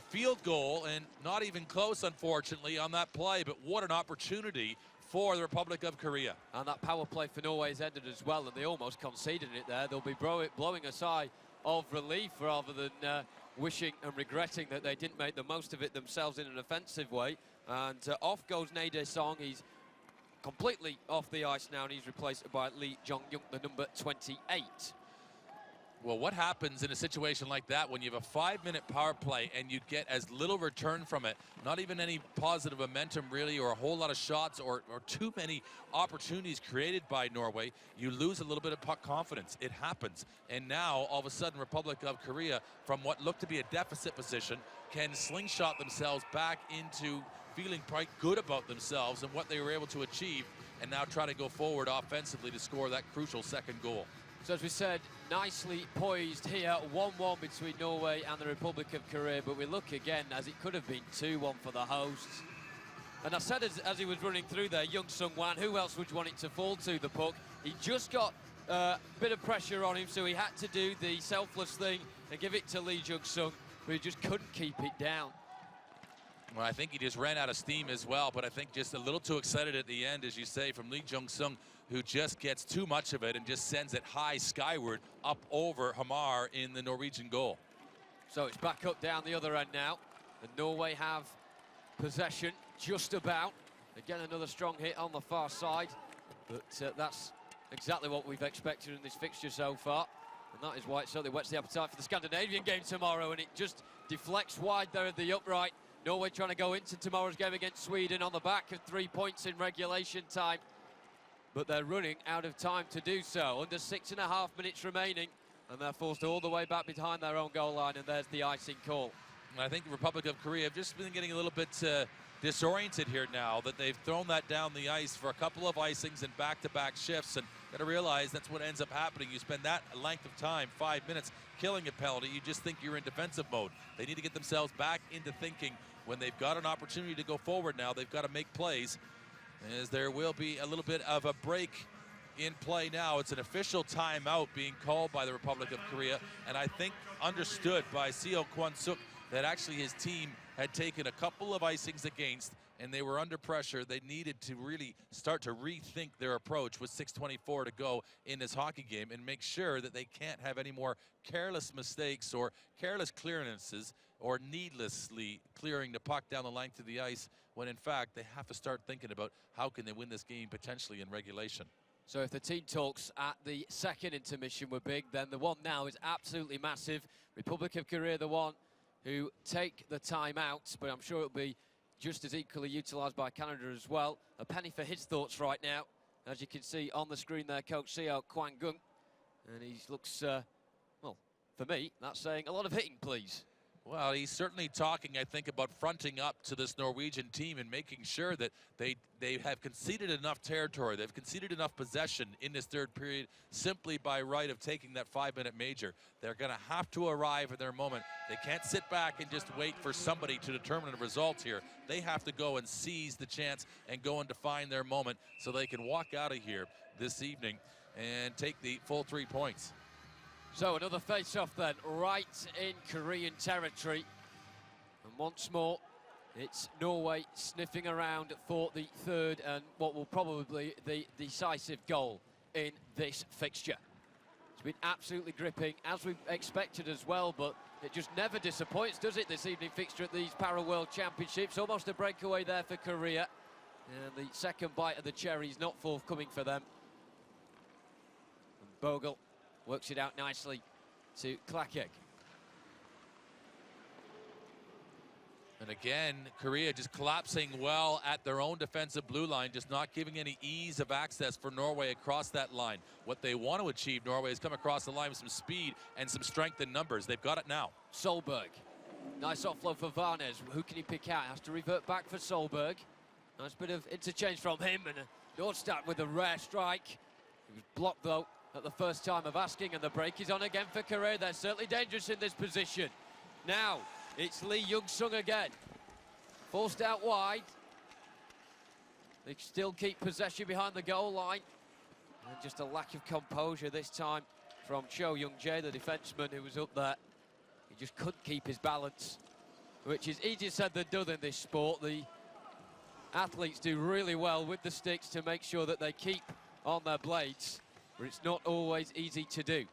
field goal, and not even close, unfortunately, on that play. But what an opportunity for the Republic of Korea. And that power play for Norway has ended as well, and they almost conceded it there. They'll be blowing a sigh of relief rather than wishing and regretting that they didn't make the most of it themselves in an offensive way. And off goes Nae Song. He's completely off the ice now, and he's replaced by Lee Jong-young, the number 28. Well, what happens in a situation like that when you have a 5-minute power play and you get as little return from it, not even any positive momentum really, or a whole lot of shots, or too many opportunities created by Norway? You lose a little bit of puck confidence. It happens. And now, all of a sudden, Republic of Korea, from what looked to be a deficit position, can slingshot themselves back into feeling quite good about themselves and what they were able to achieve, and now try to go forward offensively to score that crucial second goal. So as we said, nicely poised here, 1-1 between Norway and the Republic of Korea, but we look again as it could have been 2-1 for the hosts. And I said as he was running through there, Gangneung, who else would you want it to fall to, the puck? He just got a bit of pressure on him, so he had to do the selfless thing and give it to Lee Jung-sung, but he just couldn't keep it down. Well, I think he just ran out of steam as well, but I think just a little too excited at the end, as you say, from Lee Jung-sung, who just gets too much of it and just sends it high skyward up over Hamar in the Norwegian goal. So it's back up down the other end now, and Norway have possession just about. Again, another strong hit on the far side, but that's exactly what we've expected in this fixture so far, and that is why it certainly whets the appetite for the Scandinavian game tomorrow, and it just deflects wide there at the upright. Norway trying to go into tomorrow's game against Sweden on the back of 3 points in regulation time, but they're running out of time to do so. Under 6.5 minutes remaining, and they're forced all the way back behind their own goal line, and there's the icing call. And I think the Republic of Korea have just been getting a little bit disoriented here now, that they've thrown that down the ice for a couple of icings and back-to-back shifts, and got to realize that's what ends up happening. You spend that length of time, 5 minutes, killing a penalty, you just think you're in defensive mode. They need to get themselves back into thinking when they've got an opportunity to go forward now. They've got to make plays, as there will be a little bit of a break in play now. It's an official timeout being called by the Republic of Korea, and I think understood by Seo Kwon-suk that actually his team had taken a couple of icings against, and they were under pressure. They needed to really start to rethink their approach with 6:24 to go in this hockey game and make sure that they can't have any more careless mistakes or careless clearances or needlessly clearing the puck down the length of the ice, when in fact they have to start thinking about how can they win this game potentially in regulation. So if the team talks at the second intermission were big, then the one now is absolutely massive. Republic of Korea, the one who take the time out, but I'm sure it'll be just as equally utilised by Canada as well. A penny for his thoughts right now. As you can see on the screen there, Coach Seo Kwon-suk, and he looks, well, for me, that's saying a lot of hitting, please. Well, he's certainly talking, I think, about fronting up to this Norwegian team and making sure that they have conceded enough territory, they've conceded enough possession in this third period simply by right of taking that 5-minute major. They're going to have to arrive at their moment. They can't sit back and just wait for somebody to determine the result here. They have to go and seize the chance and go and define their moment so they can walk out of here this evening and take the full 3 points. So another face-off then, right in Korean territory. And once more, it's Norway sniffing around for the third and what will probably be the decisive goal in this fixture. It's been absolutely gripping, as we expected as well, but it just never disappoints, does it, this evening fixture at these Para World Championships? Almost a breakaway there for Korea. And the second bite of the cherry is not forthcoming for them. And Bogle works it out nicely to Klakek. And again, Korea just collapsing well at their own defensive blue line, just not giving any ease of access for Norway across that line. What they want to achieve, Norway, is come across the line with some speed and some strength in numbers. They've got it now. Solberg. Nice offload for Varnes. Who can he pick out? Has to revert back for Solberg. Nice bit of interchange from him, and Nordstad with a rare strike. He was blocked, though, at the first time of asking, and the break is on again for Korea. They're certainly dangerous in this position. Now, it's Lee Jung-sung again. Forced out wide. They still keep possession behind the goal line. And just a lack of composure this time from Cho Young-jae, the defenseman who was up there. He just couldn't keep his balance, which is easier said than done in this sport. The athletes do really well with the sticks to make sure that they keep on their blades, but it's not always easy to do.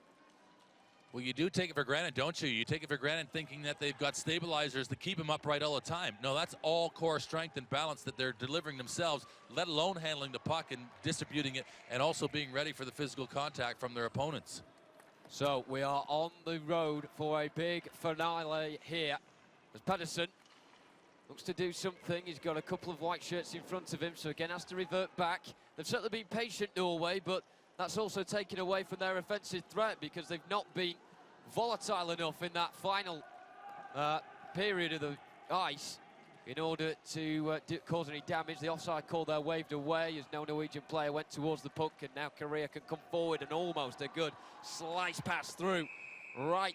Well, you do take it for granted, don't you? You take it for granted thinking that they've got stabilizers to keep them upright all the time. No, that's all core strength and balance that they're delivering themselves, let alone handling the puck and distributing it, and also being ready for the physical contact from their opponents. So we are on the road for a big finale here, as Pedersen looks to do something. He's got a couple of white shirts in front of him, so again has to revert back. They've certainly been patient, Norway, but that's also taken away from their offensive threat because they've not been volatile enough in that final period of the ice in order to cause any damage. The offside call there waved away as no Norwegian player went towards the puck, and now Korea can come forward, and almost a good slice pass through, right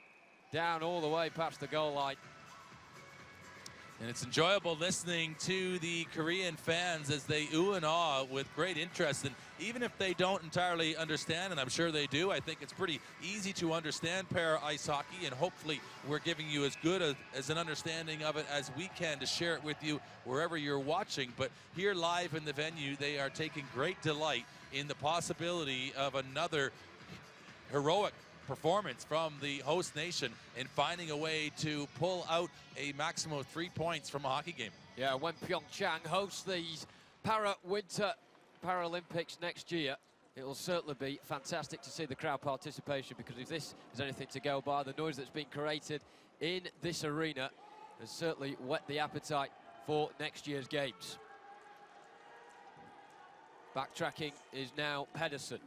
down all the way past the goal line. And it's enjoyable listening to the Korean fans as they ooh and ah with great interest. And even if they don't entirely understand, and I'm sure they do, I think it's pretty easy to understand para ice hockey, and hopefully we're giving you as good as an understanding of it as we can to share it with you wherever you're watching. But here live in the venue, they are taking great delight in the possibility of another heroic performance from the host nation in finding a way to pull out a maximum of 3 points from a hockey game. Yeah, when Pyeongchang hosts these Winter Paralympics next year, it will certainly be fantastic to see the crowd participation, because if this is anything to go by, the noise that's been created in this arena has certainly whet the appetite for next year's games. Backtracking is now Pedersen.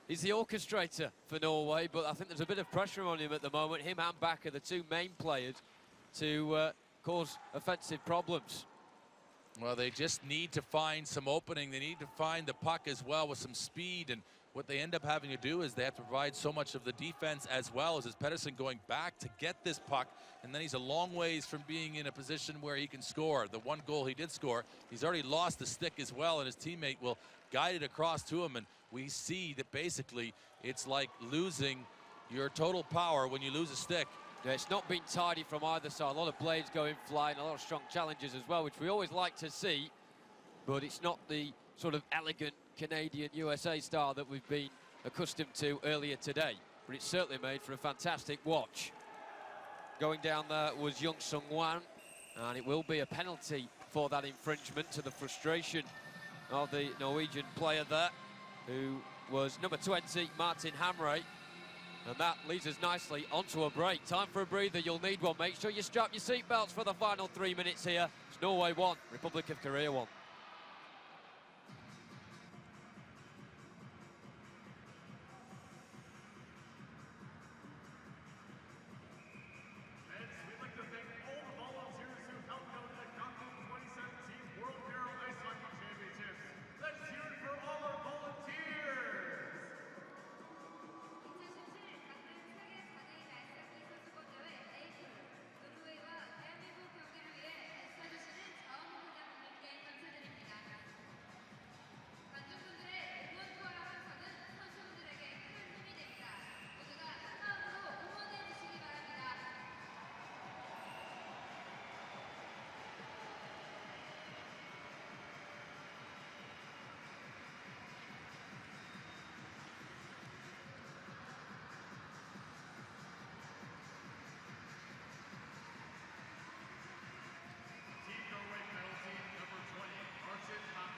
He's the orchestrator for Norway, but I think there's a bit of pressure on him at the moment. Him and Back are the two main players to cause offensive problems. Well, they just need to find some opening. They need to find the puck as well with some speed, and what they end up having to do is they have to provide so much of the defense as well, as Pedersen going back to get this puck, and then he's a long ways from being in a position where he can score. The one goal he did score, he's already lost the stick as well, and his teammate will guide it across to him, and we see that basically it's like losing your total power when you lose a stick. Yeah, it's not been tidy from either side. A lot of blades going flying, a lot of strong challenges as well, which we always like to see, but it's not the sort of elegant Canadian USA style that we've been accustomed to earlier today. But it's certainly made for a fantastic watch. Going down there was Young Sung Wan, and it will be a penalty for that infringement, to the frustration of the Norwegian player there, who was number 20, Martin Hamre. And that leads us nicely onto a break. Time for a breather, you'll need one. Make sure you strap your seatbelts for the final 3 minutes here. It's Norway 1, Republic of Korea 1. We'd like to thank all the volunteers who helped out at Gangneung 2017 World Para Ice Hockey Championships. Let's hear it for all our volunteers!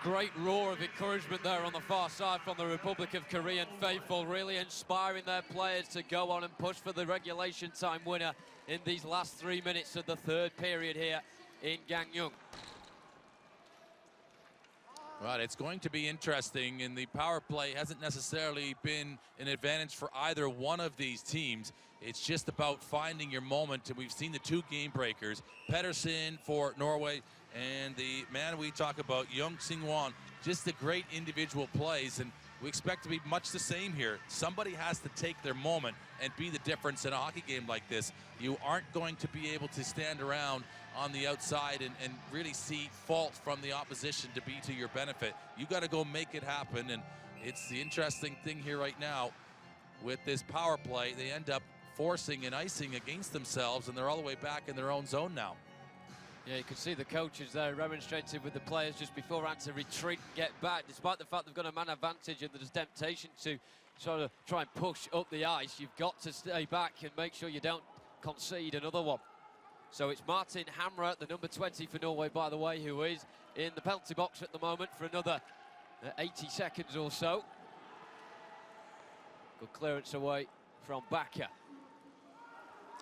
Great roar of encouragement there on the far side from the Republic of Korean faithful, really inspiring their players to go on and push for the regulation time winner in these last 3 minutes of the third period here in Gangneung. Right, it's going to be interesting, and the power play hasn't necessarily been an advantage for either one of these teams. It's just about finding your moment, and we've seen the two game breakers, Pedersen for Norway, and the man we talk about, Young Sung-won, just the great individual plays, and we expect to be much the same here. Somebody has to take their moment and be the difference in a hockey game like this. You aren't going to be able to stand around on the outside and really see fault from the opposition to be to your benefit. You got to go make it happen, and it's the interesting thing here right now with this power play. They end up forcing and icing against themselves, and they're all the way back in their own zone now. Yeah, you can see the coaches there remonstrating with the players just beforehand to retreat and get back, despite the fact they've got a man advantage and there's temptation to sort of try and push up the ice. You've got to stay back and make sure you don't concede another one. So it's Martin Hamre, the number 20 for Norway, by the way, who is in the penalty box at the moment for another 80 seconds or so. Good clearance away from Bakker.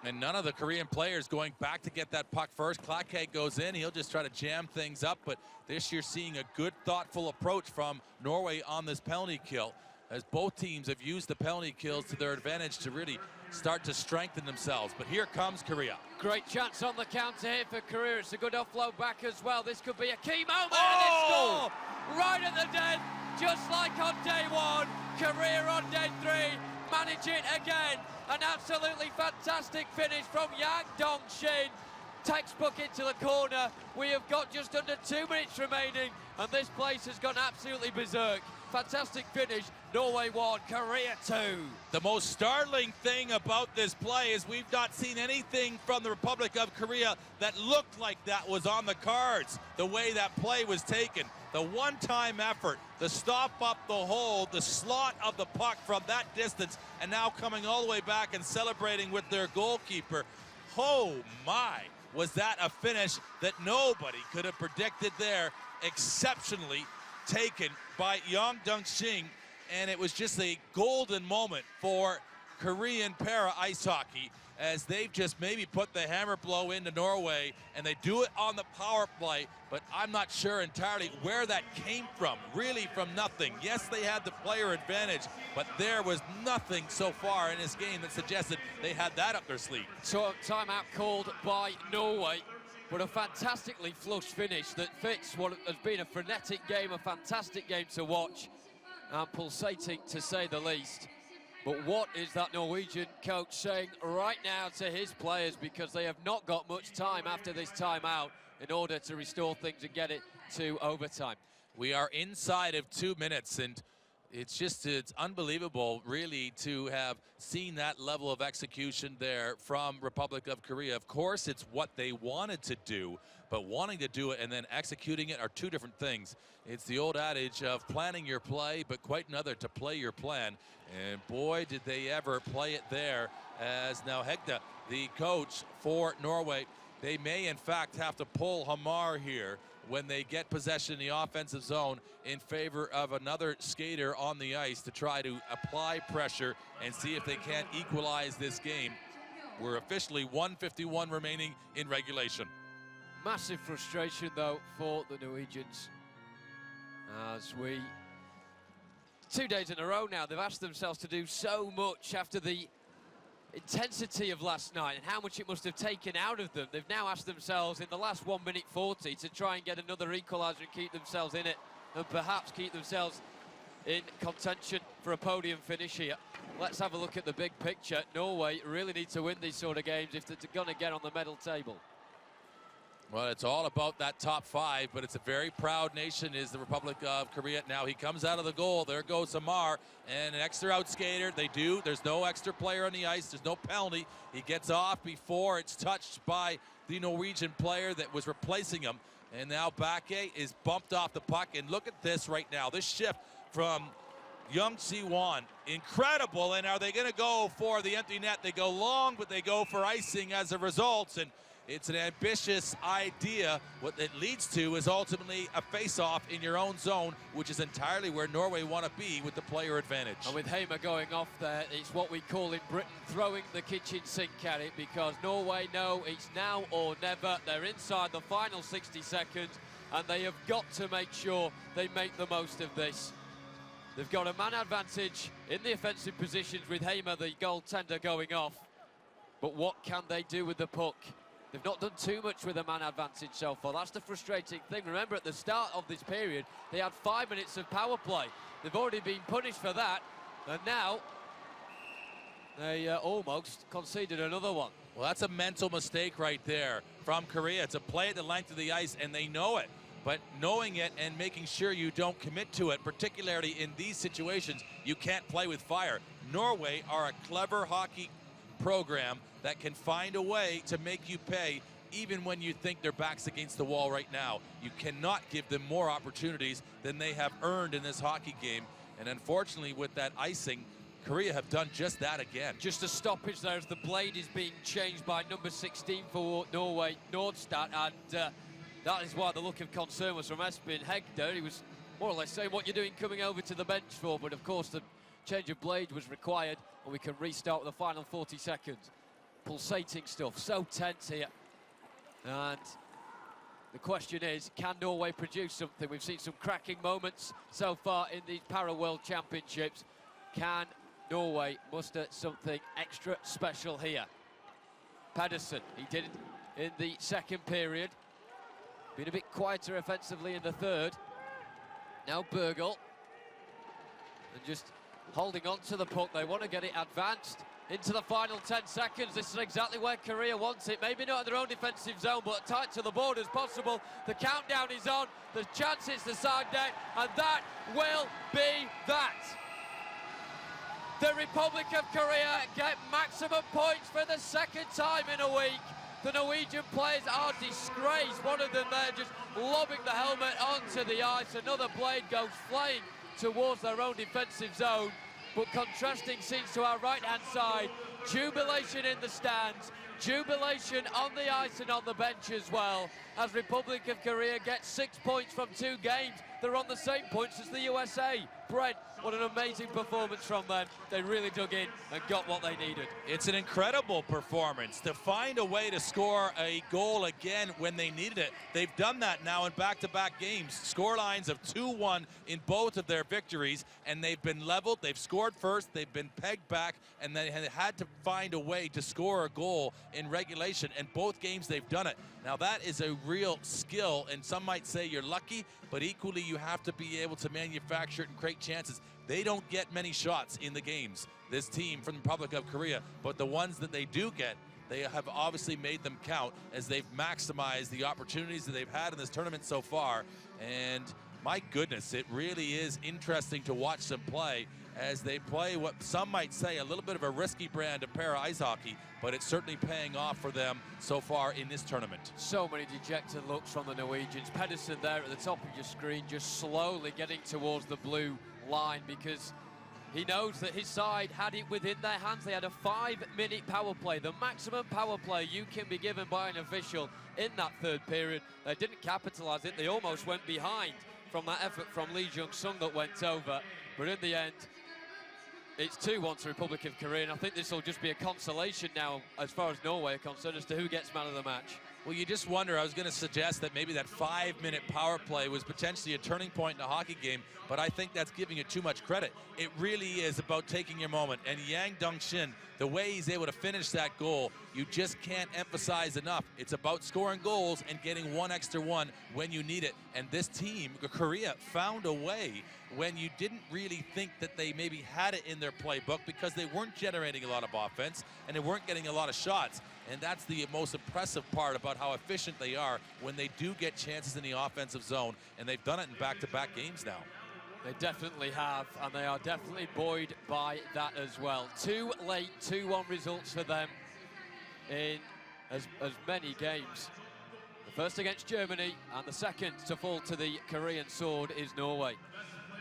And none of the Korean players going back to get that puck first. Claquet goes in, he'll just try to jam things up, but this you're seeing a good, thoughtful approach from Norway on this penalty kill, as both teams have used the penalty kills to their advantage to really start to strengthen themselves. But here comes Korea. Great chance on the counter here for Korea. It's a good offload back as well. This could be a key moment. Oh! And it's scored right at the dead, just like on day one. Korea on day three, manage it again. An absolutely fantastic finish from Yang Dong-shin. textbook into the corner. We have got just under 2 minutes remaining, and this place has gone absolutely berserk. Fantastic finish. Norway 1, Korea 2. The most startling thing about this play is we've not seen anything from the Republic of Korea that looked like that was on the cards, the way that play was taken. The one-time effort, the stop up the hole, the slot of the puck from that distance, and now coming all the way back and celebrating with their goalkeeper. Oh my, was that a finish that nobody could have predicted there. Exceptionally taken by Gangneung, and it was just a golden moment for Korean para ice hockey, as they've just maybe put the hammer blow into Norway, and they do it on the power play, but I'm not sure entirely where that came from, really from nothing. Yes, they had the player advantage, but there was nothing so far in this game that suggested they had that up their sleeve. So timeout called by Norway, but a fantastically flush finish that fits what has been a frenetic game, a fantastic game to watch, and pulsating to say the least. But what is that Norwegian coach saying right now to his players, because they have not got much time after this timeout in order to restore things and get it to overtime. We are inside of 2 minutes, and it's unbelievable really to have seen that level of execution there from Republic of Korea. Of course, it's what they wanted to do, but wanting to do it and then executing it are two different things. It's the old adage of planning your play, but quite another to play your plan. And boy, did they ever play it there, as now Hegda, the coach for Norway, they may in fact have to pull Hamar here when they get possession in the offensive zone in favor of another skater on the ice to try to apply pressure and see if they can't equalize this game. We're officially 1:51 remaining in regulation. Massive frustration though for the Norwegians, as 2 days in a row now they've asked themselves to do so much after the intensity of last night and how much it must have taken out of them. They've now asked themselves in the last 1:40 to try and get another equaliser and keep themselves in it, and perhaps keep themselves in contention for a podium finish here. Let's have a look at the big picture. Norway really need to win these sort of games if they're going to get on the medal table. Well, it's all about that top 5, but it's a very proud nation is the Republic of Korea. Now he comes out of the goal. There goes Hamar, and an extra out skater. There's no extra player on the ice. There's no penalty. He gets off before it's touched by the Norwegian player that was replacing him. And now Bakke is bumped off the puck. And look at this right now. This shift from Young Si-won. Incredible. And are they going to go for the empty net? They go long, but they go for icing as a result. And it's an ambitious idea. What it leads to is ultimately a face-off in your own zone, which is entirely where Norway want to be with the player advantage. And with Hamer going off there, it's what we call in Britain throwing the kitchen sink at it, because Norway know it's now or never. They're inside the final 60 seconds, and they have got to make sure they make the most of this. They've got a man advantage in the offensive positions with Hamer, the goaltender, going off. But what can they do with the puck? They've not done too much with a man advantage so far. That's the frustrating thing. Remember, at the start of this period, they had 5 minutes of power play. They've already been punished for that, and now they almost conceded another one. Well, that's a mental mistake right there from Korea to play at the length of the ice, and they know it. But knowing it and making sure you don't commit to it, particularly in these situations, you can't play with fire. Norway are a clever hockey program that can find a way to make you pay even when you think their back's against the wall right now. You cannot give them more opportunities than they have earned in this hockey game. And unfortunately, with that icing, Korea have done just that again. Just a stoppage there as the blade is being changed by number 16 for Norway, Nordstad, and that is why the look of concern was from Espen Hegda. He was more or less saying, what you're doing coming over to the bench for, but of course the change of blade was required, and we can restart with the final 40 seconds. Pulsating stuff, so tense here. And the question is, can Norway produce something? We've seen some cracking moments so far in these Para World Championships. Can Norway muster something extra special here? Pedersen, he did it in the second period. Been a bit quieter offensively in the third. Now Bergel. And just holding on to the puck. They want to get it advanced. into the final 10 seconds. This is exactly where Korea wants it. Maybe not in their own defensive zone, but tight to the board as possible. The countdown is on. The chance hits the side net, and that will be that. The Republic of Korea get maximum points for the second time in a week. The Norwegian players are disgraced. One of them there just lobbing the helmet onto the ice. Another blade goes flying towards their own defensive zone. But contrasting scenes to our right-hand side, jubilation in the stands, jubilation on the ice and on the bench as well, as Republic of Korea gets 6 points from 2 games. They're on the same points as the USA. Brent, what an amazing performance from them. They really dug in and got what they needed. It's an incredible performance to find a way to score a goal again when they needed it. They've done that now in back-to-back games. Score lines of 2-1 in both of their victories, and they've been leveled. They've scored first, they've been pegged back, and they had to find a way to score a goal in regulation. And both games they've done it. Now that is a real skill, and some might say you're lucky, but equally you have to be able to manufacture it and create chances. They don't get many shots in the games, this team from the Republic of Korea, but the ones that they do get, they have obviously made them count as they've maximized the opportunities that they've had in this tournament so far. And my goodness, it really is interesting to watch them play as they play what some might say a little bit of a risky brand of para ice hockey, but it's certainly paying off for them so far in this tournament. So many dejected looks from the Norwegians. Pedersen there at the top of your screen, just slowly getting towards the blue line because he knows that his side had it within their hands. They had a 5-minute power play, the maximum power play you can be given by an official in that third period. They didn't capitalize it. They almost went behind from that effort from Lee Jung-sung that went over. But in the end, it's 2-1 to Republic of Korea, and I think this will just be a consolation now as far as Norway are concerned as to who gets man of the match. Well, you just wonder. I was going to suggest that maybe that 5-minute power play was potentially a turning point in a hockey game, but I think that's giving it too much credit. It really is about taking your moment, and Yang Dong-shin, the way he's able to finish that goal, you just can't emphasize enough. It's about scoring goals and getting one extra one when you need it, and this team, Korea, found a way when you didn't really think that they maybe had it in their playbook because they weren't generating a lot of offense and they weren't getting a lot of shots. And that's the most impressive part about how efficient they are when they do get chances in the offensive zone, and they've done it in back-to-back games now. They definitely have, and they are definitely buoyed by that as well. Too late 2-1 results for them in as many games. The first against Germany, and the second to fall to the Korean sword is Norway.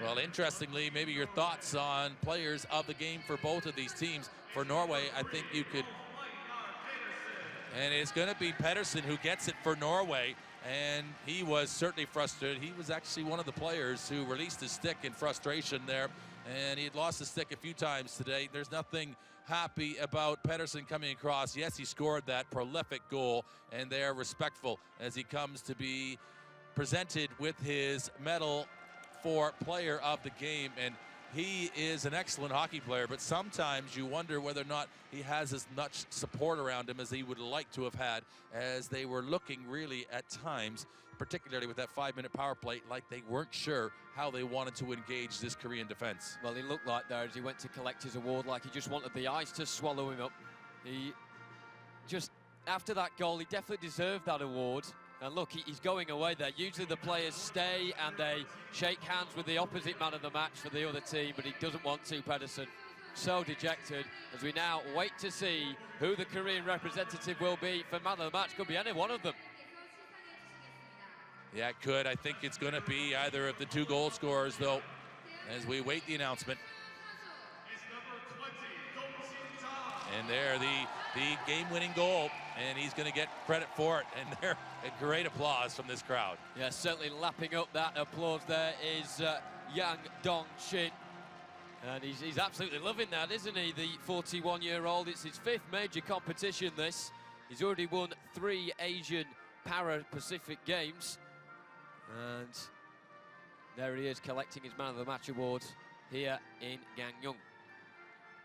Well, interestingly, maybe your thoughts on players of the game for both of these teams. For Norway, I think you could, and it's going to be Pedersen who gets it for Norway, and he was certainly frustrated. He was actually one of the players who released his stick in frustration there, and he had lost his stick a few times today. There's nothing happy about Pedersen coming across. Yes, he scored that prolific goal, and they are respectful as he comes to be presented with his medal for player of the game. And he is an excellent hockey player, but sometimes you wonder whether or not he has as much support around him as he would like to have had, as they were looking really at times, particularly with that 5-minute power play, like they weren't sure how they wanted to engage this Korean defense. Well, he looked like there as he went to collect his award, like he just wanted the ice to swallow him up. He just, after that goal, he definitely deserved that award. And look, he's going away there. Usually the players stay and they shake hands with the opposite man of the match for the other team, but he doesn't want to, Pedersen. So dejected as we now wait to see who the Korean representative will be for man of the match. Could be any one of them. Yeah, it could. I think it's going to be either of the 2 goal scorers, though, as we wait the announcement. And there, the game-winning goal, and he's going to get credit for it. And there, a great applause from this crowd. Yeah, certainly lapping up that applause there is Yang Dong-shin. And he's absolutely loving that, isn't he, the 41-year-old? It's his 5th major competition, this. He's already won 3 Asian Para-Pacific Games. And there he is collecting his Man of the Match award here in Gangneung.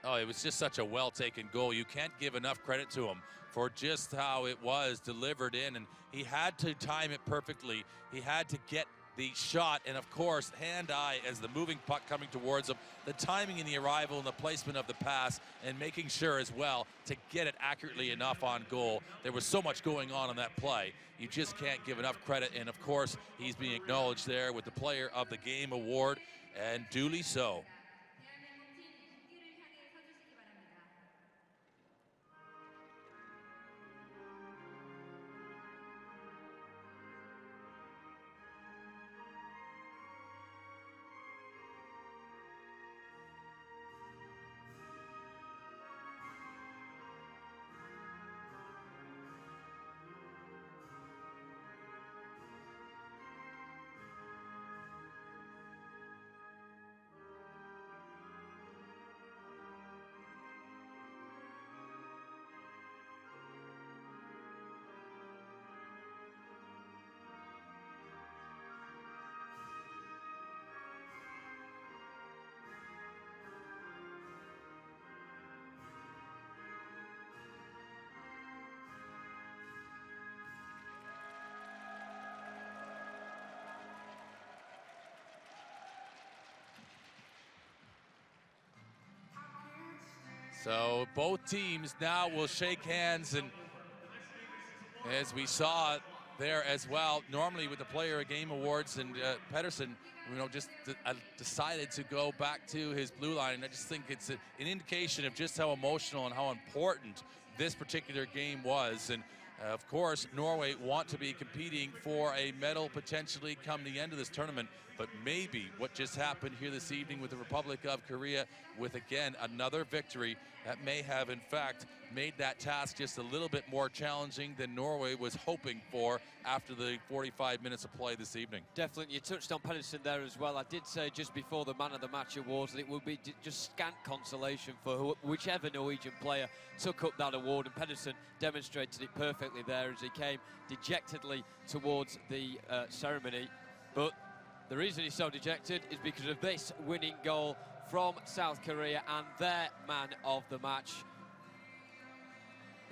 Oh, it was just such a well-taken goal. You can't give enough credit to him for just how it was delivered in, and he had to time it perfectly. He had to get the shot, and of course, hand-eye as the moving puck coming towards him, the timing in the arrival and the placement of the pass, and making sure as well to get it accurately enough on goal. There was so much going on that play. You just can't give enough credit, and of course, he's being acknowledged there with the Player of the Game award, and duly so. So both teams now will shake hands, and as we saw there as well, normally with the Player of Game awards, and Pedersen, just decided to go back to his blue line, and I just think it's an indication of just how emotional and how important this particular game was. And of course, Norway want to be competing for a medal potentially come the end of this tournament, but maybe what just happened here this evening with the Republic of Korea, with again another victory, that may have in fact made that task just a little bit more challenging than Norway was hoping for after the 45 minutes of play this evening. Definitely, you touched on Pedersen there as well. I did say just before the Man of the Match awards that it would be just scant consolation for whichever Norwegian player took up that award, and Pedersen demonstrated it perfectly there as he came dejectedly towards the ceremony. But the reason he's so dejected is because of this winning goal from South Korea and their man of the match.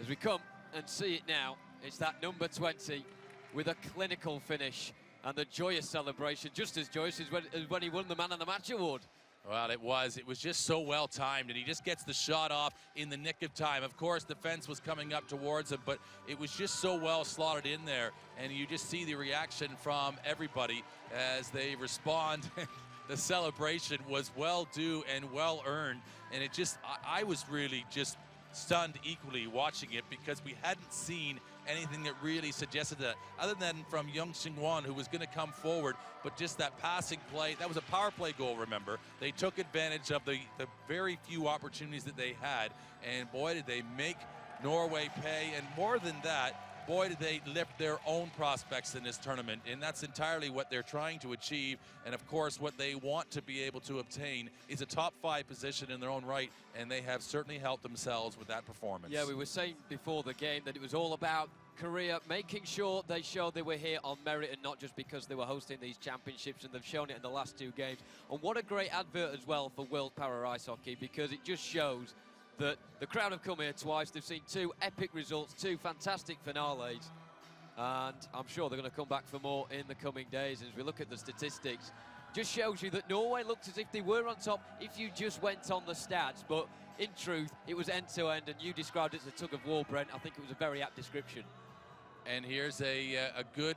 As we come and see it now, it's that number 20 with a clinical finish and the joyous celebration, just as joyous as when he won the Man of the Match award. Well, it was just so well timed, and he just gets the shot off in the nick of time. Of course, the fence was coming up towards him, but it was just so well slotted in there, and you just see the reaction from everybody as they respond. The celebration was well due and well earned, and it just, I was really just stunned equally watching it, because we hadn't seen anything that really suggested that, other than from Young Sing-won, who was going to come forward, but just that passing play. That was a power play goal, remember. They took advantage of the very few opportunities that they had, and boy, did they make Norway pay. And more than that, boy, did they lift their own prospects in this tournament, and that's entirely what they're trying to achieve. And of course, what they want to be able to obtain is a top 5 position in their own right, and they have certainly helped themselves with that performance. Yeah, we were saying before the game that it was all about Korea making sure they showed they were here on merit and not just because they were hosting these championships, and they've shown it in the last 2 games. And what a great advert as well for World Para Ice Hockey, because it just shows that the crowd have come here twice. They've seen 2 epic results, 2 fantastic finales, and I'm sure they're going to come back for more in the coming days. As we look at the statistics, just shows you that Norway looked as if they were on top if you just went on the stats, but in truth it was end-to-end, and you described it as a tug of war, Brent. I think it was a very apt description. And here's a good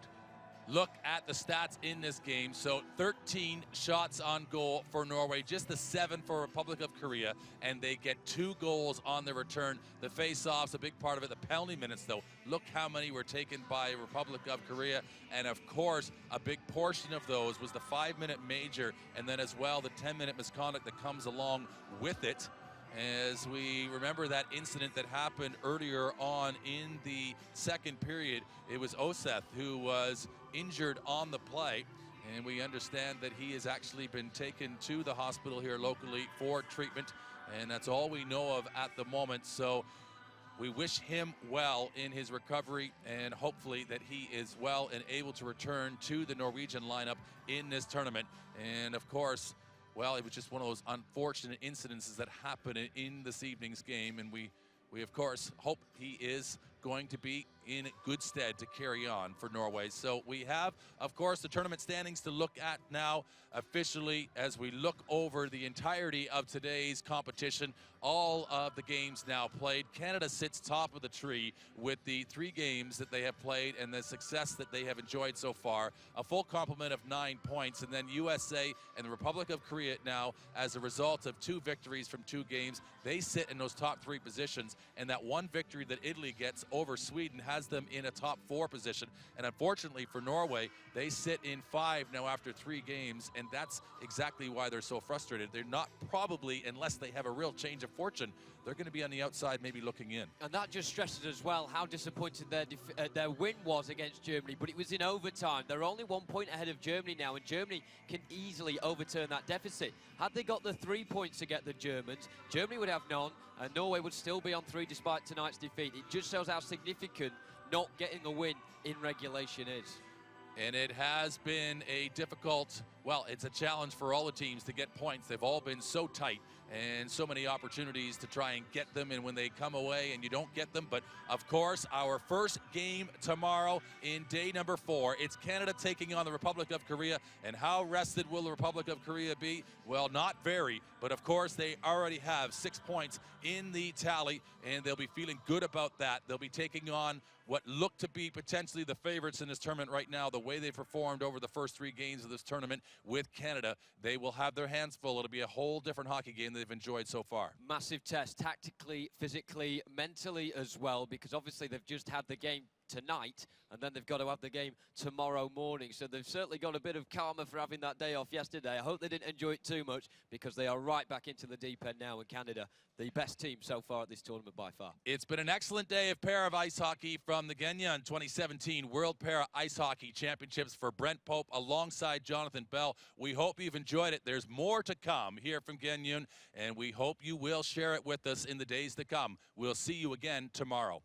look at the stats in this game. So 13 shots on goal for Norway, just the 7 for Republic of Korea, and they get 2 goals on the return. The face-off's a big part of it. The penalty minutes, though, look how many were taken by Republic of Korea, and of course a big portion of those was the 5-minute major, and then as well the 10-minute misconduct that comes along with it. As we remember that incident that happened earlier on in the second period, it was Oseth who was injured on the play, and we understand that he has actually been taken to the hospital here locally for treatment, and that's all we know of at the moment. So we wish him well in his recovery, and hopefully that he is well and able to return to the Norwegian lineup in this tournament. And of course, well, it was just one of those unfortunate incidences that happened in this evening's game, and we of course hope he is going to be in good stead to carry on for Norway. So we have, of course, the tournament standings to look at now officially as we look over the entirety of today's competition. All of the games now played. Canada sits top of the tree with the 3 games that they have played and the success that they have enjoyed so far. A full complement of 9 points. And then USA and the Republic of Korea now, as a result of 2 victories from 2 games, they sit in those top 3 positions. And that one victory that Italy gets over Sweden has them in a top 4 position. And unfortunately for Norway, they sit in 5 now after 3 games. And that's exactly why they're so frustrated. They're not probably, unless they have a real change of fortune, they're going to be on the outside maybe looking in. And that just stresses as well how disappointed their win was against Germany, but it was in overtime. They're only 1 point ahead of Germany now, and Germany can easily overturn that deficit. Had they got the 3 points to get the Germans, Germany would have none, and Norway would still be on 3 despite tonight's defeat. It just shows how significant not getting a win in regulation is. And it has been a difficult, well, it's a challenge for all the teams to get points. They've all been so tight and so many opportunities to try and get them, and when they come away and you don't get them. But of course, our first game tomorrow in day number 4, it's Canada taking on the Republic of Korea. And how rested will the Republic of Korea be? Well, not very, but of course they already have 6 points in the tally, and they'll be feeling good about that. They'll be taking on what look to be potentially the favorites in this tournament right now. The way they performed over the first 3 games of this tournament with Canada, they will have their hands full. It'll be a whole different hockey game they've enjoyed so far. Massive test, tactically, physically, mentally as well, because obviously they've just had the game tonight, and then they've got to have the game tomorrow morning. So they've certainly got a bit of karma for having that day off yesterday. I hope they didn't enjoy it too much, because they are right back into the deep end now, and Canada, the best team so far at this tournament by far. It's been an excellent day of pair of ice hockey from the Gangneung 2017 World Para Ice Hockey Championships for Brent Pope alongside Jonathan Bell. We hope you've enjoyed it. There's more to come here from Gangneung, and we hope you will share it with us in the days to come. We'll see you again tomorrow.